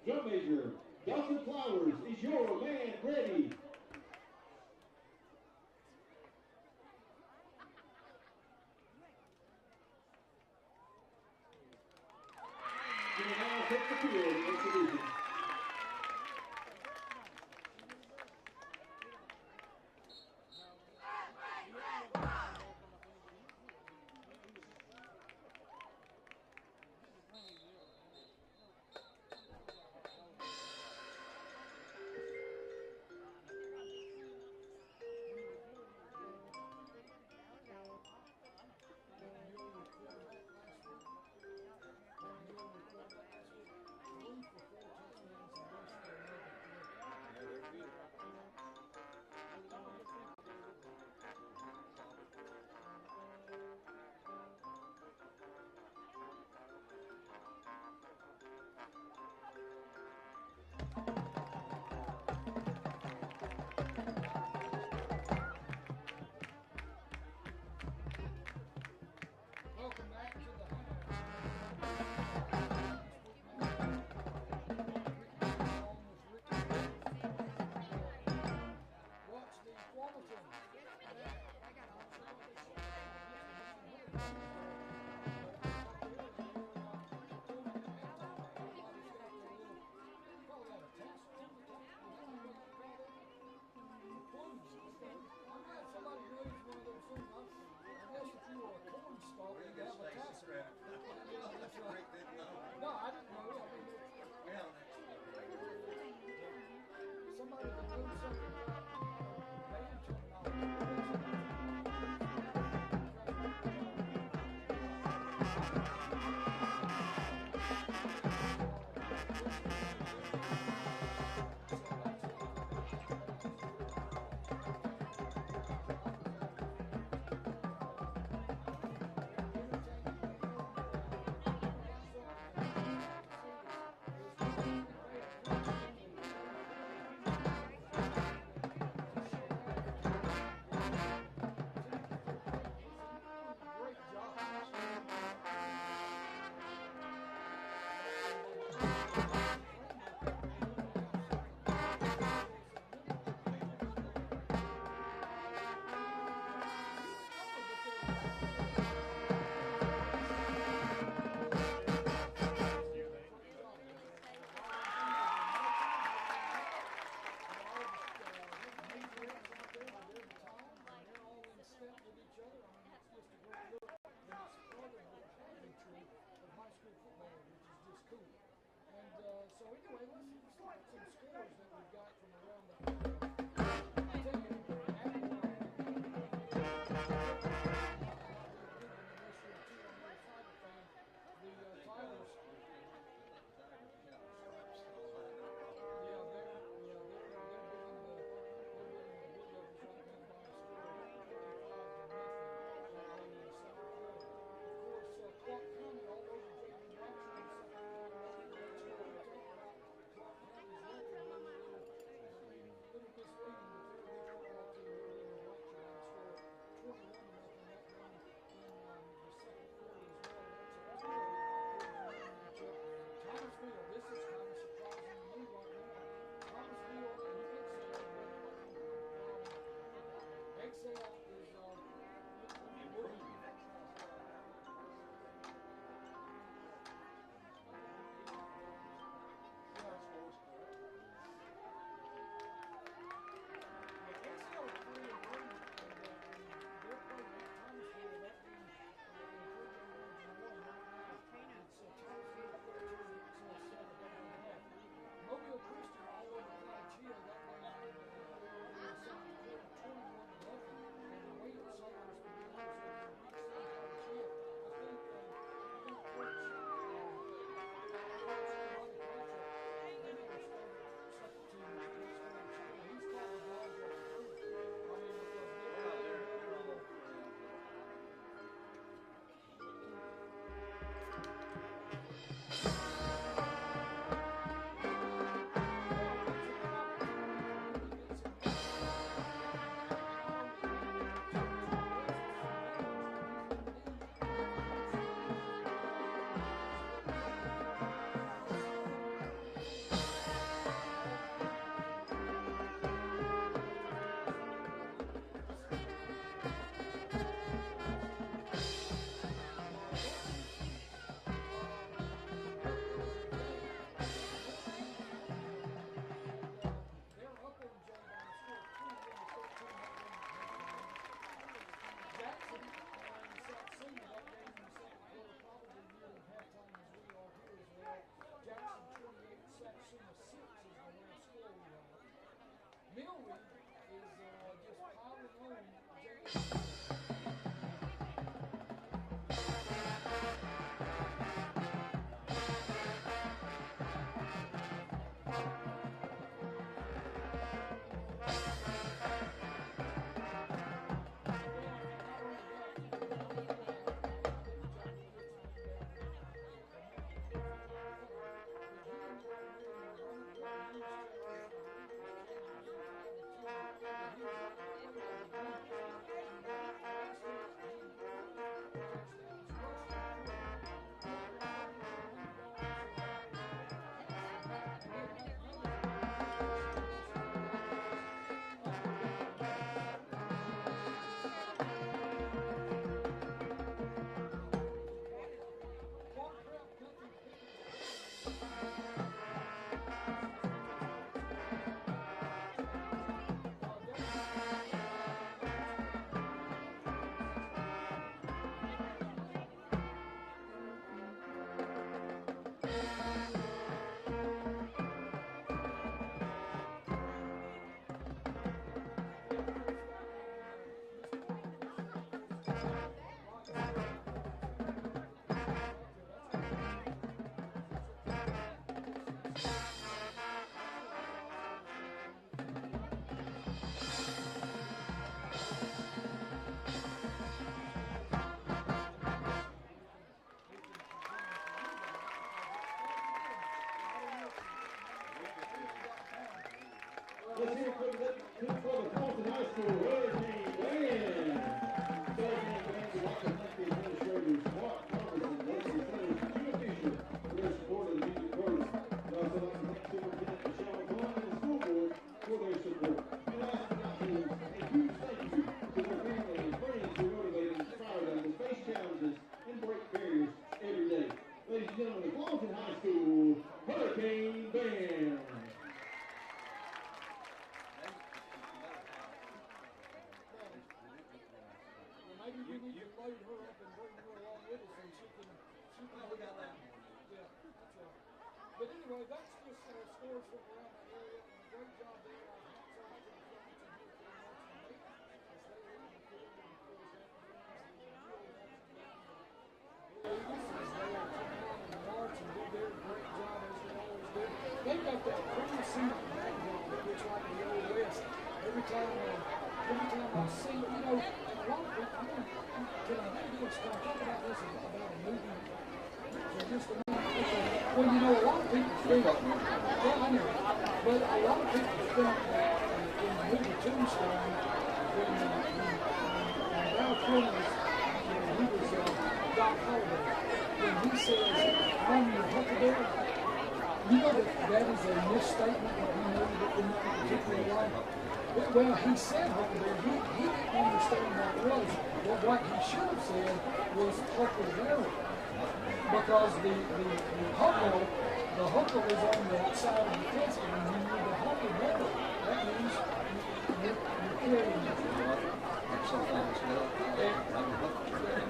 Drum major, Dustin Flowers, is your man ready? You will now take the field in exhibition. Welcome back to the watch the Flomaton. I'm glad somebody knows one of those things. I guess if you were a corn stalk, you'd have a tassel. Yeah, that's right. No, I didn't know. I mean, somebody that knows something about band terminology. Great job. So anyway, let's look at some scores that we've got from around the I'll tell you, the titles. Clark County all over James Jackson. School Hurricane Band. Pregame band would like to thank the administrators, Mark Thomas and Leslie Sellers, Jim Fisher, for their support of the music chorus. We'd also like to thank Superintendent Michelle McClung and the school board for their support. And last but not least, a huge thank you to their family and friends who motivate and inspire them to face challenges and break barriers every day. Ladies and gentlemen, the Flomaton High School Hurricane Band. Maybe we need to load her up and bring her along with us and she can look at that. Yeah, that's right. But anyway, that's just scores from around the area and a great job there. Hats off to the Flomaton here for marching late as they were in the field and of course that brings the Neal marching band Eagles as they are come out and march and do their great job as they always do. They've got that pretty seated background that looks like the old West. Every time I see, you know, and a lot of people, can I maybe let's talk about this about a movie for just a minute? Well, you know, a lot of people think, yeah, I know, but a lot of people think that in the movie Tombstone, when Val Kilmer's, he was Doc Holliday, when he says, I'm your Huckleberry, you know that is a misstatement that he made in that particular line. Well, he said Huckleberry. He didn't understand what it was. Well, what he should have said was Huckleberry. Because the huckle is on the outside of the casket, and when you're the Huckleberry, that means you're carrying it.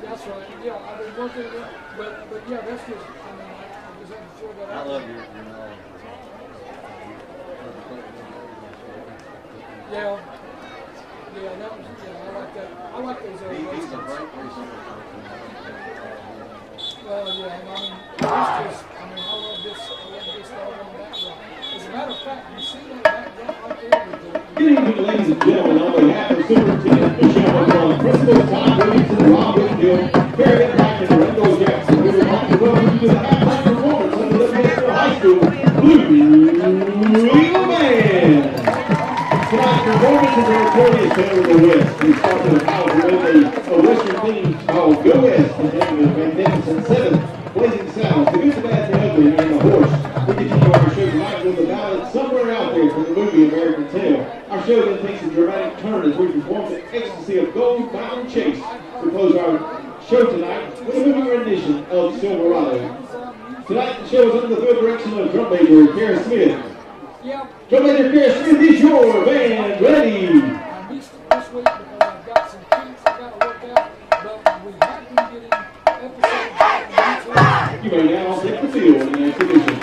That's right. Yeah, I've been working it, but yeah, that's just, I mean, I just have to throw that out. I love your knowledge. Yeah, that was, I like that. I like those He's a great researcher. Well, yeah, and I mean, it's just, I love this doggone background. As a matter of fact, you see that background right there with the... Good evening, ladies and gentlemen. On behalf of Superintendent Michelle McClung, Principal Todd Williamson, and Rob Whitfield, Harriet Packard, and Rendell Jackson, we would like to welcome you to the halftime performance of the Westfield High School Blue Eagle Band. Tonight's performance is a notorious tale of the West. We start to the house with a Western theme called Go West, containing the magnificent seven blazing sounds, the good, the bad, the ugly, and the horse. We continue our show tonight with the ballad Somewhere Out There from the movie American Tail. Our show then takes a dramatic turn as we perform the ecstasy of Gold Mountain Chase. We close our show tonight with a moving rendition of Silverado. Tonight the show is under the good direction of drum major Kara Smith. Drum major Kara Smith is your band ready. I missed it this week because I've got some kinks I got to work out, but we have been getting episodes on YouTube. You may now take the field in the exhibition.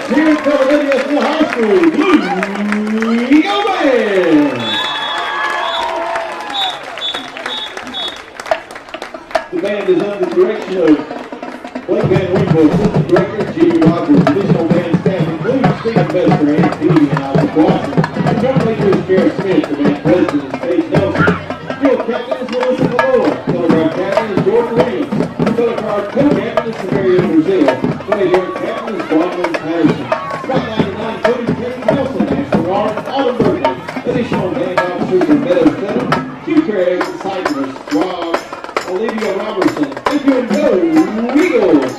Let's hear it for the WSL High School Blue Eagle Band. The band is under the direction of Blake Van Winkle, Assistant Director, G. Rogers. Additional band staff includes Stephen Bester, AD, and Alex Watson. And drum leader is Garrett Smith, the band president is Paige Nelson. Field captain is Melissa Malloy. Color guard captain is Jordan Williams. Color guard co-captain is Samaria Brazil. Play guard captain is Bronwyn Patterson. Spot 99 including Kevin Nelson, National Guard, Autumn Berkeley. Additional band officers are Meadows Fenham, Hugh Craig, Cypress, Rob, Olivia Robertson. Thank you and go Eagles!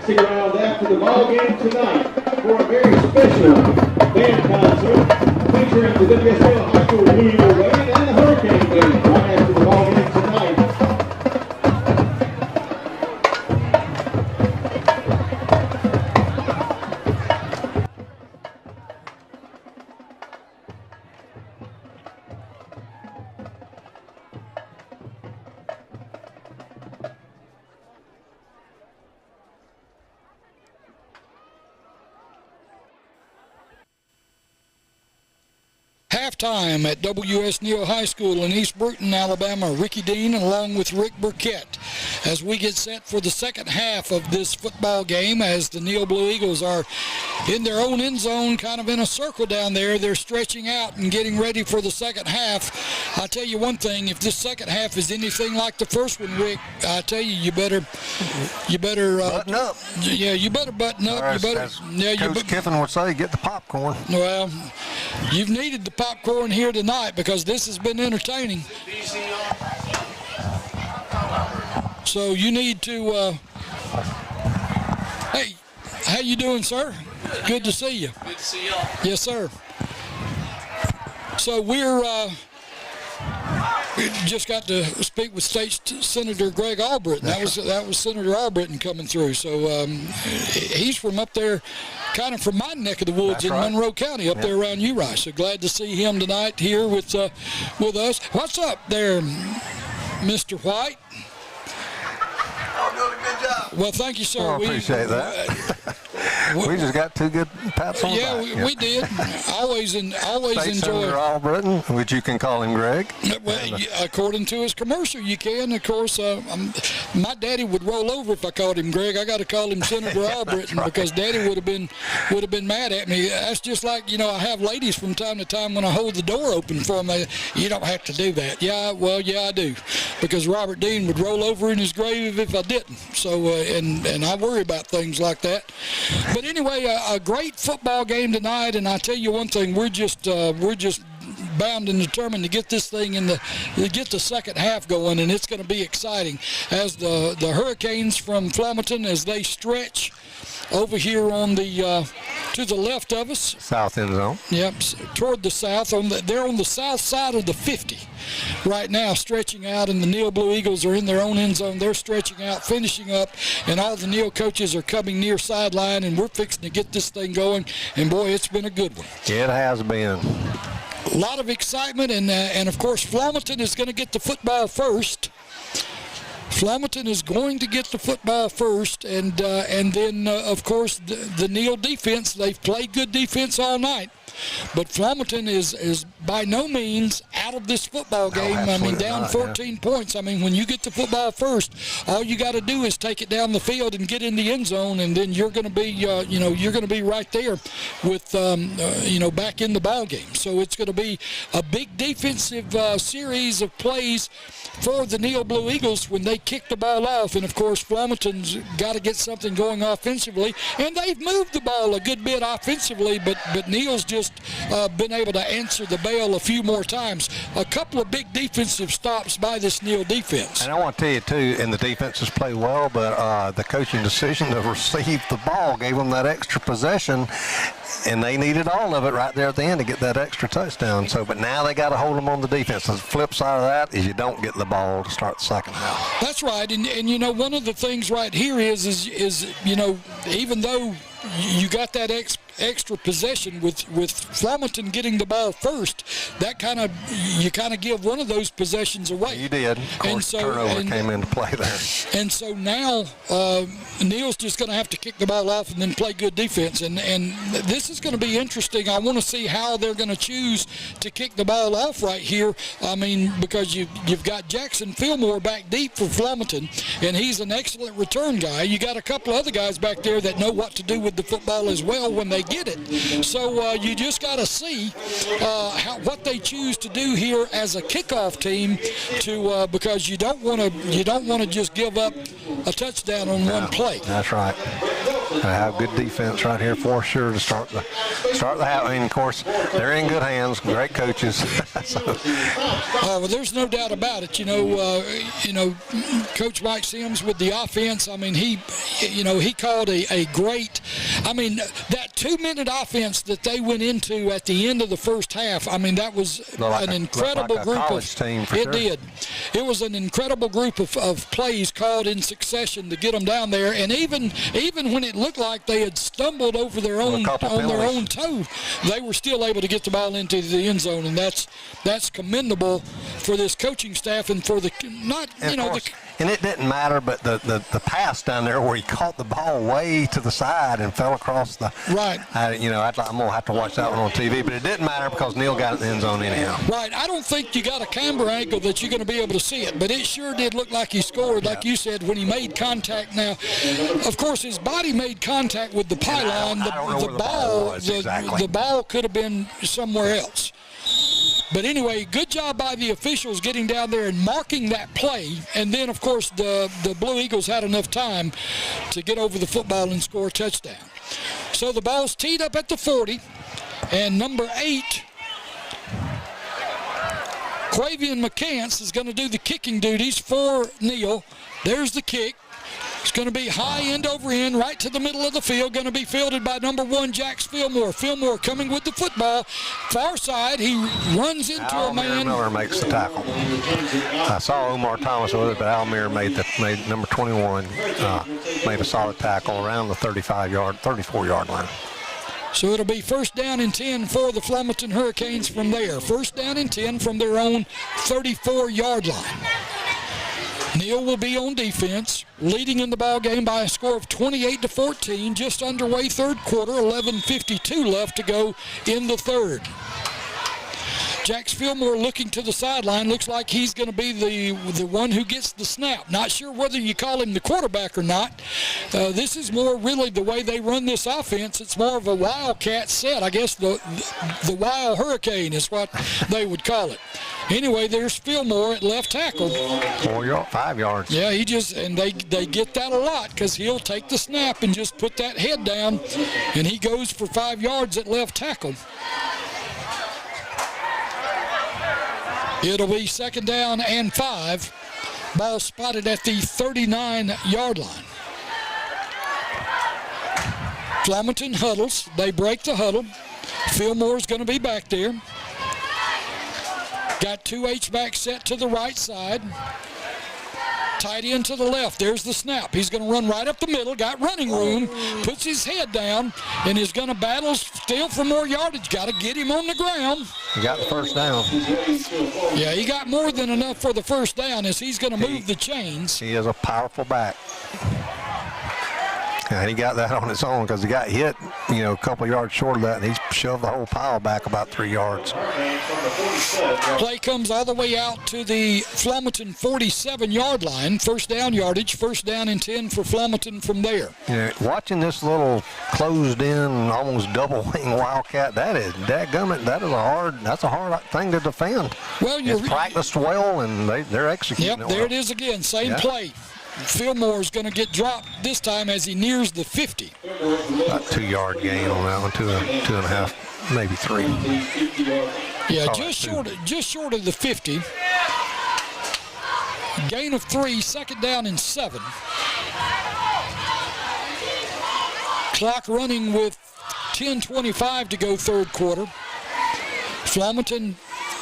Stick around after the ball game tonight for a very special band concert featuring the WSL High School Blue Eagle Band and the Hurricane Band right after the ball game tonight. Halftime at W.S. Neal High School in East Bruton, Alabama. Ricky Dean along with Rick Burkett as we get set for the second half of this football game as the Neal Blue Eagles are in their own end zone, kind of in a circle down there. They're stretching out and getting ready for the second half. I'll tell you one thing, if this second half is anything like the first one, Rick, I tell you, you better button up. Yeah, you better button up. Or You better, yeah, Coach Kiffin would say, get the popcorn. Well, you've needed the popcorn here tonight because this has been entertaining. So you need to. Hey, how you doing, sir? Good to see you. Good to see y'all. Yes, sir. So we just got to speak with State Senator Greg Albritton. That was Senator Albritton coming through. So he's from up there, kind of from my neck of the woods. That's in right. Monroe County, up there around Uri. So glad to see him tonight here with us. What's up there, Mr. White? I'm doing a good job. Well, thank you, sir. Well, I appreciate that. We just got two good pats on the back. We did. Always enjoy. Senator Albritton, which you can call him Greg. Well, according to his commercial, you can. Of course, my daddy would roll over if I called him Greg. I got to call him Senator Albritton right. Because Daddy would have been mad at me. That's just like I have ladies from time to time when I hold the door open for them. You don't have to do that. Yeah, I do, because Robert Dean would roll over in his grave if I didn't. So and I worry about things like that. But anyway, a great football game tonight, and I tell you one thing, we're just bound and determined to get this thing get the second half going, and it's going to be exciting as the Hurricanes from Flomaton, as they stretch over here on the to the left of us. South end zone. Yep, toward the south. They're on the south side of the 50 right now, stretching out, and the Neal Blue Eagles are in their own end zone. They're stretching out, finishing up, and all the Neal coaches are coming near sideline, and we're fixing to get this thing going. And boy, it's been a good one. It has been. A lot of excitement, and of course, Flomaton is going to get the football first. Flomaton is going to get the football first, and then, of course, the Neal defense. They've played good defense all night. But Flomaton is by no means out of this football game. I mean, down 14 points. I mean, when you get the football first, all you got to do is take it down the field and get in the end zone, and then you're going to be, you're going to be right there with, back in the ball game. So it's going to be a big defensive series of plays for the Neal Blue Eagles when they kick the ball off. And, of course, Flomaton's got to get something going offensively. And they've moved the ball a good bit offensively, but Neal's just been able to answer the bell a few more times. A couple of big defensive stops by this Neal defense. And I want to tell you, too, and the defenses played well, but the coaching decision to receive the ball gave them that extra possession, and they needed all of it right there at the end to get that extra touchdown. So, but now they got to hold them on the defense. The flip side of that is you don't get the ball to start the second half. That's right, and one of the things right here is even though you got that extra possession with Flomaton getting the ball first. That you kind of give one of those possessions away. You did. Of course, turnover came into play there. And so now Neal's just going to have to kick the ball off and then play good defense. And this is going to be interesting. I want to see how they're going to choose to kick the ball off right here. I mean, because you've got Jackson Fillmore back deep for Flomaton, and he's an excellent return guy. You got a couple other guys back there that know what to do with the football as well when they get it. So you just got to see what they choose to do here as a kickoff team, because you don't want to just give up a touchdown on one play. That's right. Have good defense right here for sure to start the half. I mean, of course, they're in good hands. Great coaches. Well, there's no doubt about it. Coach Mike Sims with the offense. I mean, he called a great. I mean, that 2-minute offense that they went into at the end of the first half. I mean, that was an incredible group of team for it sure. did. It was an incredible group of plays called in succession to get them down there, and even when it looked like they had stumbled over their own toe, they were still able to get the ball into the end zone, and that's commendable for this coaching staff and for the and it didn't matter, but the pass down there where he caught the ball way to the side and fell across the right. I'm gonna have to watch that one on TV, but it didn't matter because Neal got it in the end zone anyhow. Right. I don't think you got a camera angle that you're going to be able to see it, but it sure did look like he scored, like you said, when he made contact. Now, of course, his body made contact with the pylon. The ball could have been somewhere else. But anyway, good job by the officials getting down there and marking that play. And then, of course, the Blue Eagles had enough time to get over the football and score a touchdown. So the ball's teed up at the 40. And number 8, Quavian McCants, is going to do the kicking duties for Neal. There's the kick. It's going to be high end over end, right to the middle of the field. Going to be fielded by number 1, Jax Fillmore. Fillmore coming with the football. Far side, he runs into a man. Miller makes the tackle. I saw Omar Thomas with it, but Almir made number 21, made a solid tackle around the 34-yard line. So it'll be 1st down and 10 for the Flomaton Hurricanes from there. 1st down and 10 from their own 34-yard line. Neal will be on defense, leading in the ball game by a score of 28-14, just underway third quarter, 11:52 left to go in the third. Jax Fillmore looking to the sideline. Looks like he's going to be the one who gets the snap. Not sure whether you call him the quarterback or not. This is more really the way they run this offense. It's more of a wildcat set. I guess the wild hurricane is what they would call it. Anyway, there's Fillmore at left tackle. 5 yards. Yeah, they get that a lot because he'll take the snap and just put that head down, and he goes for 5 yards at left tackle. It'll be 2nd down and 5. Ball spotted at the 39-yard line. Flomaton huddles. They break the huddle. Fillmore's going to be back there. Got 2 H-backs set to the right side. Tight end to the left. There's the snap. He's going to run right up the middle. Got running room. Puts his head down and is going to battle still for more yardage. Got to get him on the ground. He got the 1st down. Yeah, he got more than enough for the 1st down as he's going to move the chains. He is a powerful back. And he got that on his own because he got hit, a couple yards short of that, and he shoved the whole pile back about 3 yards. Play comes all the way out to the Flomaton 47-yard line. 1st down yardage, 1st down and 10 for Flomaton from there. Watching this little closed-in, almost double-wing wildcat, that's a hard thing to defend. Well, it's practiced well, and they're executing it well. There it is again, same play. Fillmore's going to get dropped this time as he nears the 50. About 2-yard gain on that one, 2.5, maybe 3. Yeah, just short of the 50. Gain of 3, 2nd down and 7. Clock running with 10:25 to go third quarter. Flomaton,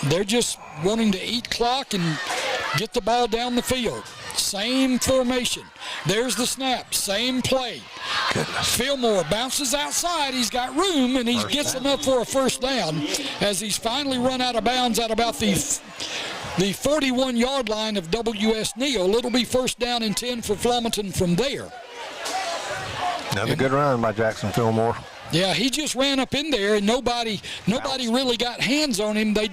they're just wanting to eat clock and get the ball down the field. Same formation. There's the snap. Same play. goodness. Fillmore bounces outside. He's got room, and he gets enough for a first down as he's finally run out of bounds at about the 41-yard line of W.S. Neal. It'll be first down and 10 for Flomaton from there. Another good run by Jackson Fillmore. Yeah, he just ran up in there, and nobody really got hands on him. He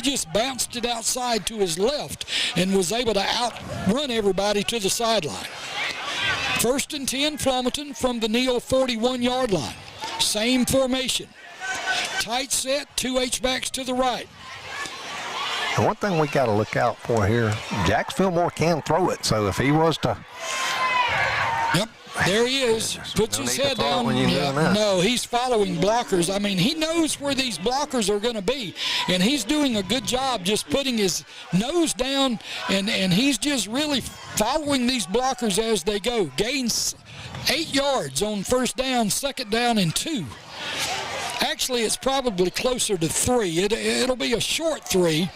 just bounced it outside to his left and was able to outrun everybody to the sideline. First and 10, Flomaton from the Neal 41-yard line. Same formation. Tight set, 2 H-backs to the right. And one thing we got to look out for here, Jack Fillmore can throw it, so if he was to... Yep, there he is. Puts his head down. No, he's following blockers. I mean, he knows where these blockers are going to be, and he's doing a good job just putting his nose down, and he's just really following these blockers as they go. Gains 8 yards on first down, second down, and 2. Actually, it's probably closer to 3. It'll be a short 3.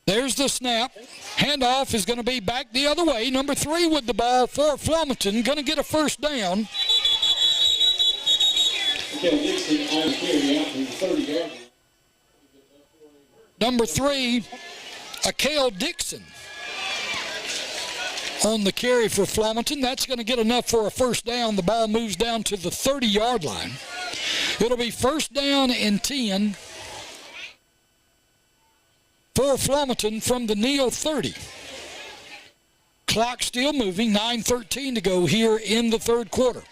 There's the snap. Handoff is going to be back the other way. Number 3 with the ball for Flomaton. Going to get a first down. Number 3, Akale Dixon on the carry for Flomaton. That's going to get enough for a first down. The ball moves down to the 30-yard line. It'll be first down and 10 for Flomaton from the Neal 30. Clock still moving, 9:13 to go here in the third quarter.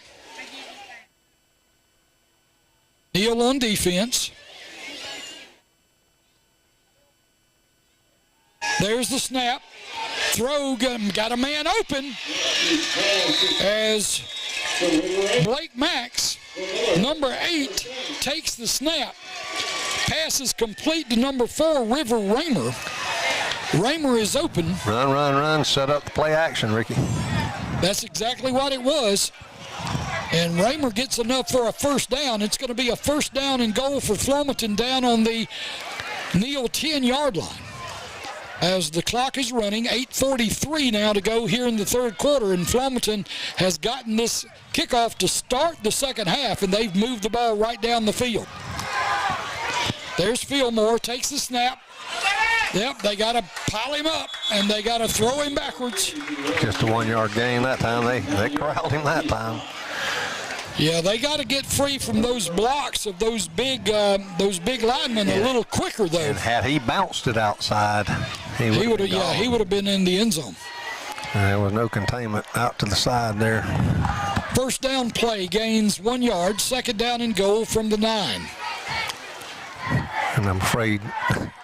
Neal on defense. There's the snap. Throw, got a man open as Blake Max, number 8, takes the snap. Pass is complete to number 4, River Raymer. Raymer is open. Run, set up the play action, Ricky. That's exactly what it was. And Raymer gets enough for a first down. It's going to be a first down and goal for Flomaton down on the Neal 10-yard line. As the clock is running, 8:43 now to go here in the third quarter, and Flomaton has gotten this kickoff to start the second half, and they've moved the ball right down the field. There's Fillmore, takes the snap. Yep, they got to pile him up, and they got to throw him backwards. Just a 1-yard gain that time. They corralled him that time. Yeah, they got to get free from those blocks of those big linemen a little quicker, though. And had he bounced it outside, he would have been in the end zone. There was no containment out to the side there. First down play, gains 1 yard, second down and goal from the 9. And I'm afraid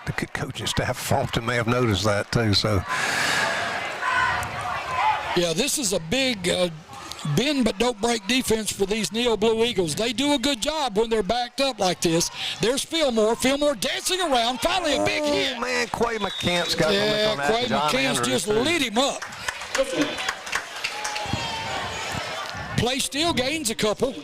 the coaching staff at Flomaton may have noticed that too. So, yeah, this is a big bend but don't break defense for these Neal Blue Eagles. They do a good job when they're backed up like this. There's Fillmore. Fillmore dancing around. Finally a big hit. Oh, man, Quay McCants got on that. Quay McCants just lit him up. Play still gains a couple.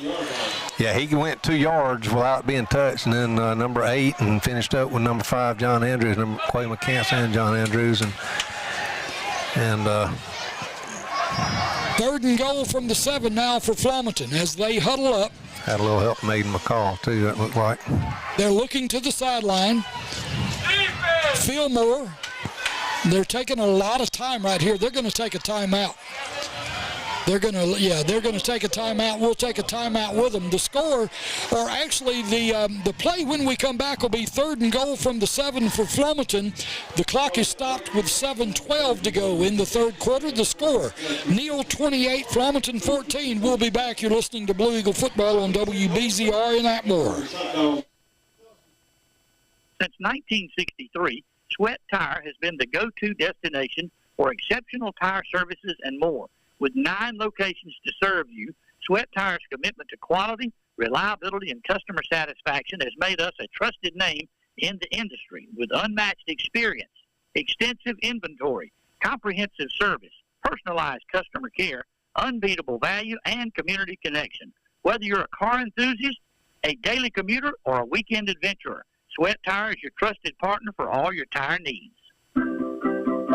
Yeah, he went 2 yards without being touched, and then number 8 and finished up with number 5, John Andrews, Quay McCants and John Andrews. And third and goal from the 7 now for Flomaton as they huddle up. Had a little help from Aiden McCall, too, that looked like. They're looking to the sideline. Fillmore, they're taking a lot of time right here. They're going to take a timeout. They're going to take a timeout. We'll take a timeout with them. The score, or actually the play when we come back will be third and goal from the 7 for Flomaton. The clock is stopped with 7:12 to go in the third quarter. The score, Neal 28, Flomaton 14. We'll be back. You're listening to Blue Eagle Football on WBZR in Atmore. Since 1963, Sweat Tire has been the go-to destination for exceptional tire services and more. With 9 locations to serve you, Sweat Tire's commitment to quality, reliability, and customer satisfaction has made us a trusted name in the industry with unmatched experience, extensive inventory, comprehensive service, personalized customer care, unbeatable value, and community connection. Whether you're a car enthusiast, a daily commuter, or a weekend adventurer, Sweat Tire is your trusted partner for all your tire needs.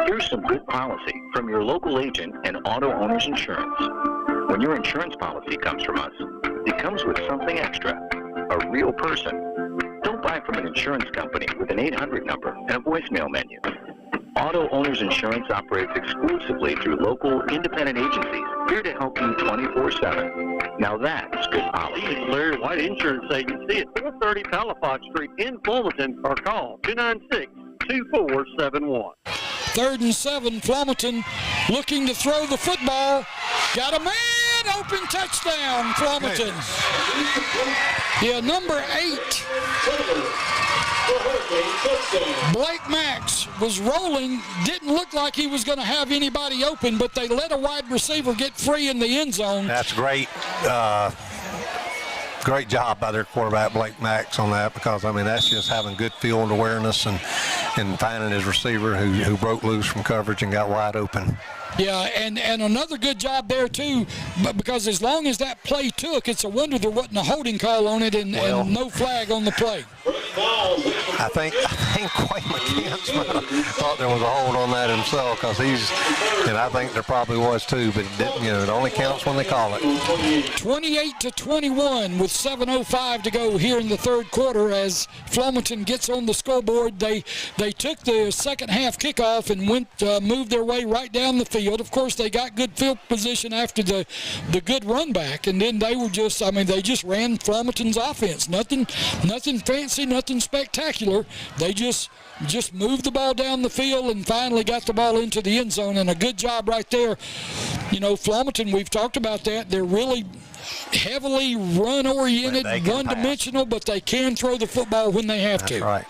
Here's some good policy from your local agent and Auto Owners Insurance. When your insurance policy comes from us, it comes with something extra, a real person. Don't buy from an insurance company with an 800 number and a voicemail menu. Auto Owners Insurance operates exclusively through local independent agencies here to help you 24/7. Now that's good policy. Larry White Insurance Agency at 430 Palafox Street in Flomaton, or call 296-2471. 3rd and 7, Flomaton looking to throw the football. Got a man open, touchdown, Flomaton. Yeah, number 8. Blake Max was rolling, didn't look like he was going to have anybody open, but they let a wide receiver get free in the end zone. That's great. Great job by their quarterback, Blake Max, on that, because, I mean, that's just having good field awareness and finding his receiver who broke loose from coverage and got wide open. Yeah, and another good job there, too, but because as long as that play took, it's a wonder there wasn't a holding call on it and no flag on the play. I think Quay McCants thought there was a hold on that himself, because and I think there probably was too, but it didn't, it only counts when they call it. 28-21 with 7:05 to go here in the third quarter as Flomaton gets on the scoreboard. They took the second half kickoff and moved their way right down the field. Of course, they got good field position after the good run back, and then they were they just ran Flomaton's offense. Nothing fancy, nothing spectacular. They just moved the ball down the field and finally got the ball into the end zone, and a good job right there. Flomaton, we've talked about that. They're really heavily run-oriented, one-dimensional, but they can throw the football when they have to. That's right.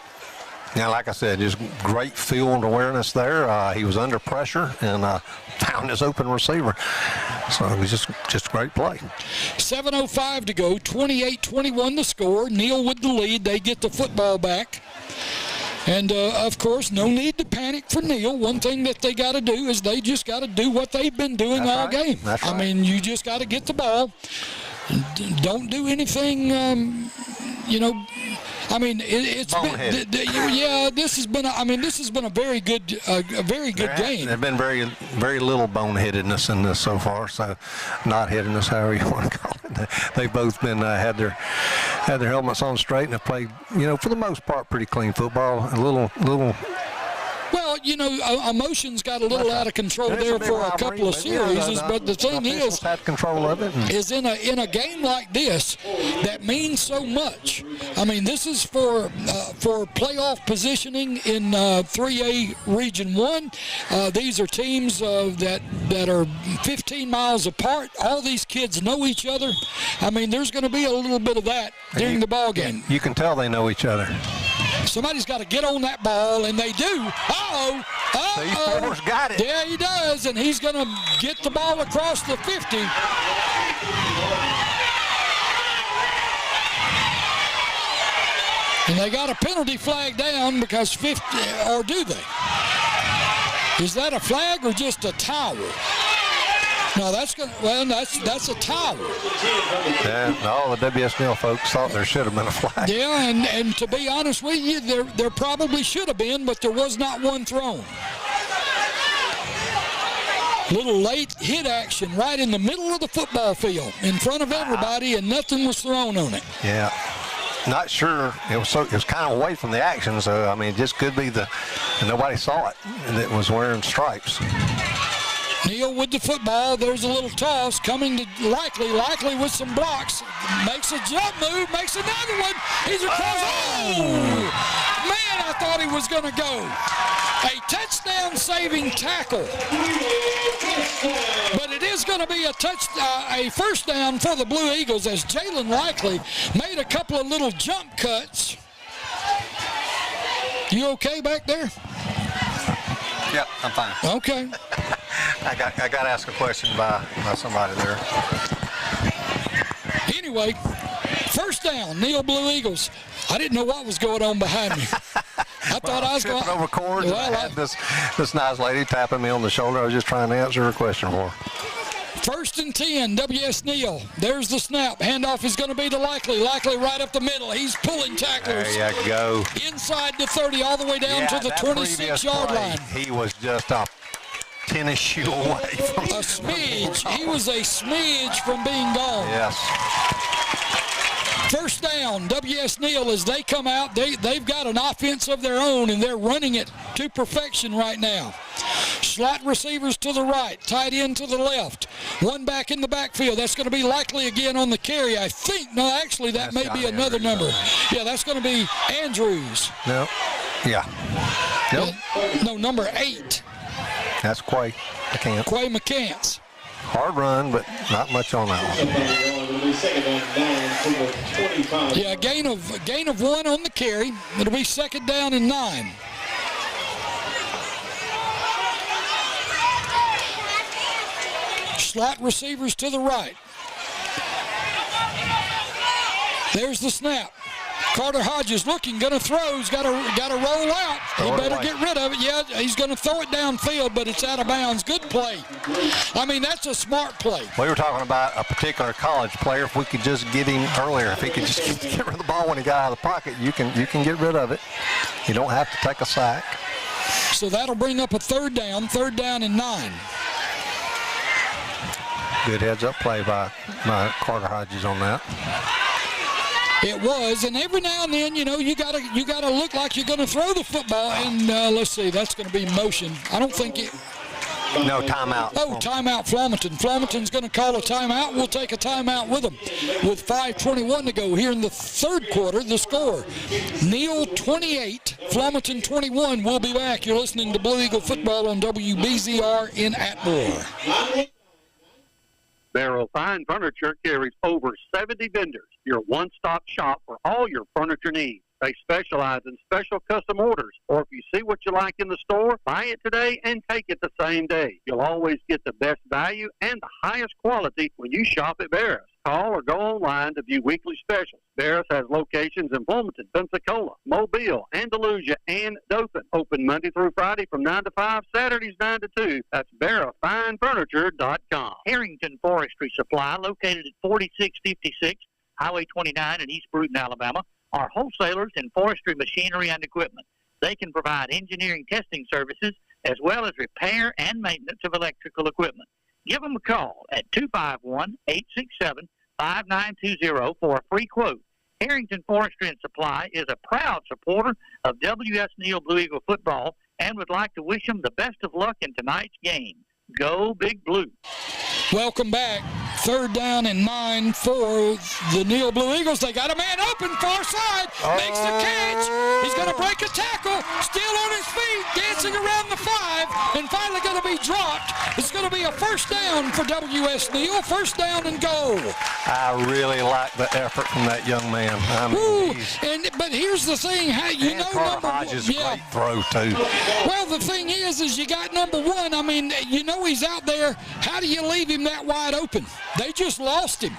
Now, like I said, just great field awareness there. He was under pressure and found his open receiver. So it was just a great play. 7:05 to go, 28-21 the score. Neal with the lead. They get the football back. And, of course, no need to panic for Neal. One thing that they got to do is they just got to do what they've been doing all game. That's right. I mean, you just got to get the ball. Don't do anything, I mean, it's been, this has been a very good game. There's been very, very little boneheadedness in this so far. So, not hittedness, however you want to call it. They've both been had their helmets on straight and have played, for the most part, pretty clean football. A little. Well, emotions got a little out of control there for a couple of series, but the thing is, had control of it. Is in a game like this that means so much. I mean, this is for playoff positioning in 3A Region 1. These are teams that are 15 miles apart. All these kids know each other. I mean, there's going to be a little bit of that during the ball game. You can tell they know each other. Somebody's got to get on that ball, and they do. Forrest got it. Yeah, he does, and he's going to get the ball across the 50. And they got a penalty flag down because 50, or do they? Is that a flag or just a towel? No, that's a towel. Yeah, all the WSNL folks thought there should have been a flag. Yeah, and to be honest with you, there probably should have been, but there was not one thrown. Little late hit action right in the middle of the football field in front of everybody, and nothing was thrown on it. Yeah. Not sure. It was kind of away from the action, so I mean, it just could be nobody saw it, and it was wearing stripes. Neal with the football. There's a little toss coming to likely with some blocks. Makes a jump move, makes another one. He's across. Oh! Man, I thought he was going to go. A touchdown-saving tackle. But it is going to be a first down for the Blue Eagles as Jalen Likely made a couple of little jump cuts. You okay back there? Yep, I'm fine. Okay. I got to ask a question by somebody there. Anyway, first down, Neal Blue Eagles. I didn't know what was going on behind me. I thought I was going over cords. I had this nice lady tapping me on the shoulder. I was just trying to answer her question for her. First and 10, W.S. Neal. There's the snap. Handoff is going to be to Likely. Likely right up the middle. He's pulling tacklers. There you go. Inside the 30, all the way down to the 26-yard line. He was just a tennis shoe away from a smidge. He was a smidge from being gone. Yes. First down, W.S. Neal, as they come out, they've got an offense of their own, and they're running it to perfection right now. Slot receivers to the right, tight end to the left. One back in the backfield. That's going to be Likely again on the carry, I think. No, actually, that may be another number. Yeah, that's going to be Andrews. No. Yeah. Nope. No, number 8. That's Quay McCants. Quay McCants. Hard run, but not much on that one. Yeah, gain of 1 on the carry. It'll be 2nd down and 9. Slot receivers to the right. There's the snap. Carter Hodges looking, going to throw. He's got to roll out. He better get rid of it. Yeah, he's going to throw it downfield, but it's out of bounds. Good play. I mean, that's a smart play. We were talking about a particular college player. If we could just get him earlier, if he could just get rid of the ball when he got out of the pocket, you can get rid of it. You don't have to take a sack. So that'll bring up a 3rd down and 9. Good heads-up play by Carter Hodges on that. It was, and every now and then, you know, you gotta look like you're going to throw the football. And let's see, that's going to be motion. I don't think it. No, timeout. Oh, timeout, Flomaton. Flomaton's going to call a timeout. We'll take a timeout with him. With 5:21 to go here in the 3rd quarter, the score: Neal 28, Flomaton 21. We'll be back. You're listening to Blue Eagle Football on WBZR in Atmore. Barrow Fine Furniture carries over 70 vendors, your one-stop shop for all your furniture needs. They specialize in special custom orders, or if you see what you like in the store, buy it today and take it the same day. You'll always get the best value and the highest quality when you shop at Barrows. Call or go online to view weekly specials. Barrows has locations in Wilmington, Pensacola, Mobile, Andalusia, and Dothan. Open Monday through Friday from 9 to 5, Saturdays 9 to 2. That's BarrowFineFurniture.com. Harrington Forestry Supply, located at 4656 Highway 29 in East Bruton, Alabama, are wholesalers in forestry machinery and equipment. They can provide engineering testing services as well as repair and maintenance of electrical equipment. Give them a call at 251-867-5920 for a free quote. Harrington Forestry and Supply is a proud supporter of W.S. Neal Blue Eagle football and would like to wish them the best of luck in tonight's game. Go Big Blue. Welcome back. 3rd down and 9 for the Neal Blue Eagles. They got a man open, far side, makes the catch. He's going to break a tackle, still on his feet, dancing around the 5, and finally going to be dropped. It's going to be a 1st down for W.S. Neal. 1st down and goal. I really like the effort from that young man. I mean, but here's the thing, you know, Carter Hodges, great throw too. Well, the thing is you got number 1. I mean, you know he's out there. How do you leave him that wide open? They just lost him.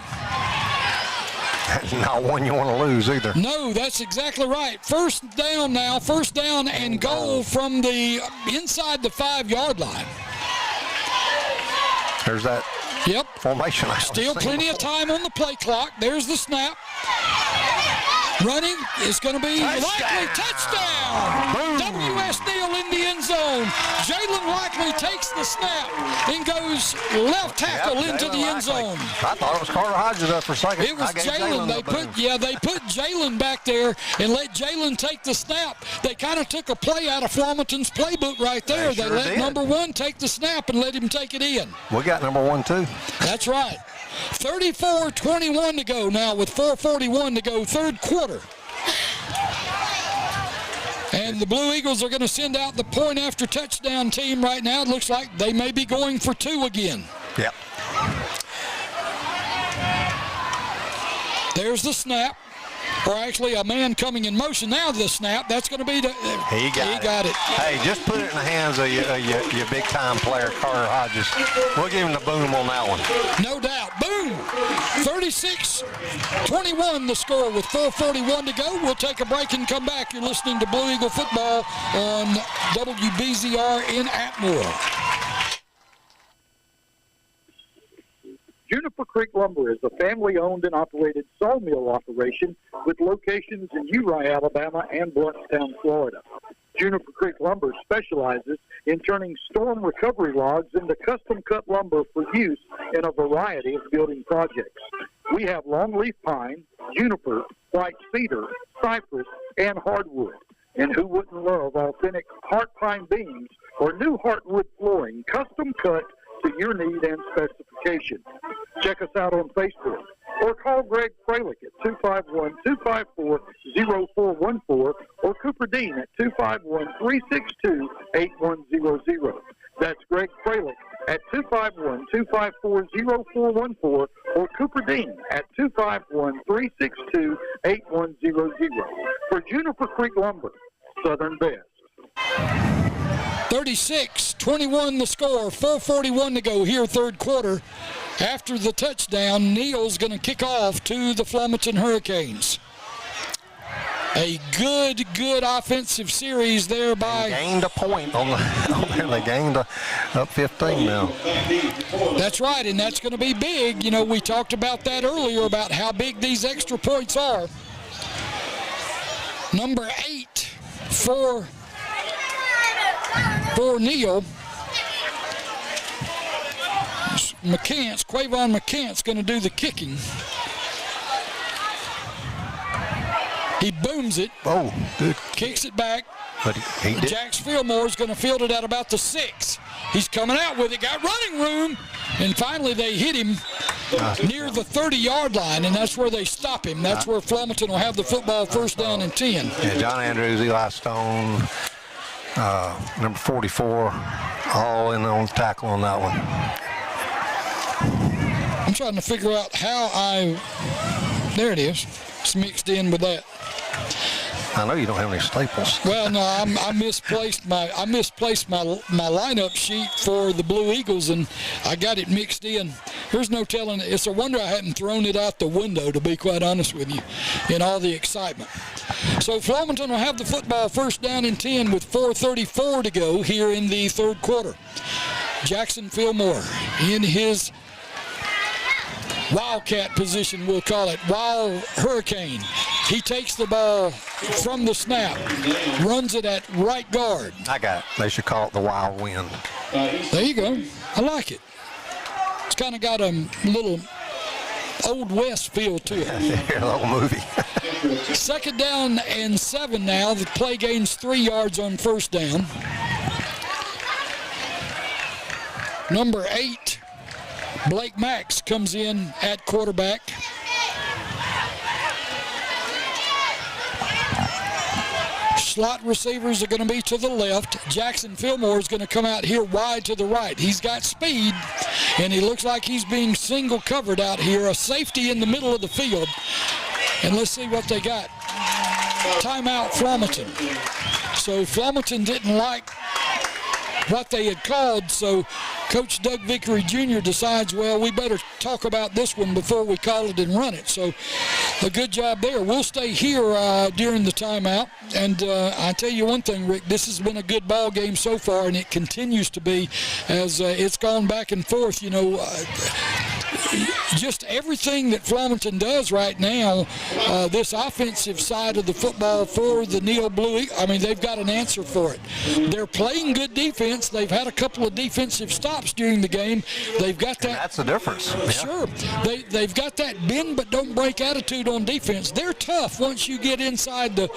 That's not one you want to lose either. No, that's exactly right. 1st down now, 1st down and goal from the inside the 5-yard line. There's that formation. Still plenty of time on the play clock. There's the snap. Running is going to be Likely. Touchdown! W.S. Neal in the end zone. Jalen Likely takes the snap and goes left tackle into the end zone. I thought it was Carter Hodges up for a second. It was Jalen. They put Jalen back there and let Jalen take the snap. They kind of took a play out of Flomaton's playbook right there. They let number 1 take the snap and let him take it in. We got number 1 too. That's right. 34-21 to go now with 4:41 to go, 3rd quarter. And the Blue Eagles are going to send out the point after touchdown team right now. It looks like they may be going for 2 again. Yep. There's the snap. Or actually a man coming in motion. Now the snap, that's going to be the... He got it. Hey, just put it in the hands of your big-time player, Carter Hodges. We'll give him the boom on that one. No doubt. Boom! 36-21 the score with 4:41 to go. We'll take a break and come back. You're listening to Blue Eagle Football on WBZR in Atmore. Creek Lumber is a family-owned and operated sawmill operation with locations in Uri, Alabama, and Blountstown, Florida. Juniper Creek Lumber specializes in turning storm recovery logs into custom-cut lumber for use in a variety of building projects. We have longleaf pine, juniper, white cedar, cypress, and hardwood. And who wouldn't love authentic heart pine beams or new heartwood flooring, custom cut to your need and specification? Check us out on Facebook or call Greg Fralick at 251-254-0414 or Cooper Dean at 251-362-8100. That's Greg Fralick at 251-254-0414 or Cooper Dean at 251-362-8100. For Juniper Creek Lumber, Southern Best. 36-21 the score, 4:41 to go here, third quarter. After the touchdown, Neal's going to kick off to the Flomaton Hurricanes. A good offensive series there by... They gained a point on there. They gained up 15 now. That's right, and that's going to be big. You know, we talked about that earlier, about how big these extra points are. Number 8 for Neal. Quavon McCants going to do the kicking. He booms it. Oh, good. Kicks it back. But he did. Jax Fillmore's going to field it at about the 6. He's coming out with it, got running room, and finally they hit him near the 30-yard line, and that's where they stop him. That's where Flomaton will have the football first down and 10. Yeah, John Andrews, Eli Stone, number 44, all in on tackle on that one. I'm trying to figure out how there it is. It's mixed in with that. I know you don't have any staples. Well, no, I misplaced my lineup sheet for the Blue Eagles, and I got it mixed in. There's no telling. It's a wonder I hadn't thrown it out the window, to be quite honest with you, in all the excitement. So Flomaton will have the football first down and 10 with 4:34 to go here in the third quarter. Jackson Fillmore in his Wildcat position, we'll call it, Wild Hurricane. He takes the ball from the snap, runs it at right guard. I got it. They should call it the Wild Wind. There you go. I like it. It's kind of got a little Old West feel to it. Yeah, the old movie. Second down and 7 now. The play gains 3 yards on first down. Number 8, Blake Max comes in at quarterback. Slot receivers are going to be to the left. Jackson Fillmore is going to come out here wide to the right. He's got speed, and he looks like he's being single covered out here. A safety in the middle of the field. And let's see what they got. Timeout Flomaton. So Flomaton didn't like what they had called, so Coach Doug Vickery Jr. decides, well, we better talk about this one before we call it and run it. So a good job there. We'll stay here during the timeout. And I tell you one thing, Rick, this has been a good ball game so far, and it continues to be as it's gone back and forth. You know, just everything that Flomaton does right now, this offensive side of the football for the Neal Blue Eagles, I mean, they've got an answer for it. They're playing good defense. They've had a couple of defensive stops during the game. They've got that. And that's the difference. Yeah. Sure. They've got that bend but don't break attitude on defense. They're tough once you get inside the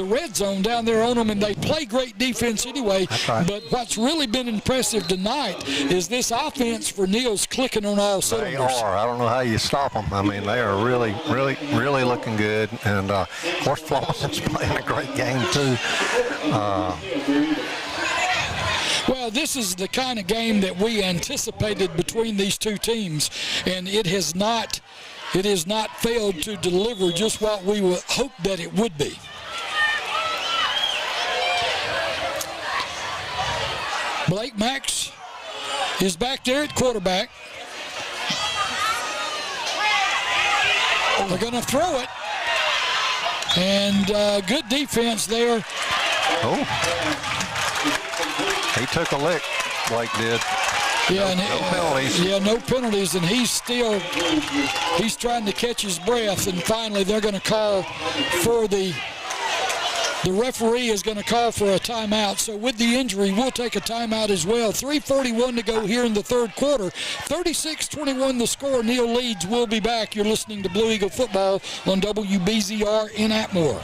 red zone down there on them, and they play great defense anyway. That's right. But what's really been impressive tonight is this offense for Neal's clicking on all cylinders. They are. I don't know how you stop them. I mean, they are really looking good. And, of course, Flomaton's playing a great game, too. Well, this is the kind of game that we anticipated between these two teams, and it has not failed to deliver just what we would hope that it would be. Blake Max is back there at quarterback. They're going to throw it, and good defense there. Oh. He took a lick, Blake did. Yeah, no penalties. Yeah, no penalties, and he's trying to catch his breath, and finally they're going to call for the referee is going to call for a timeout. So with the injury, we'll take a timeout as well. 3:41 to go here in the third quarter. 36-21 the score. Neal leads. We'll be back. You're listening to Blue Eagle Football on WBZR in Atmore.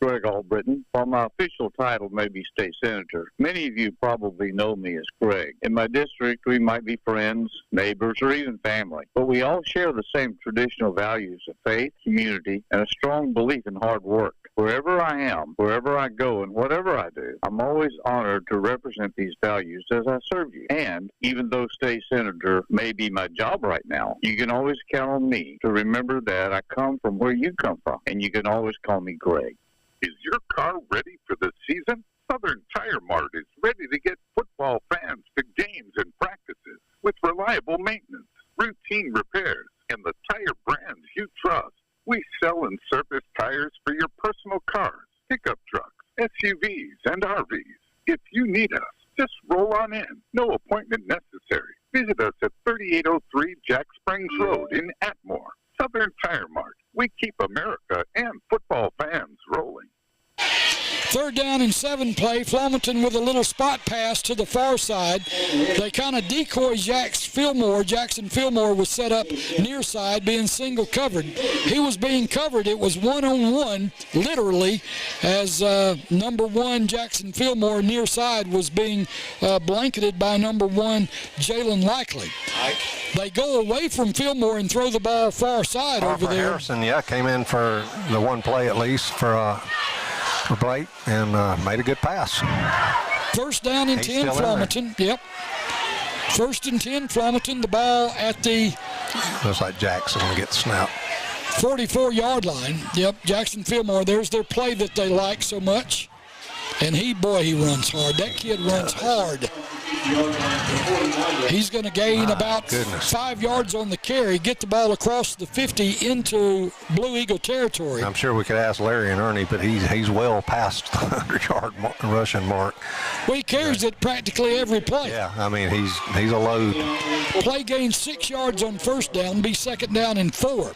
Greg Albritton. While my official title may be state senator, many of you probably know me as Greg. In my district, we might be friends, neighbors, or even family, but we all share the same traditional values of faith, community, and a strong belief in hard work. Wherever I am, wherever I go, and whatever I do, I'm always honored to represent these values as I serve you. And even though state senator may be my job right now, you can always count on me to remember that I come from where you come from, and you can always call me Greg. Is your car ready for the season? Southern Tire Mart is ready to get football fans to games and practices with reliable maintenance, routine repairs, and the tire brands you trust. We sell and service tires for your personal cars, pickup trucks, SUVs, and RVs. If you need us, just roll on in. No appointment necessary. Visit us at 3803 Jack Springs Road in Atmore. Southern Tire Mart. We keep America and football fans rolling. Third down and 7 play. Flomaton with a little spot pass to the far side. They kind of decoy Jackson Fillmore was set up near side, being single covered. He was being covered. It was one-on-one, literally, as number 1 Jackson Fillmore near side was being blanketed by number 1 Jalen Likely. They go away from Fillmore and throw the ball far side over there. Harrison, came in for the one play at least for Blake and made a good pass. First down and 10, Flomaton. Yep. First and 10, Flomaton. The ball at the... Looks like Jackson will get the snap. 44-yard line. Yep, Jackson Fillmore. There's their play that they like so much. And he runs hard. That kid runs hard. He's going to gain about 5 yards on the carry, get the ball across the 50 into Blue Eagle territory. I'm sure we could ask Larry and Ernie, but he's well past the 100-yard rushing mark. Well, he carries it practically every play. Yeah, I mean, he's a load. Play gains 6 yards on first down, be second down and 4.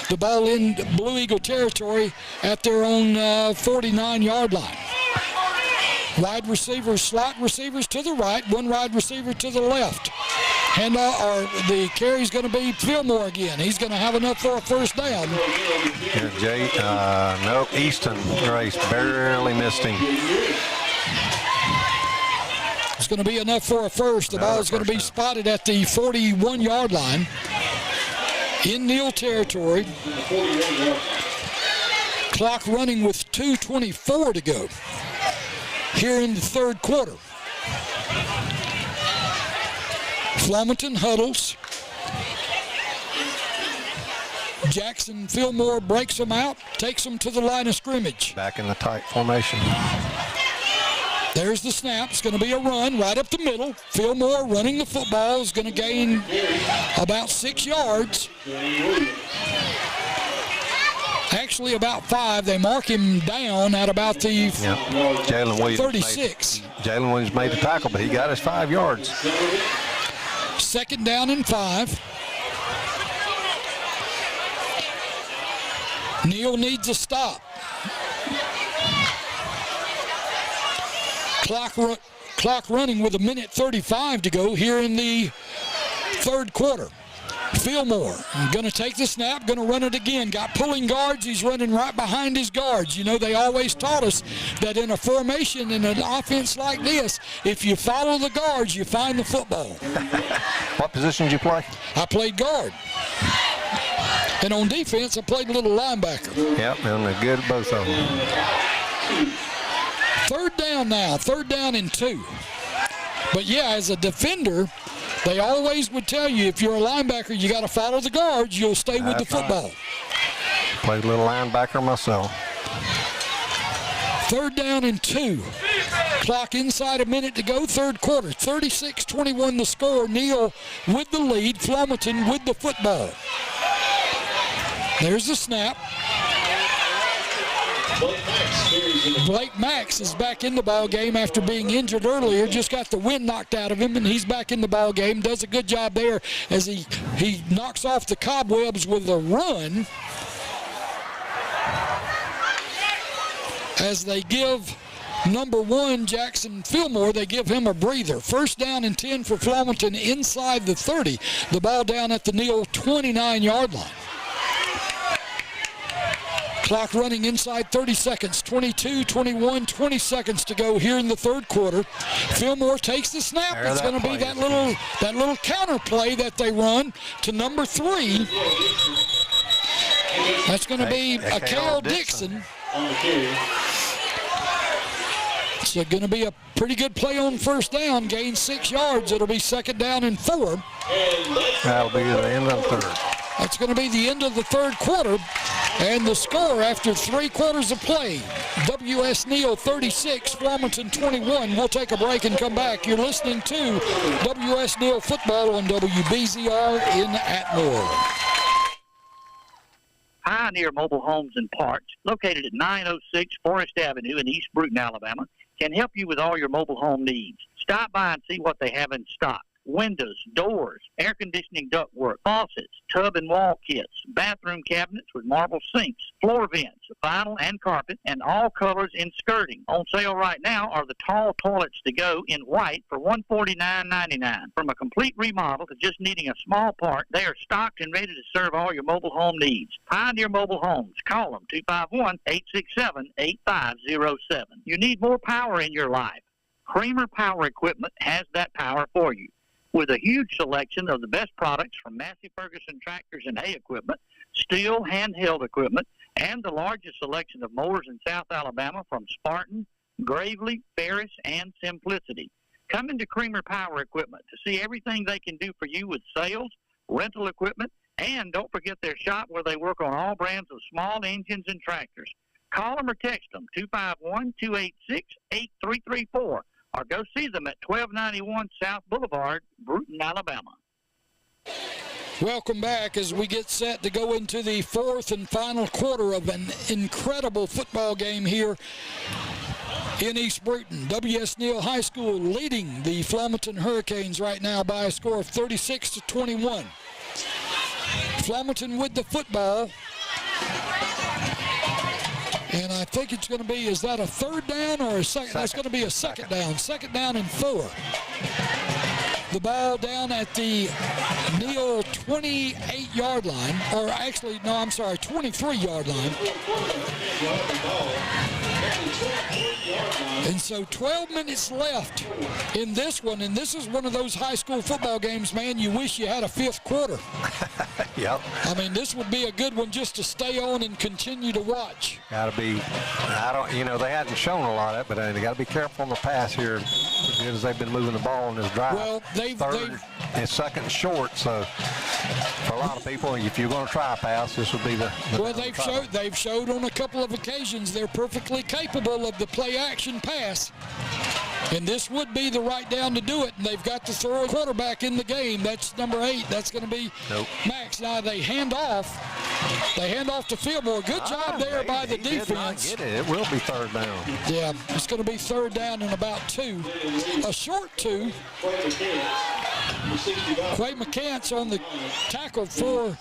The ball in Blue Eagle territory at their own 49-yard line. Wide receivers, slot receivers to the right, one wide receiver to the left. And the carry's going to be Fillmore again. He's going to have enough for a first down. Nope, Easton Grace barely missed him. It's going to be enough for a first. The ball is going to be spotted at the 41-yard line in Neal territory. Clock running with 2:24 to go here in the third quarter. Flomaton huddles. Jackson Fillmore breaks them out, takes them to the line of scrimmage. Back in the tight formation. There's the snap. It's going to be a run right up the middle. Fillmore running the football is going to gain about 6 yards. Actually about 5. They mark him down at about the 36. Jalen Williams made the tackle, but he got his 5 yards. Second down and 5. Neal needs a stop. Clock running with 1:35 to go here in the third quarter. Fillmore going to take the snap, going to run it again. Got pulling guards. He's running right behind his guards. You know, they always taught us that in a formation, in an offense like this, if you follow the guards, you find the football. What position did you play? I played guard. And on defense, I played a little linebacker. Yep, and they're good at both of them. Third down now, 3rd down and 2. But yeah, as a defender, they always would tell you if you're a linebacker, you got to follow the guards, you'll stay with the football. Right. Played a little linebacker myself. 3rd down and 2. Clock inside a minute to go, third quarter. 36-21 the score. Neal with the lead, Flomaton with the football. There's the snap. Blake Max is back in the ball game after being injured earlier. Just got the wind knocked out of him, and he's back in the ball game. Does a good job there as he knocks off the cobwebs with a run. As they give number 1, Jackson Fillmore, they give him a breather. First down and 10 for Flomaton inside the 30. The ball down at the Neal 29-yard line. Clock running inside 30 seconds, 22, 21, 20 seconds to go here in the third quarter. Fillmore takes the snap. It's going to be that little counter play that they run to number 3. That's going to be Akale Dixon. It's going to be a pretty good play on first down. Gain 6 yards. It'll be second down and 4. That'll be the end of the third. That's going to be the end of the third quarter. And the score after 3 quarters of play, W.S. Neal 36, Flomaton 21. We'll take a break and come back. You're listening to W.S. Neal football on WBZR in Atmore. Pioneer Mobile Homes and Parts, located at 906 Forest Avenue in East Bruton, Alabama, can help you with all your mobile home needs. Stop by and see what they have in stock. Windows, doors, air conditioning ductwork, faucets, tub and wall kits, bathroom cabinets with marble sinks, floor vents, vinyl and carpet, and all colors in skirting. On sale right now are the tall toilets to go in white for $149.99. From a complete remodel to just needing a small part, they are stocked and ready to serve all your mobile home needs. Pioneer Mobile Homes. Call them 251-867-8507. You need more power in your life. Kramer Power Equipment has that power for you. With a huge selection of the best products from Massey Ferguson tractors and hay equipment, steel handheld equipment, and the largest selection of mowers in South Alabama from Spartan, Gravely, Ferris, and Simplicity. Come into Kramer Power Equipment to see everything they can do for you with sales, rental equipment, and don't forget their shop where they work on all brands of small engines and tractors. Call them or text them, 251-286-8334. Or go see them at 1291 South Boulevard, Bruton, Alabama. Welcome back as we get set to go into the fourth and final quarter of an incredible football game here in East Bruton. W.S. Neal High School leading the Flomaton Hurricanes right now by a score of 36-21. Flomaton with the football. And I think it's going to be, is that a third down or a second? That's going to be a second down. Second down and 4. The ball down at the Neal 28-yard line, or actually, no, I'm sorry, 23-yard line. And so 12 minutes left in this one, and this is one of those high school football games, man, you wish you had a fifth quarter. Yep. I mean, this would be a good one just to stay on and continue to watch. Got to be, they hadn't shown a lot of it, but they got to be careful on the pass here as good as they've been moving the ball in this drive. Well, third and second and short, so for a lot of people, if you're going to try a pass, this would be the well, they've showed on a couple of occasions they're perfectly capable of the play-action pass. And this would be the right down to do it. And they've got to throw a quarterback in the game. That's number 8. That's going to be Max. Now they hand off. They hand off to Fillmore. Good job there by the defense. Did not get it. It will be third down. Yeah, it's going to be third down and about 2. A short 2. Quay McCants on the tackle for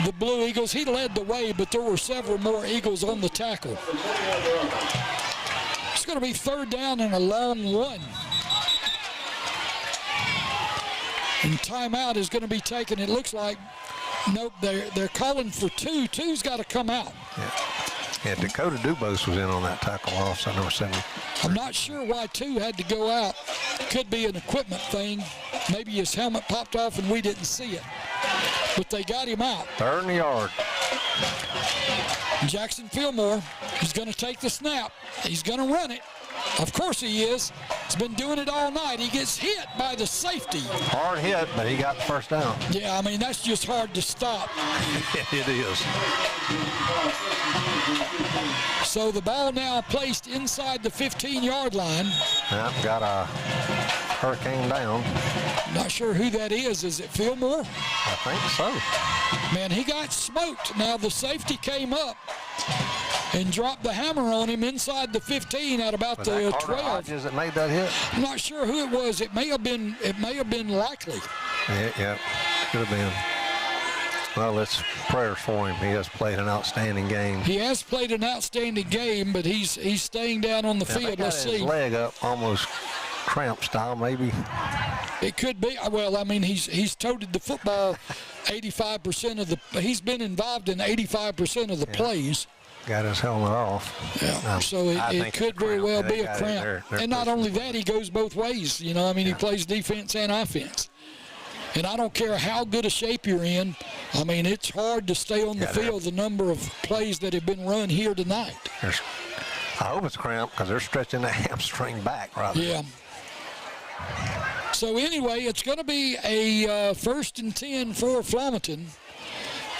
the Blue Eagles. He led the way, but there were several more Eagles on the tackle. It's going to be third down and a long 1. And timeout is going to be taken. It looks like, nope, they're calling for 2. 2's got to come out. Yeah, Dakota Dubose was in on that tackle also, number 7. I'm not sure why 2 had to go out. Could be an equipment thing. Maybe his helmet popped off and we didn't see it. But they got him out. Third and yard. Jackson Fillmore is going to take the snap. He's going to run it. Of course he is. He's been doing it all night. He gets hit by the safety. Hard hit, but he got the first down. Yeah, I mean, that's just hard to stop. It is. So the ball now placed inside the 15-yard line. Yep, got a Hurricane down. Not sure who that is. Is it Fillmore? I think so. Man, he got smoked. Now the safety came up, and dropped the hammer on him inside the 15 at about the 12. Hodges that made that hit? I'm not sure who it was. It may have been likely. Yeah, could have been. Well, it's prayers for him. He has played an outstanding game. He has played an outstanding game, but he's staying down on the field. Let's see. His leg up, almost cramp style, maybe. It could be. Well, I mean, he's toted the football 85% of the. He's been involved in 85% of the plays. Got his helmet off. Yeah. So it could very well be a cramp. And not only that, he goes both ways. You know, I mean, he plays defense and offense. And I don't care how good a shape you're in. I mean, it's hard to stay on the field the number of plays that have been run here tonight. I hope it's cramp because they're stretching the hamstring back right there. Yeah. So anyway, it's going to be a 1st and 10 for Flomaton,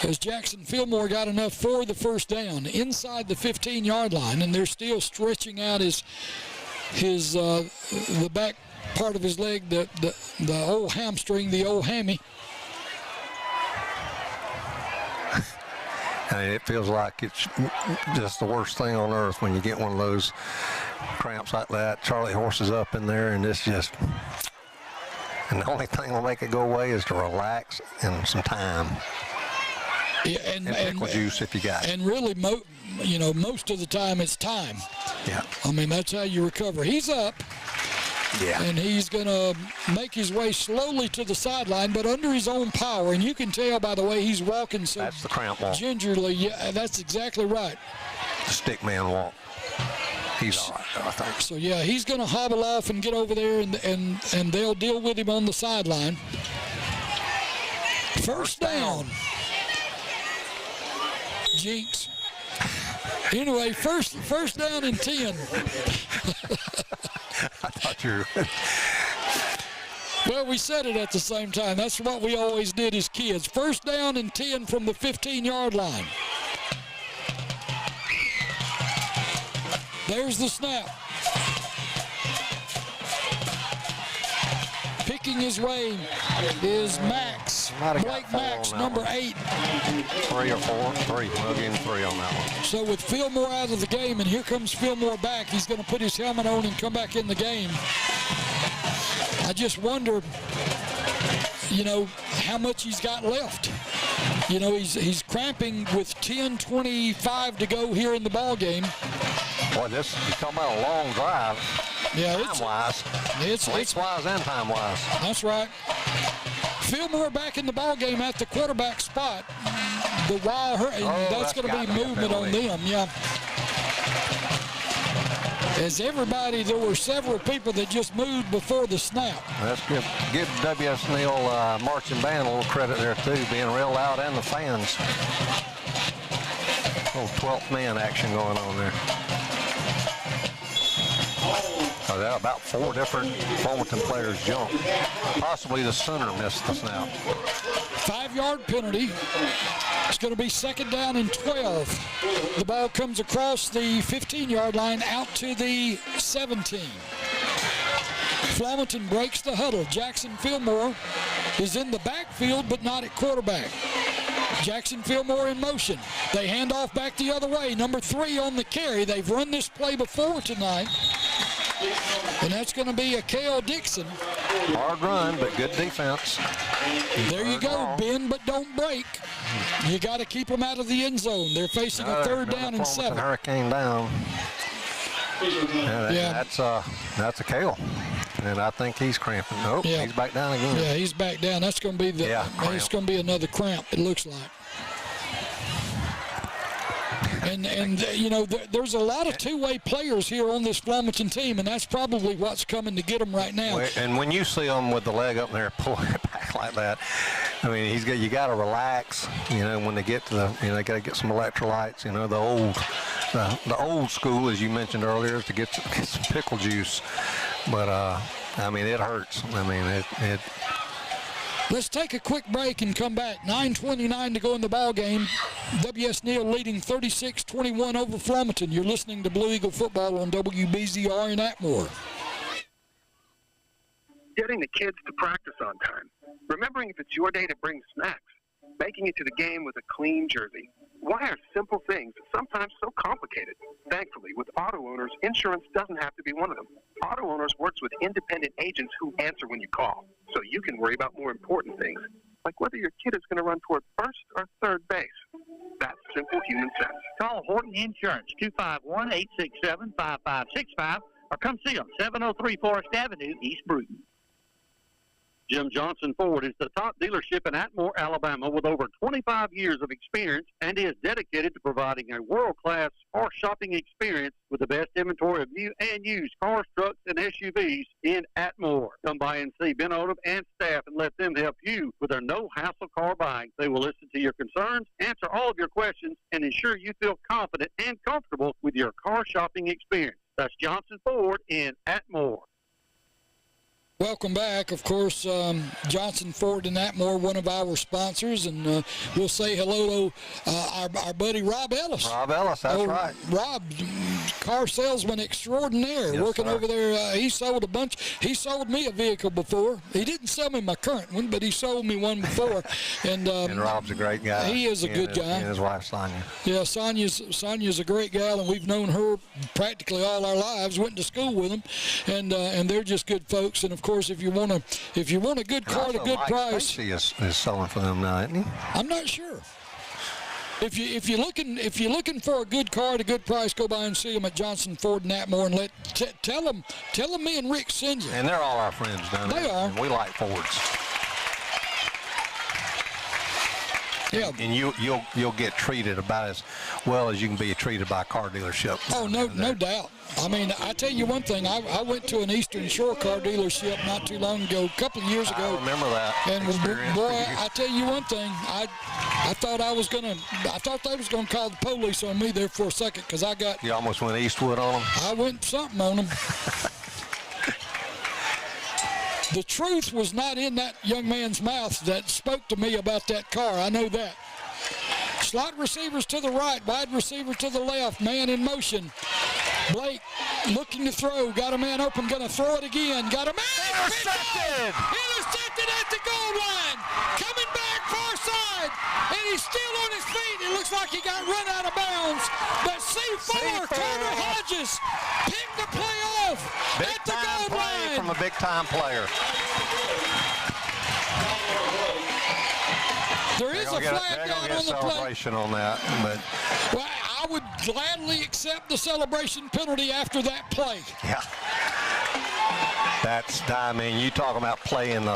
as Jackson Fillmore got enough for the first down inside the 15-yard line, and they're still stretching out his the back part of his leg, the old hamstring, the old hammy. I mean, it feels like it's just the worst thing on earth when you get one of those cramps like that. Charlie Horse is up in there, and it's just, and the only thing will make it go away is to relax and some time. Yeah, and pickle juice if you got it. And really, most of the time it's time. Yeah. I mean, that's how you recover. He's up. Yeah. And he's going to make his way slowly to the sideline, but under his own power. And you can tell by the way he's walking so that's the cramp walk. Gingerly. Yeah, that's exactly right. The stick man walk. He's all right, I think. So, yeah, he's going to hobble off and get over there, and they'll deal with him on the sideline. First down. Jinx. Anyway, first down and 10. I thought you were. Well, we said it at the same time. That's what we always did as kids. First down and 10 from the 15-yard line. There's the snap. Picking his way is Max. Blake Max, number 8. 3 or 4? 3. We'll give him 3 on that one. So with Fillmore out of the game, and here comes Fillmore back, he's going to put his helmet on and come back in the game. I just wonder, how much he's got left. He's cramping with 10:25 to go here in the ball game. Boy, you're talking about a long drive. Yeah, time-wise. It's lengthwise and time-wise. That's right. Fillmore back in the ball game at the quarterback spot. The wild that's going to be movement on them. Yeah. As there were several people that just moved before the snap. Let's give W.S. Neal marching band a little credit there too, being real loud, and the fans. A little 12th man action going on there. About 4 different Flomaton players jumped. Possibly the center missed the snap. 5-yard penalty. It's going to be 2nd down and 12. The ball comes across the 15-yard line out to the 17. Flomaton breaks the huddle. Jackson Fillmore is in the backfield, but not at quarterback. Jackson Fillmore in motion. They hand off back the other way. Number 3 on the carry. They've run this play before tonight. And that's going to be a Kale Dixon. Hard run, but good defense. There you go. Bend but don't break. You got to keep them out of the end zone. They're facing a 3rd down and 7. Hurricane down. Yeah. That's a Kale. And I think he's cramping. Nope, he's back down again. Yeah, he's back down. That's going to be it's going to be another cramp, it looks like. And there's a lot of two-way players here on this Flomaton team, and that's probably what's coming to get them right now. And when you see them with the leg up there pulling it back like that, I mean, you got to relax. When they get to they got to get some electrolytes. The old school, as you mentioned earlier, is to get some pickle juice. But I mean, it hurts. I mean, it. Let's take a quick break and come back. 9:29 to go in the ball game. W.S. Neal leading 36-21 over Flomaton. You're listening to Blue Eagle Football on WBZR in Atmore. Getting the kids to practice on time. Remembering if it's your day to bring snacks. making it to the game with a clean jersey. Why are simple things sometimes so complicated? Thankfully, with auto owners, insurance doesn't have to be one of them. Auto owners works with independent agents who answer when you call, so you can worry about more important things, like whether your kid is going to run toward first or third base. That's simple human sense. Call Horton Insurance, 251-867-5565, or come see them, 703 Forest Avenue, East Bruton. Jim Johnson Ford is the top dealership in Atmore, Alabama, with over 25 years of experience and is dedicated to providing a world-class car shopping experience with the best inventory of new and used cars, trucks, and SUVs in Atmore. Come by and see Ben Odom and staff and let them help you with their no-hassle car buying. They will listen to your concerns, answer all of your questions, and ensure you feel confident and comfortable with your car shopping experience. That's Johnson Ford in Atmore. Welcome back. Of course, Johnson Ford and Atmore, one of our sponsors, and we'll say hello to our buddy Rob Ellis. Rob Ellis, that's right. Rob, car salesman extraordinaire, yes, working sir. over there. He sold a bunch. He sold me a vehicle before. He didn't sell me my current one, but he sold me one before. And Rob's a great guy. He is a good guy. And his wife, Sonia. Yeah, Sonia's a great gal, and we've known her practically all our lives. Went to school with them, and they're just good folks. And of course, if you want a good car at a good price, Stacy is selling for them now, isn't he? I'm not sure. If you're looking for a good car at a good price, go by and see them at Johnson Ford and Atmore, and tell them me and Rick send you. And they're all our friends down there. They are. And we like Fords. Yeah. And you'll get treated about as well as you can be treated by a car dealership. Oh, no doubt. I mean, I tell you one thing. I went to an Eastern Shore car dealership not too long ago, a couple of years ago. I remember that. And boy, I tell you one thing. I thought they was gonna call the police on me there for a second, because I got. You almost went Eastwood on them. I went something on them. The truth was not in that young man's mouth that spoke to me about that car. I know that. Slot receivers to the right, wide receiver to the left, man in motion. Blake looking to throw, got a man open, gonna throw it again, got a man intercepted! Intercepted at the goal line, coming back far side, and he's still on his feet. It looks like he got run out of bounds, but C4, Carter Hodges, picked the play off at the goal line. From a big-time player. There is a flag down on the play. Celebration on that, but well, I would gladly accept the celebration penalty after that play. Yeah, I mean, you talk about playing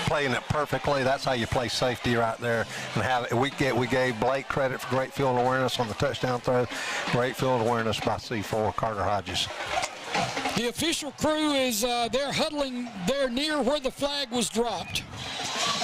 playing it perfectly. That's how you play safety right there. And we gave Blake credit for great field awareness on the touchdown throw. Great field awareness by C4 Carter Hodges. The official crew is they're huddling there near where the flag was dropped,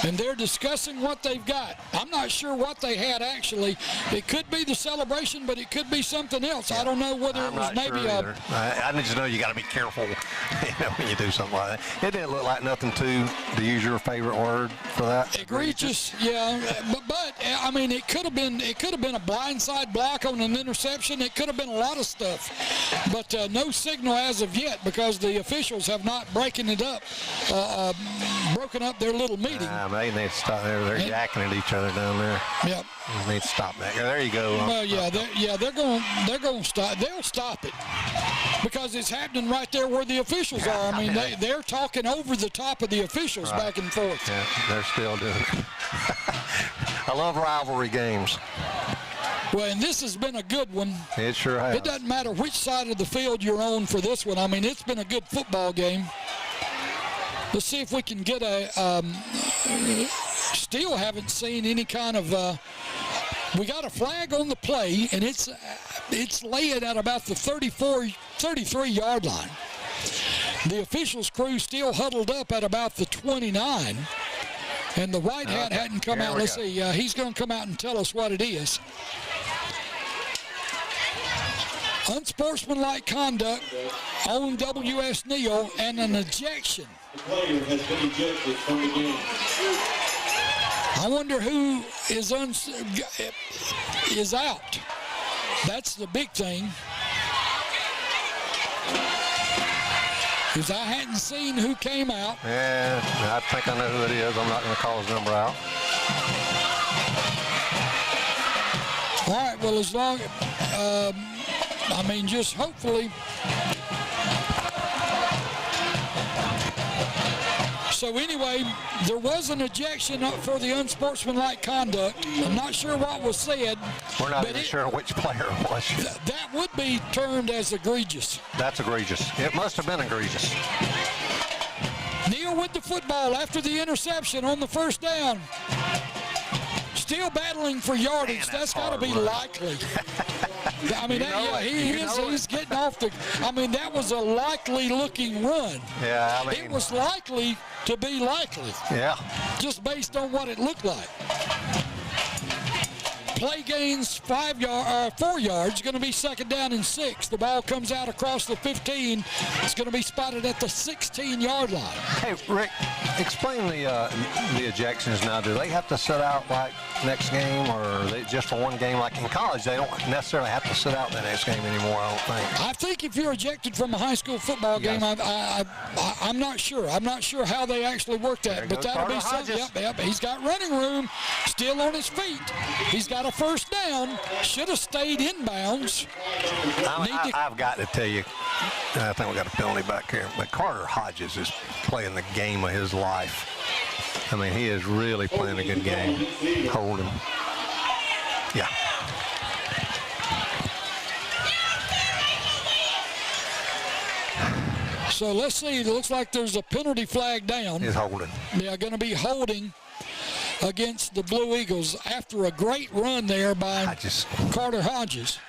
and they're discussing what they've got. I'm not sure what they had actually. It could be the celebration, but it could be something else. I don't know whether it was maybe sure I need to know you got to be careful when you do something like that. It didn't look like nothing to use your favorite word for that. Egregious, yeah. But I mean, it could have been a blindside block on an interception. It could have been a lot of stuff, but no signal as of yet, because the officials have not broken up their little meeting. They need to stop there. They're yakking at each other down there. Yep. They need to stop that. There you go. Well, they're going to stop. They'll stop it because it's happening right there where the officials are. I mean, they're talking over the top of the officials back and forth. Yeah, they're still doing it. I love rivalry games. Well, and this has been a good one. It sure has. It doesn't matter which side of the field you're on for this one. I mean, it's been a good football game. Let's see if we can get still haven't seen any kind of, we got a flag on the play, and it's laying at about the 33-yard line. The officials' crew still huddled up at about the 29, and the white hat hadn't come out. Let's see, he's going to come out and tell us what it is. Unsportsmanlike conduct on W.S. Neal and an ejection. The player has been ejected from the game. I wonder who is out. That's the big thing. Because I hadn't seen who came out. Yeah, I think I know who it is. I'm not going to call his number out. as long, I mean, just hopefully. So anyway, there was an ejection for the unsportsmanlike conduct. I'm not sure what was said. We're not even sure which player it was. That would be termed as egregious. That's egregious. It must have been egregious. Neal with the football after the interception on the first down. Still battling for yardage. That's got to be likely. I mean, he's getting off the. I mean, that was a likely looking run. Yeah, I mean, it was likely to be likely. Yeah. Just based on what it looked like. Play gains 4 yards. Going to be 2nd down and 6. The ball comes out across the 15. It's going to be spotted at the 16-yard line. Hey, Rick, explain the ejections now. Do they have to sit out like next game, or are they just for one game? Like in college, they don't necessarily have to sit out the next game anymore, I don't think. I think if you're ejected from a high school football game, I'm not sure. I'm not sure how they actually work that, but that'll be something. Yep, he's got running room, still on his feet. He's got a first down. Should have stayed inbounds. I've got to tell you, I think we got a penalty back here, but Carter Hodges is playing the game of his life. I mean, he is really playing a good game. Hold him. Yeah. So let's see. It looks like there's a penalty flag down. He's holding. They're going to be holding against the Blue Eagles after a great run there by Carter Hodges.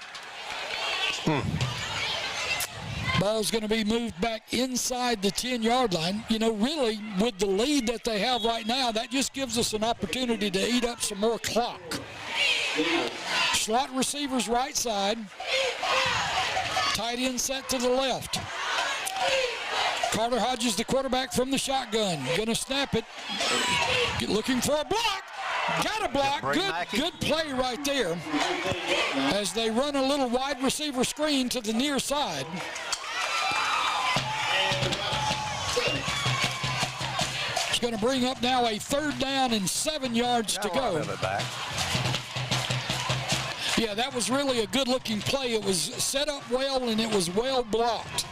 Ball's going to be moved back inside the 10-yard line. You know, really, with the lead that they have right now, that just gives us an opportunity to eat up some more clock. Slot receivers right side. Tight end set to the left. Carter Hodges, the quarterback from the shotgun. Going to snap it. Looking for a block. Got a block. Good play right there as they run a little wide receiver screen to the near side. It's going to bring up now a 3rd down and 7 yards to go. Yeah, that was really a good-looking play. It was set up well, and it was well blocked.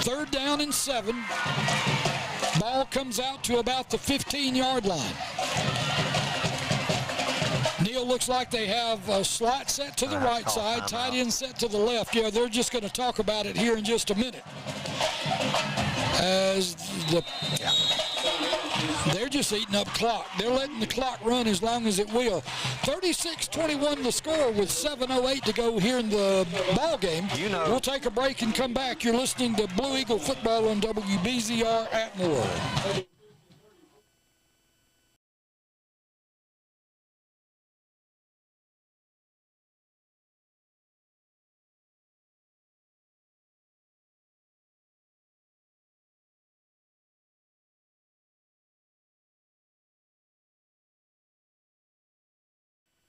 3rd down and 7. Ball comes out to about the 15-yard line. Neal looks like they have a slot set to the right side, tight end set to the left. Yeah, they're just going to talk about it here in just a minute. They're just eating up clock. They're letting the clock run as long as it will. 36-21 the score with 7:08 to go here in the ball game. We'll take a break and come back. You're listening to Blue Eagle Football on WBZR Atmore.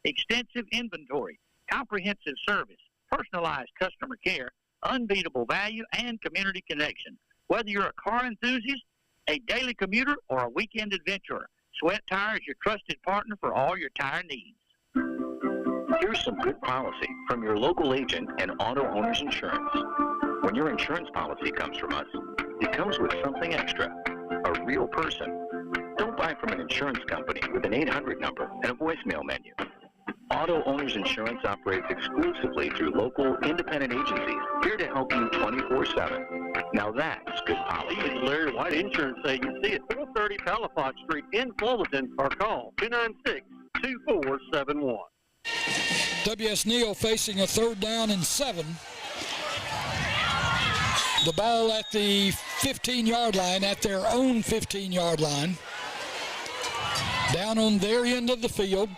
Extensive inventory, comprehensive service, personalized customer care, unbeatable value, and community connection. Whether you're a car enthusiast, a daily commuter, or a weekend adventurer, Sweat Tire is your trusted partner for all your tire needs. Here's some good policy from your local agent and Auto Owners Insurance. When your insurance policy comes from us, it comes with something extra, a real person. Don't buy from an insurance company with an 800 number and a voicemail menu. Auto Owners Insurance operates exclusively through local independent agencies here to help you 24/7. Now that's good policy. Larry White Insurance Agency at 430 Palafox Street in Flomaton, or call 296-2471. W.S. Neal facing a 3rd down and 7. The ball at the 15-yard line, at their own 15-yard line. Down on their end of the field.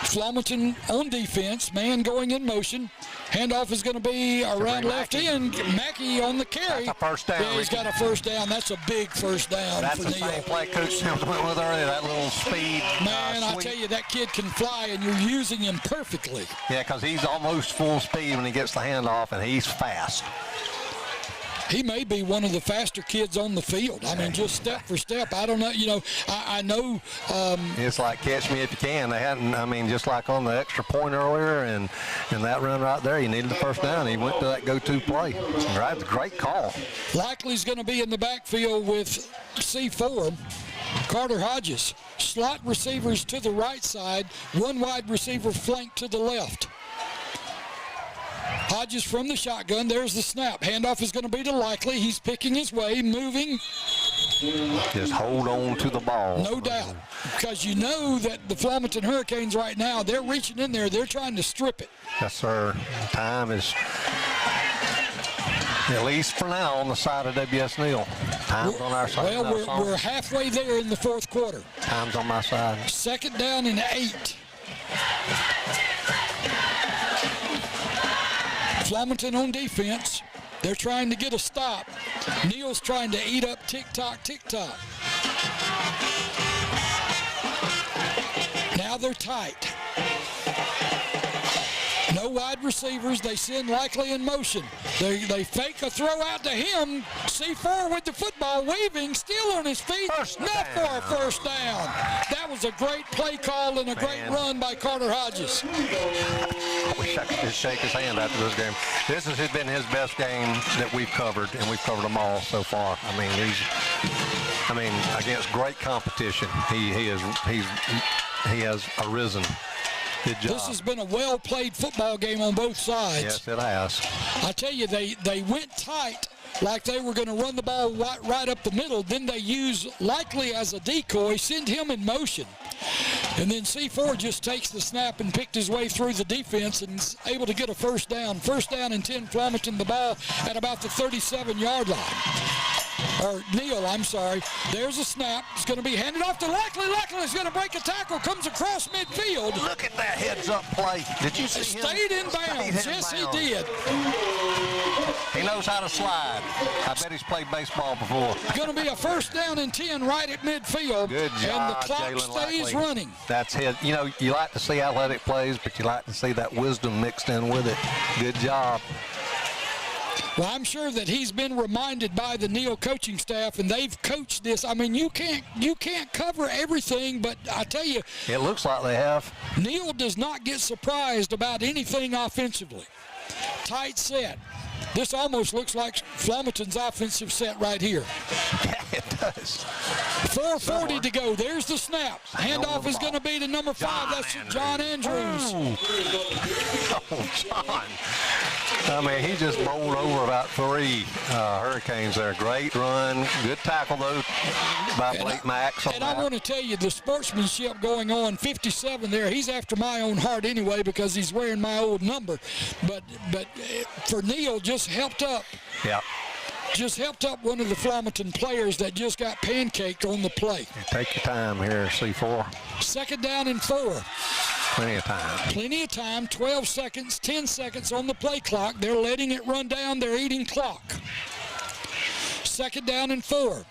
Flomaton on defense, man going in motion. Handoff is going to be around left end. Mackey on the carry. That's a first down. Yeah, he's got a first down. That's a big first down for Neal. That's the same play Coach Sims went with earlier, that little speed. Man, I tell you, that kid can fly, and you're using him perfectly. Yeah, because he's almost full speed when he gets the handoff, and he's fast. He may be one of the faster kids on the field. I mean, just step for step. I don't know. You know, I know. It's like catch me if you can. They hadn't, I mean, just like on the extra point earlier and that run right there, he needed the first down. He went to that go-to play. Right, great call. Likely's going to be in the backfield with C4. Carter Hodges. Slot receivers to the right side, one wide receiver flank to the left. Hodges from the shotgun. There's the snap. Handoff is going to be to Likely. He's picking his way, moving. Just hold on to the ball. No doubt. Because you know that the Flomaton Hurricanes right now, they're reaching in there. They're trying to strip it. Yes, sir. Time is, at least for now, on the side of WS Neal. Time's on our side. Well, we're halfway there in the fourth quarter. Time's on my side. 2nd down and 8. Flomaton on defense. They're trying to get a stop. Neal's trying to eat up tick-tock, tick-tock. Now they're tight. No wide receivers. They send Likely in motion. They fake a throw out to him. C4 with the football, waving, still on his feet. Not for a first down. That was a great play call and a great run by Carter Hodges. I wish I could just shake his hand after this game. This has been his best game that we've covered, and we've covered them all so far. I mean, against great competition, he has arisen. Good job. This has been a well-played football game on both sides. Yes, it has. I tell you, they went tight like they were going to run the ball right up the middle. Then they used Likely as a decoy, send him in motion. And then C4 just takes the snap and picked his way through the defense and is able to get a first down. 1st down and 10, Flomaton the ball at about the 37-yard line. Or Neal, I'm sorry. There's a snap. It's going to be handed off to Likely. Likely is going to break a tackle, comes across midfield. Look at that heads-up play. Did you see him? Stayed in bounds. Yes, he did. He knows how to slide. I bet he's played baseball before. Going to be a 1st down and 10 right at midfield. Good job, and the clock Jalen stays Likely. running. That's his. You know, you like to see athletic plays, but you like to see that wisdom mixed in with it. Good job. Well, I'm sure that he's been reminded by the Neal coaching staff, and they've coached this. I mean, you can't cover everything, but I tell you, it looks like they have. Neal does not get surprised about anything offensively. Tight set. This almost looks like Flomaton's offensive set right here. Yeah, it does. 4:40 to go. There's the snap. Handoff is going to be to number 5. That's John Andrews. Oh, John. I mean, he just bowled over about 3 Hurricanes there. Great run. Good tackle, though, by Blake Max. And I want to tell you, the sportsmanship going on, 57 there. He's after my own heart anyway because he's wearing my old number. But for Neal, just helped up. Yeah. Just helped up one of the Flomaton players that just got pancaked on the play. Take your time here, C4. 2nd down and 4. Plenty of time. Plenty of time. 12 seconds, 10 seconds on the play clock. They're letting it run down. They're eating clock. 2nd down and 4.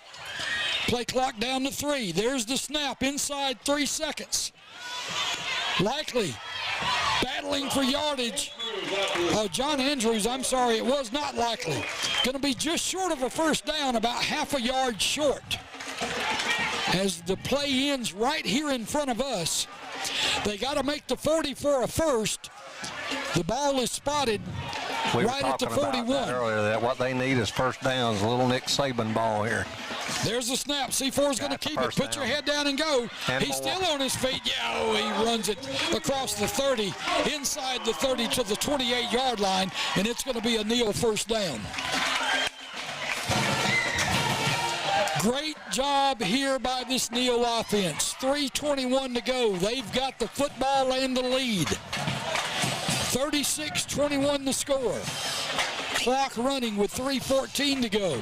Play clock down to 3. There's the snap inside 3 seconds. Likely battling for yardage. Oh, John Andrews, I'm sorry, it was not Likely. Going to be just short of a 1st down, about half a yard short. As the play ends right here in front of us, they got to make the 40 for a 1st. The ball is spotted right at the 41. About that earlier, that what they need is 1st downs. Little Nick Saban ball here. There's the snap. C4 is going to keep it. Put your head down and go. And He's still on his feet. Yeah, oh, he runs it across the 30, inside the 30 to the 28-yard line, and it's going to be a Neal 1st down. Great job here by this Neal offense. 3:21 to go. They've got the football and the lead. 36-21 the score. Clock running with 3:14 to go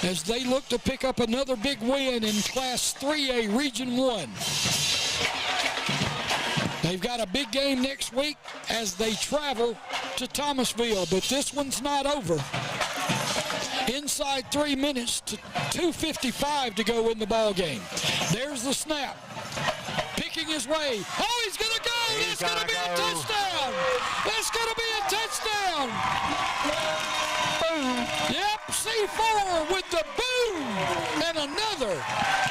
as they look to pick up another big win in Class 3A Region 1. They've got a big game next week as they travel to Thomasville, but this one's not over. Inside 3 minutes to 2:55 to go in the ball game. There's the snap. Picking his way. Oh, he's going to go. That's going to be a touchdown. That's going to be a touchdown. Boom. Yep. C4 with the boom and another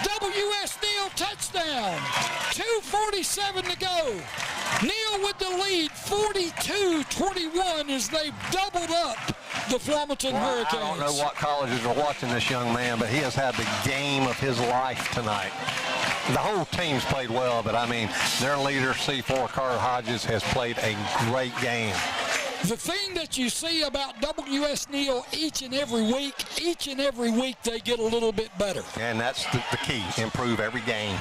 WS Neal touchdown. 2:47 to go. Neal with the lead, 42-21, as they've doubled up the Flomaton Hurricanes. I don't know what colleges are watching this young man, but he has had the game of his life tonight. The whole team's played well, but I mean, their leader, C4 Carter Hodges, has played a great game. The thing that you see about WS Neal each and every week they get a little bit better. And that's the key, improve every game.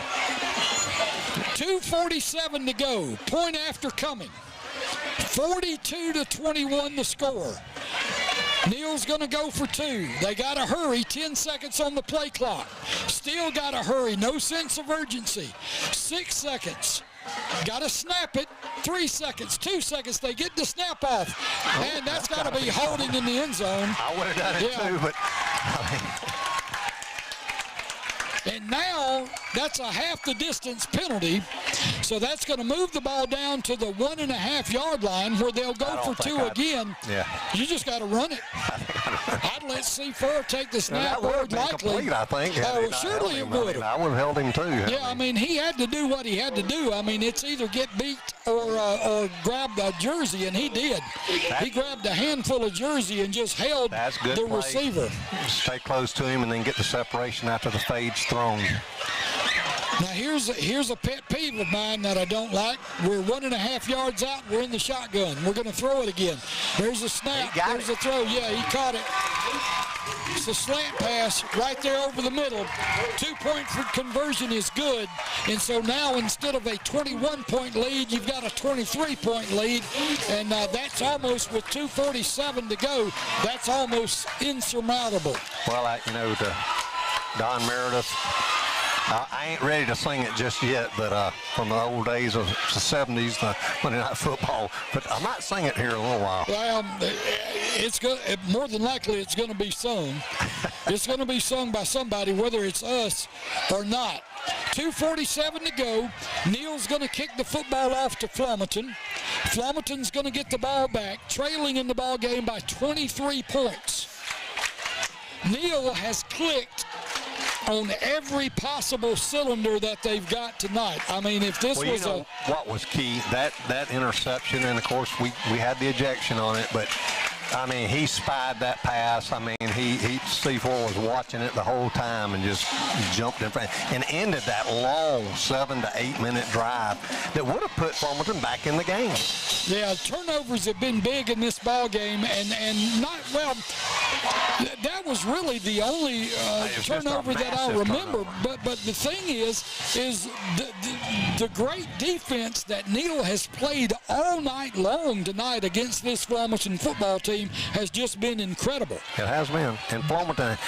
2:47 to go, point after coming. 42-21 the score. Neal's going to go for two. They got to hurry. 10 seconds on the play clock. Still got to hurry. No sense of urgency. 6 seconds. Got to snap it. 3 seconds. 2 seconds. They get the snap off. And that's got to be holding in the end zone. I would have done it too, but and now that's a half the distance penalty. So that's going to move the ball down to the 1.5 yard line where they'll go for two again. Yeah. You just got to run it. I'd let C4 take the snap. That would have been complete, I think. Oh, surely it would have. I would have held him too. Yeah, I mean, he had to do what he had to do. I mean, it's either get beat or grab a jersey, and he did. He grabbed a handful of jersey and just held the receiver. Stay close to him and then get the separation after the fade's thrown. Now, here's a pet peeve of mine that I don't like. We're 1.5 yards out. We're in the shotgun. We're going to throw it again. There's a snap. There's a throw. Yeah, he caught it. It's a slant pass right there over the middle. 2-point conversion is good. And so now instead of a 21-point lead, you've got a 23-point lead. And that's almost, with 2:47 to go, that's almost insurmountable. Well, to Don Meredith, I ain't ready to sing it just yet, but from the old days of the 70s, the Monday Night Football, but I might sing it here in a little while. Well, more than likely it's going to be sung. It's going to be sung by somebody, whether it's us or not. 2:47 to go. Neal's going to kick the football off to Flomaton. Flomaton's going to get the ball back, trailing in the ball game by 23 points. Neal has clicked on every possible cylinder that they've got tonight. I mean, if this was what was key, that interception, and of course we had the ejection on it, but I mean, he spied that pass. I mean, C4 was watching it the whole time and just jumped in front and ended that long 7 to 8 minute drive that would have put Flomaton back in the game. Yeah, turnovers have been big in this ball game, and not, well, that was really the only turnover that I remember. But the thing is the great defense that Neal has played all night long tonight against this Flomaton football team has just been incredible. It has been. And Flomaton,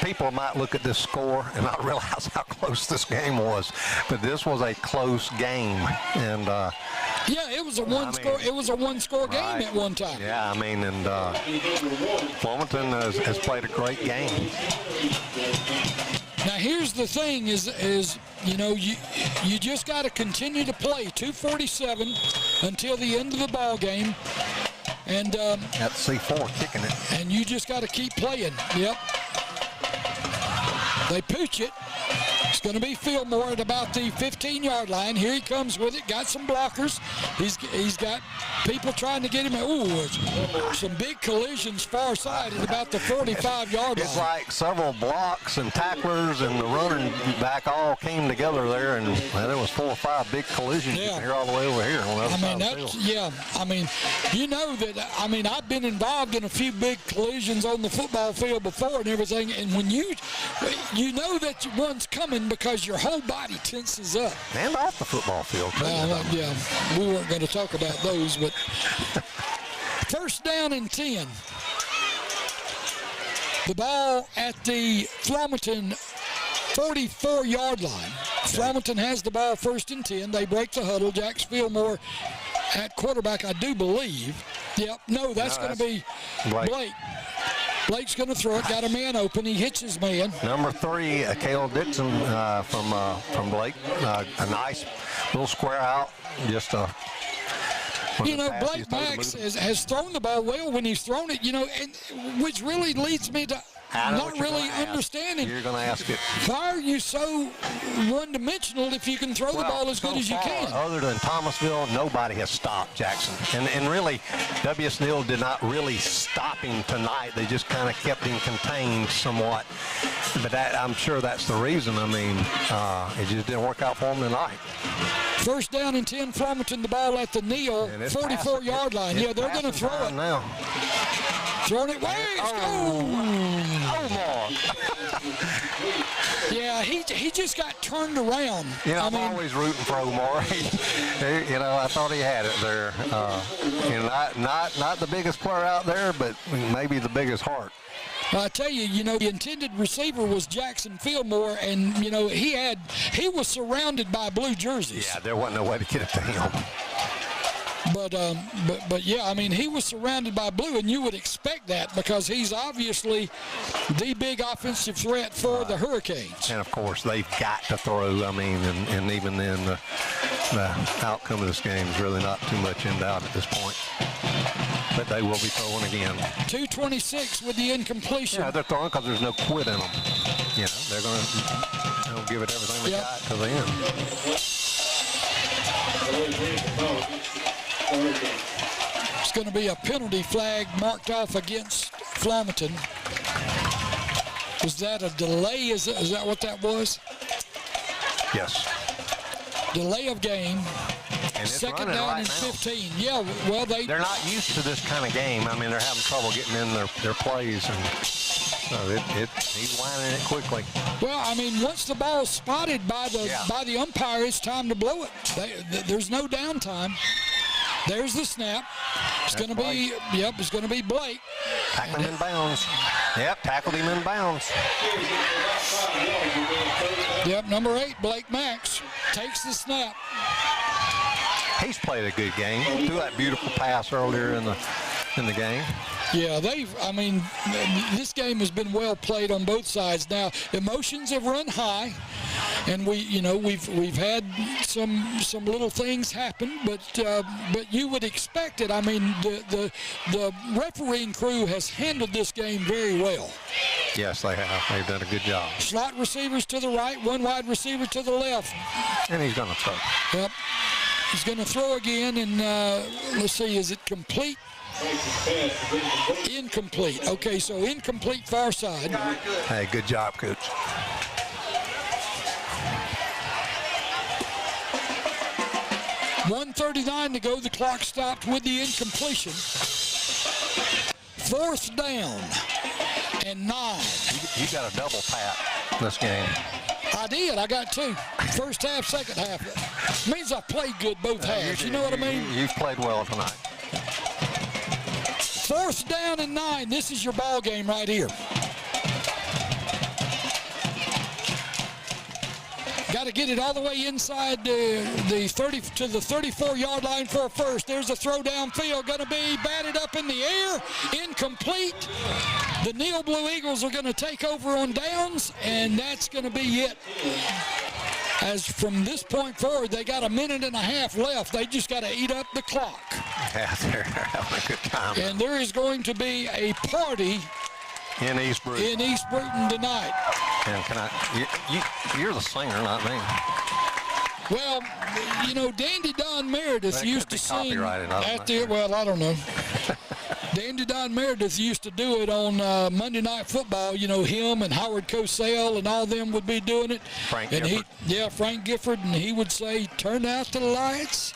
people might look at this score and not realize how close this game was, but this was a close game. And yeah, it was a one-score game at one time. Yeah, I mean, and Flomaton has played a great game. Now here's the thing: is you just got to continue to play. 2:47 until the end of the ball game. And that's C4 kicking it. And you just got to keep playing. Yep. They pooch it. It's going to be Fillmore at about the 15-yard line. Here he comes with it. Got some blockers. He's got people trying to get him. Ooh, some big collisions far side at about the 45-yard line. It's like several blocks and tacklers and the running back all came together there, and there was 4 or 5 big collisions you can hear all the way over here on the other side of the field. Yeah, I mean, I've been involved in a few big collisions on the football field before and everything, and when you know that one's coming because your whole body tenses up. And off the football field, too. Yeah, we weren't going to talk about those, but first down and 10. The ball at the Flomaton 44-yard line. Flomaton has the ball first and 10. They break the huddle. Jack Fillmore at quarterback, I do believe. Yep, no, that's going to be Blake. Blake's going to throw it. Got a man open. He hits his man. Number 3, Cale Dixon from Blake. A nice little square out. Just You know, Blake Max has thrown the ball well when he's thrown it, you know, and which really leads me to not really understanding. You're going to ask it. Why are you so one-dimensional if you can throw the ball as good as you can? Other than Thomasville, nobody has stopped Jackson. And really, W.S. Neal did not really stop him tonight. They just kind of kept him contained somewhat. But I'm sure that's the reason. I mean, it just didn't work out for him tonight. First down and 10, Flomaton, the ball at the Neal 44-yard line. Yeah, they're going to throw it. Now. Throwing it way. Omar. Yeah, he just got turned around. You know, I'm always rooting for Omar. You know, I thought he had it there. You know, not the biggest player out there, but maybe the biggest heart. I tell you, you know, the intended receiver was Jackson Fillmore, and, you know, he was surrounded by blue jerseys. Yeah, there wasn't no way to get it to him. But yeah, I mean, he was surrounded by blue, and you would expect that because he's obviously the big offensive threat for the Hurricanes. And, of course, they've got to throw. I mean, and even then, the outcome of this game is really not too much in doubt at this point. But they will be throwing again. 2:26 with the incompletion. Yeah, they're throwing because there's no quit in them. You know, they're going to give it everything they got to the end. It's going to be a penalty flag marked off against Flomaton. Was that a delay? Is that what that was? Yes. Delay of game. And second down right and now. 15. Yeah, well, they're not used to this kind of game. I mean, they're having trouble getting in their plays, and so he's winding it quickly. Well, I mean, once the ball's spotted by the umpire, it's time to blow it. There's no downtime. There's the snap. It's going to be, it's going to be Blake. Tackled him in bounds. Yep, tackled him in bounds. Yep, number 8, Blake Max, takes the snap. He's played a good game. Threw that beautiful pass earlier in the game. Yeah, this game has been well played on both sides. Now, emotions have run high, and we've had some little things happen, but you would expect it. I mean, the refereeing crew has handled this game very well. Yes, they have. They've done a good job. Slot receivers to the right, one wide receiver to the left. And he's going to throw. Yep. He's going to throw again, and let's see, is it complete? Incomplete. Okay, so incomplete far side. Hey, good job, Coach. .139 to go. The clock stopped with the incompletion. 4th down and 9. You got a double pat this game. I did. I got 2. First half, second half. Means I played good both halves. You know what I mean? You've played well tonight. 4th down and 9. This is your ball game right here. Got to get it all the way inside the 30 to the 34-yard line for a first. There's a throw downfield. Going to be batted up in the air. Incomplete. The Neal Blue Eagles are going to take over on downs, and that's going to be it. As from this point forward, they got a minute and a half left. They just got to eat up the clock. Yeah, they're having a good time. And there is going to be a party in East Bruton tonight. And you're the singer, not me. Well, you know, Dandy Don Meredith used to sing at the, well, I don't know. Dandy Don Meredith used to do it on Monday Night Football. You know, him and Howard Cosell and all them would be doing it. Frank Gifford. Frank Gifford, and he would say, "Turn out the lights,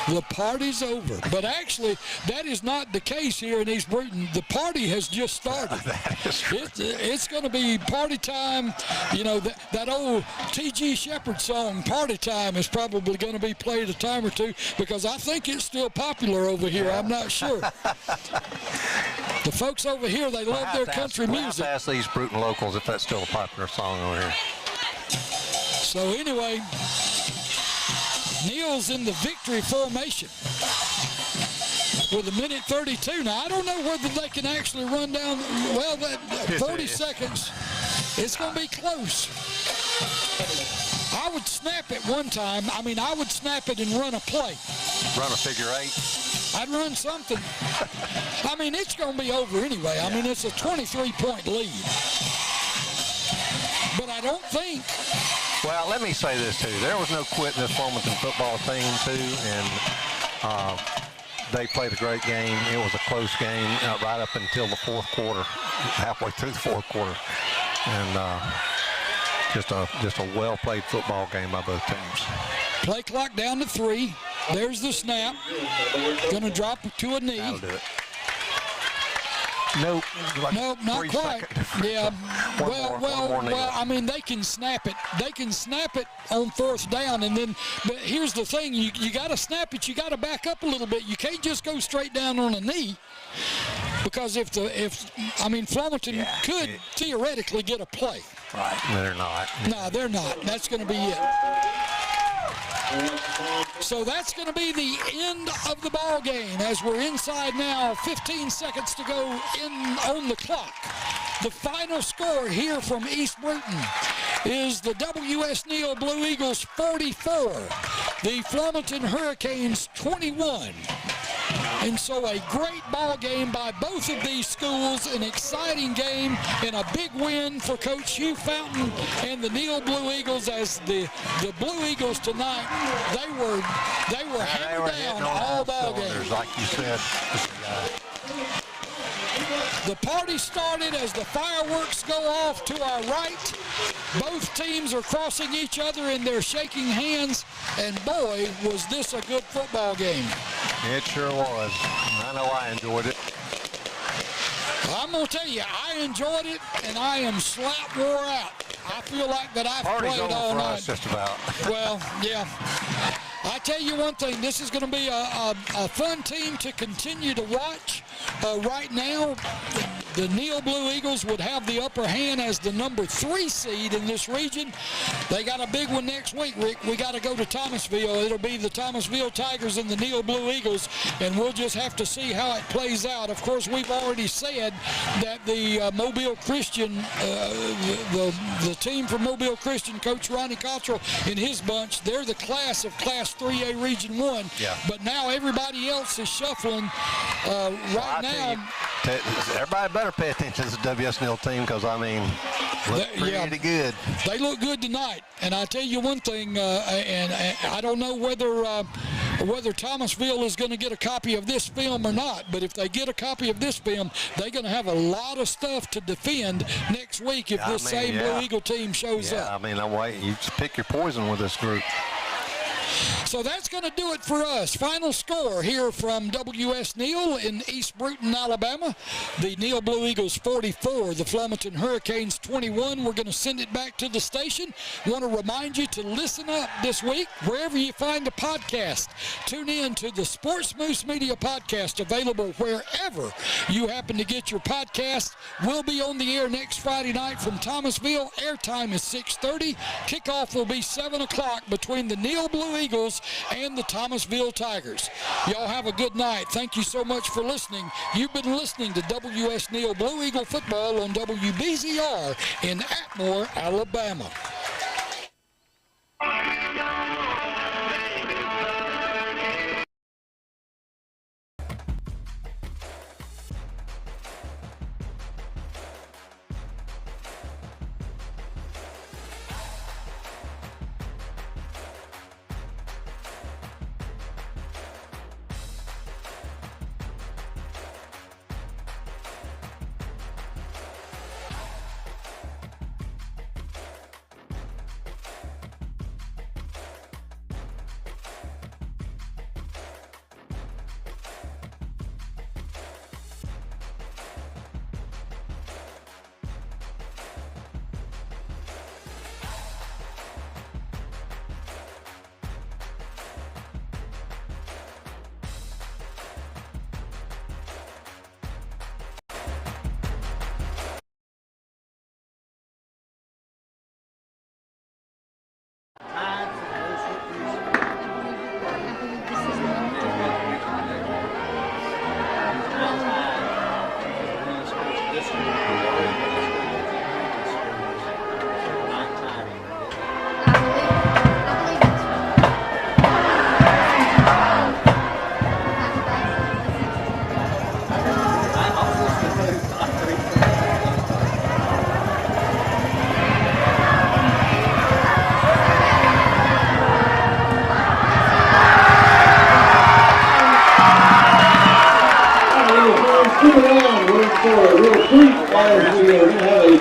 the party's over." But actually, that is not the case here in East Bruton. The party has just started. That is true. It's going to be party time. You know, that old T.G. Shepherd song, "Party Time," is probably going to be played a time or two because I think it's still popular over here. I'm not sure. The folks over here, they love their country music. We'll have to ask these Bruton locals if that's still a popular song over here. So anyway, Neal's in the victory formation with 1:32. Now, I don't know whether they can actually run down, well, that 40 seconds. It's going to be close. I would snap it one time. I mean, I would snap it and run a play. Run a figure 8. I'd run something. I mean, it's going to be over anyway. I mean, it's a 23-point lead. But I don't think. Well, let me say this, too. There was no quitting this Flomaton football team, too, and they played a great game. It was a close game right up until the fourth quarter, halfway through the fourth quarter. And just a well-played football game by both teams. Play clock down to 3. There's the snap. Going to drop to a knee. That'll do it. Nope. Nope, not quite. Yeah. Well, I mean, they can snap it. They can snap it on fourth down, and then. But here's the thing: you got to snap it. You got to back up a little bit. You can't just go straight down on a knee, because if Flomaton could theoretically get a play. Right. They're not. No, they're not. That's going to be it. So that's going to be the end of the ball game as we're inside now. 15 seconds to go on the clock. The final score here from East Bruton is the W.S. Neal Blue Eagles 44, the Flomaton Hurricanes 21. And so a great ball game by both of these schools, an exciting game, and a big win for Coach Hugh Fountain and the Neal Blue Eagles, as the Blue Eagles tonight, they were hammered down all ball games. Like you said. The party started as the fireworks go off to our right. Both teams are crossing each other and they're shaking hands, and boy, was this a good football game. It sure was. I know I enjoyed it. I'm going to tell you, I enjoyed it, and I am slap wore out. I feel like that I've played all night. Just about. Well, yeah. I tell you one thing, this is going to be a fun team to continue to watch. Right now, the Neal Blue Eagles would have the upper hand as the number 3 seed in this region. They got a big one next week, Rick. We got to go to Thomasville. It'll be the Thomasville Tigers and the Neal Blue Eagles, and we'll just have to see how it plays out. Of course, we've already said that the Mobile Christian, the team from Mobile Christian, Coach Ronnie Cottrell and his bunch, they're the class of Class 3A Region 1. Yeah. But now everybody else is shuffling right now. Everybody better pay attention to the W.S. Neal team, because, I mean, look pretty good. They look good tonight. And I tell you one thing, and I don't know whether Thomasville is going to get a copy of this film or not, but if they get a copy of this film, they're going to have a lot of stuff to defend next week if this same Blue Eagle team shows up. I mean, you just pick your poison with this group. So that's going to do it for us. Final score here from W.S. Neal in East Bruton, Alabama. The Neal Blue Eagles 44, the Flomaton Hurricanes 21. We're going to send it back to the station. Want to remind you to listen up this week wherever you find a podcast. Tune in to the Sports Moose Media Podcast, available wherever you happen to get your podcast. We'll be on the air next Friday night from Thomasville. Airtime is 6:30. Kickoff will be 7 o'clock between the Neal Blue Eagles and the Thomasville Tigers. Y'all have a good night. Thank you so much for listening. You've been listening to W.S. Neal Blue Eagle Football on WBZR in Atmore, Alabama.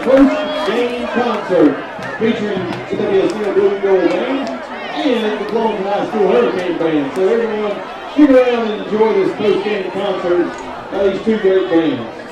post-game concert featuring the WSL Blue and Gold Band and the Flomaton High School Hurricane Band. So everyone, stick around and enjoy this post-game concert by these two great bands.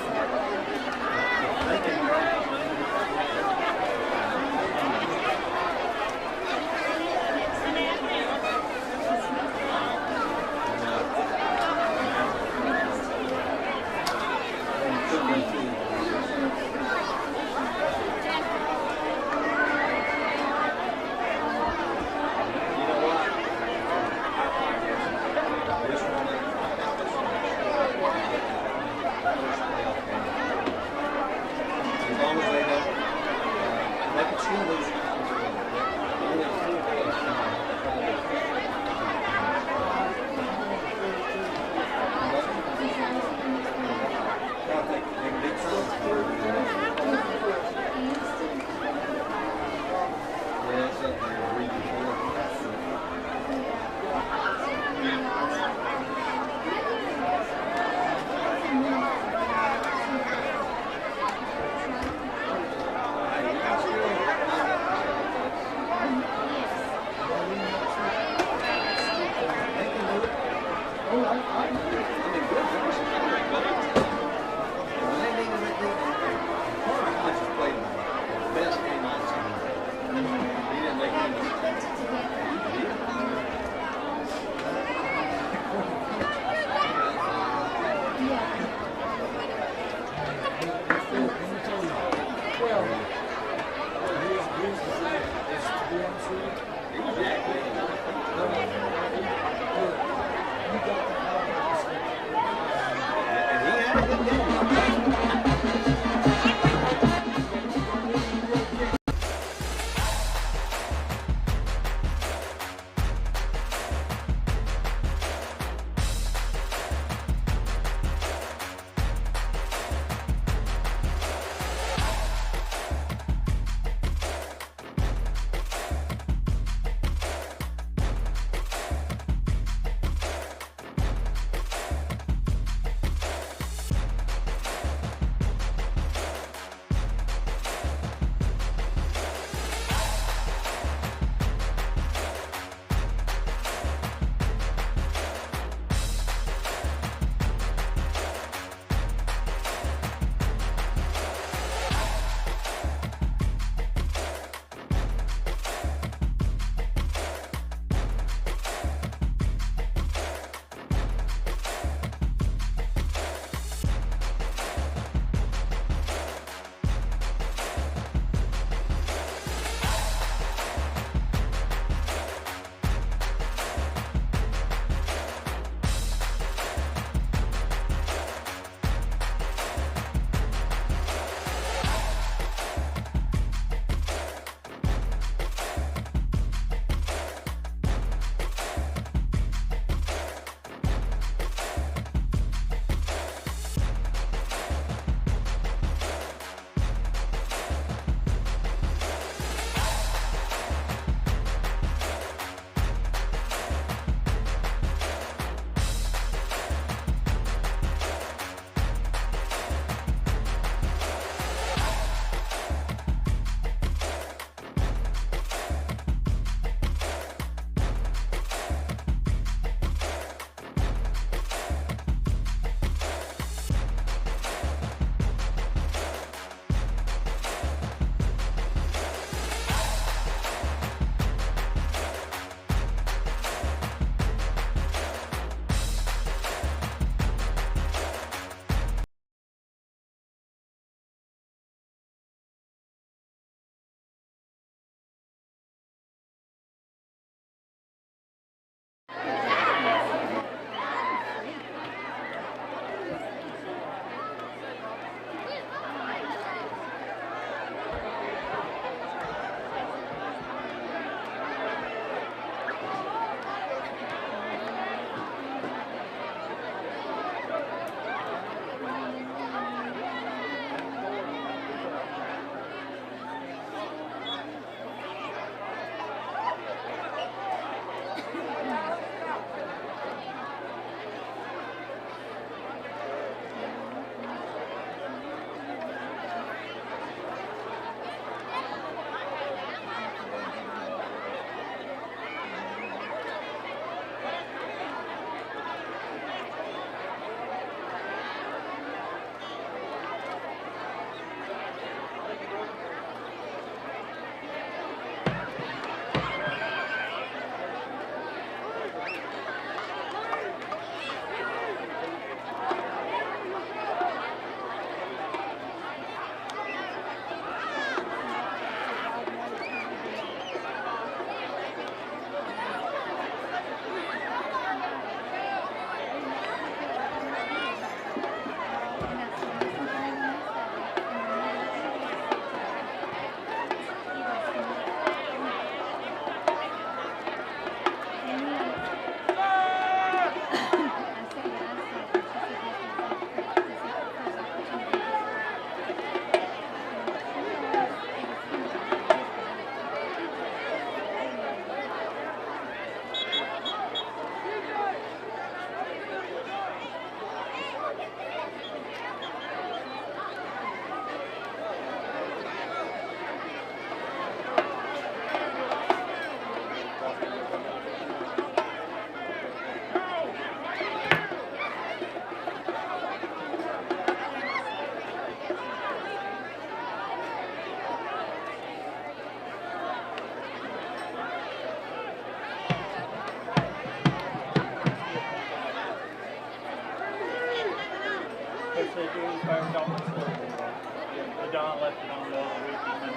I left it on the other week. And then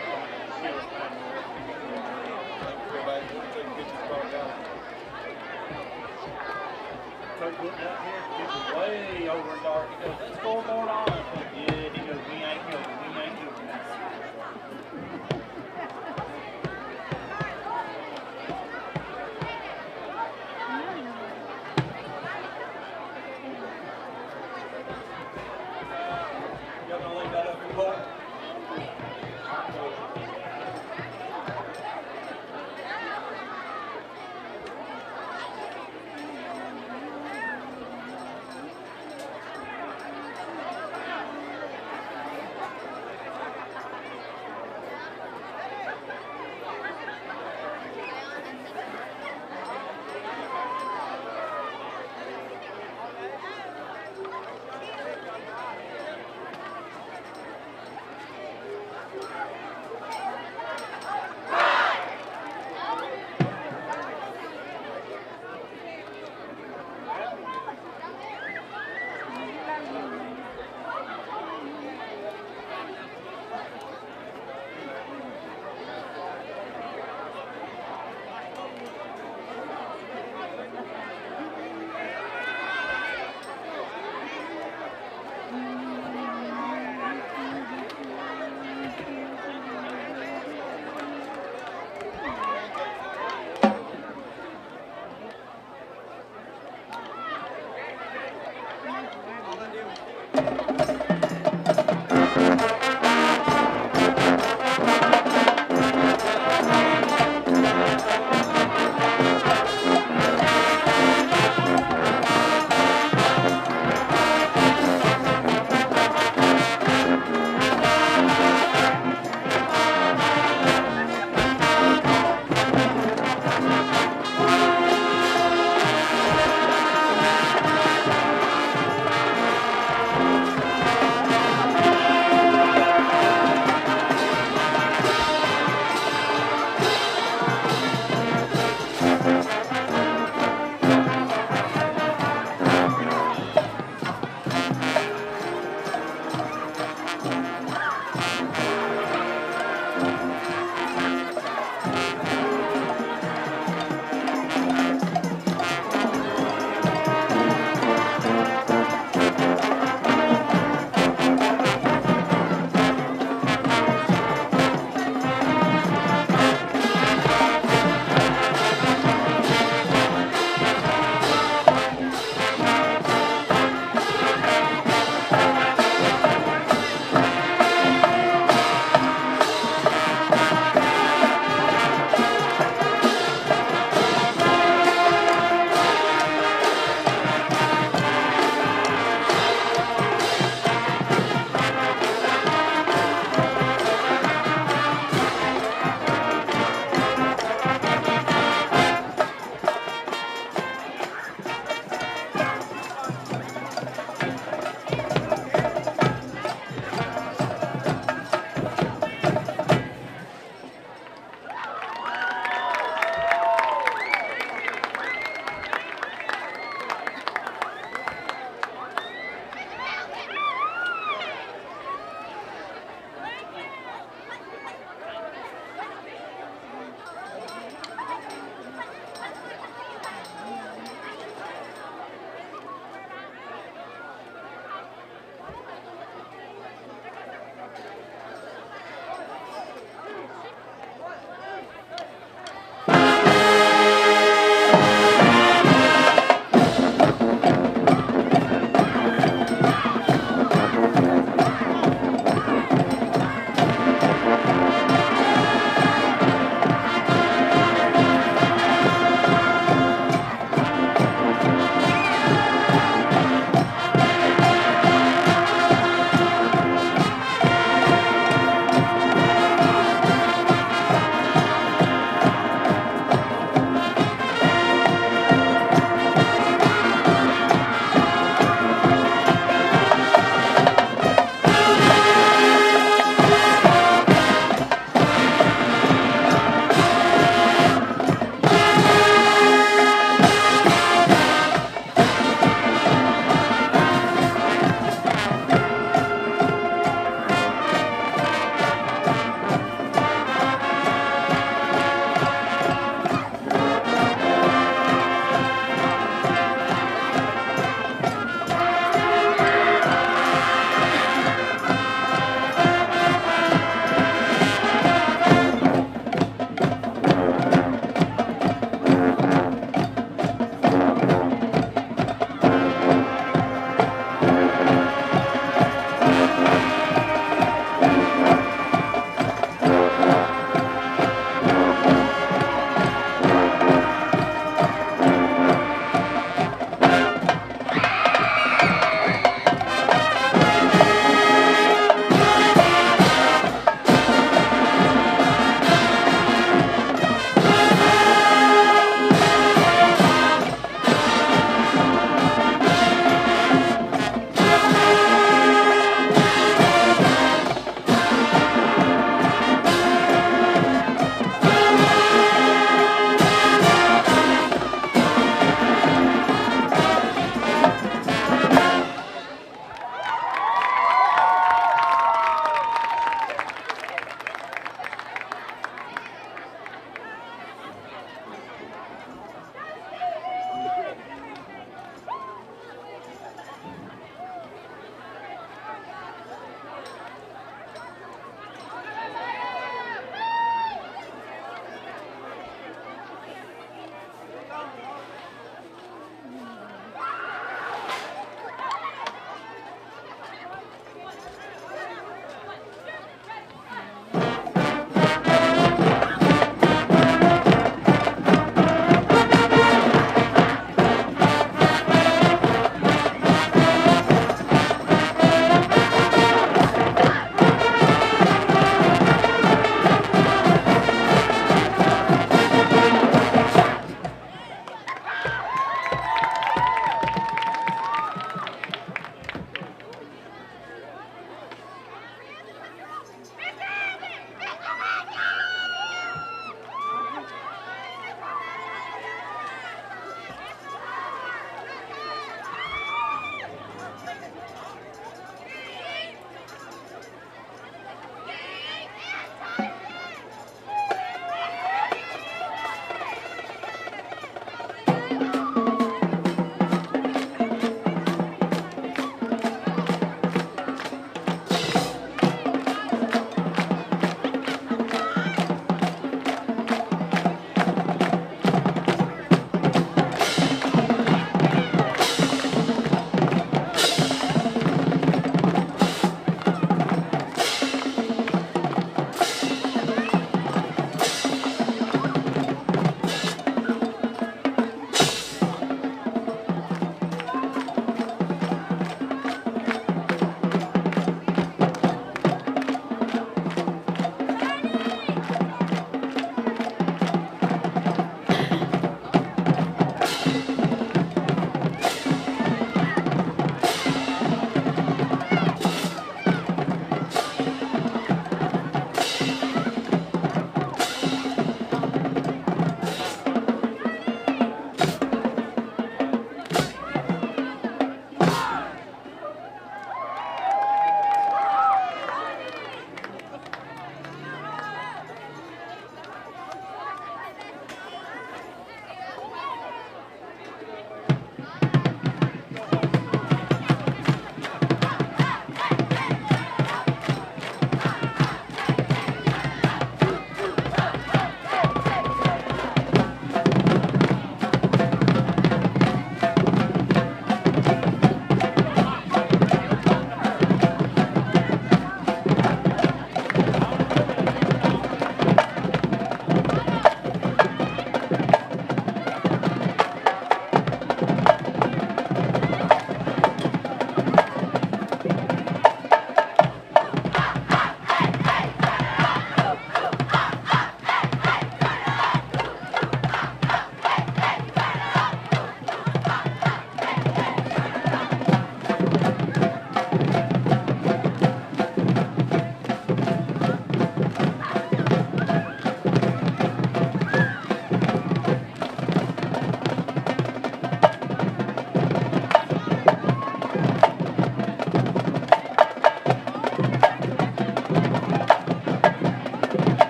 still Coach looked up here, it was way over dark. He goes, let's scoreboard on. I said, yeah, he goes, we ain't going. We ain't doing that. Y'all gonna leave that up here, boy?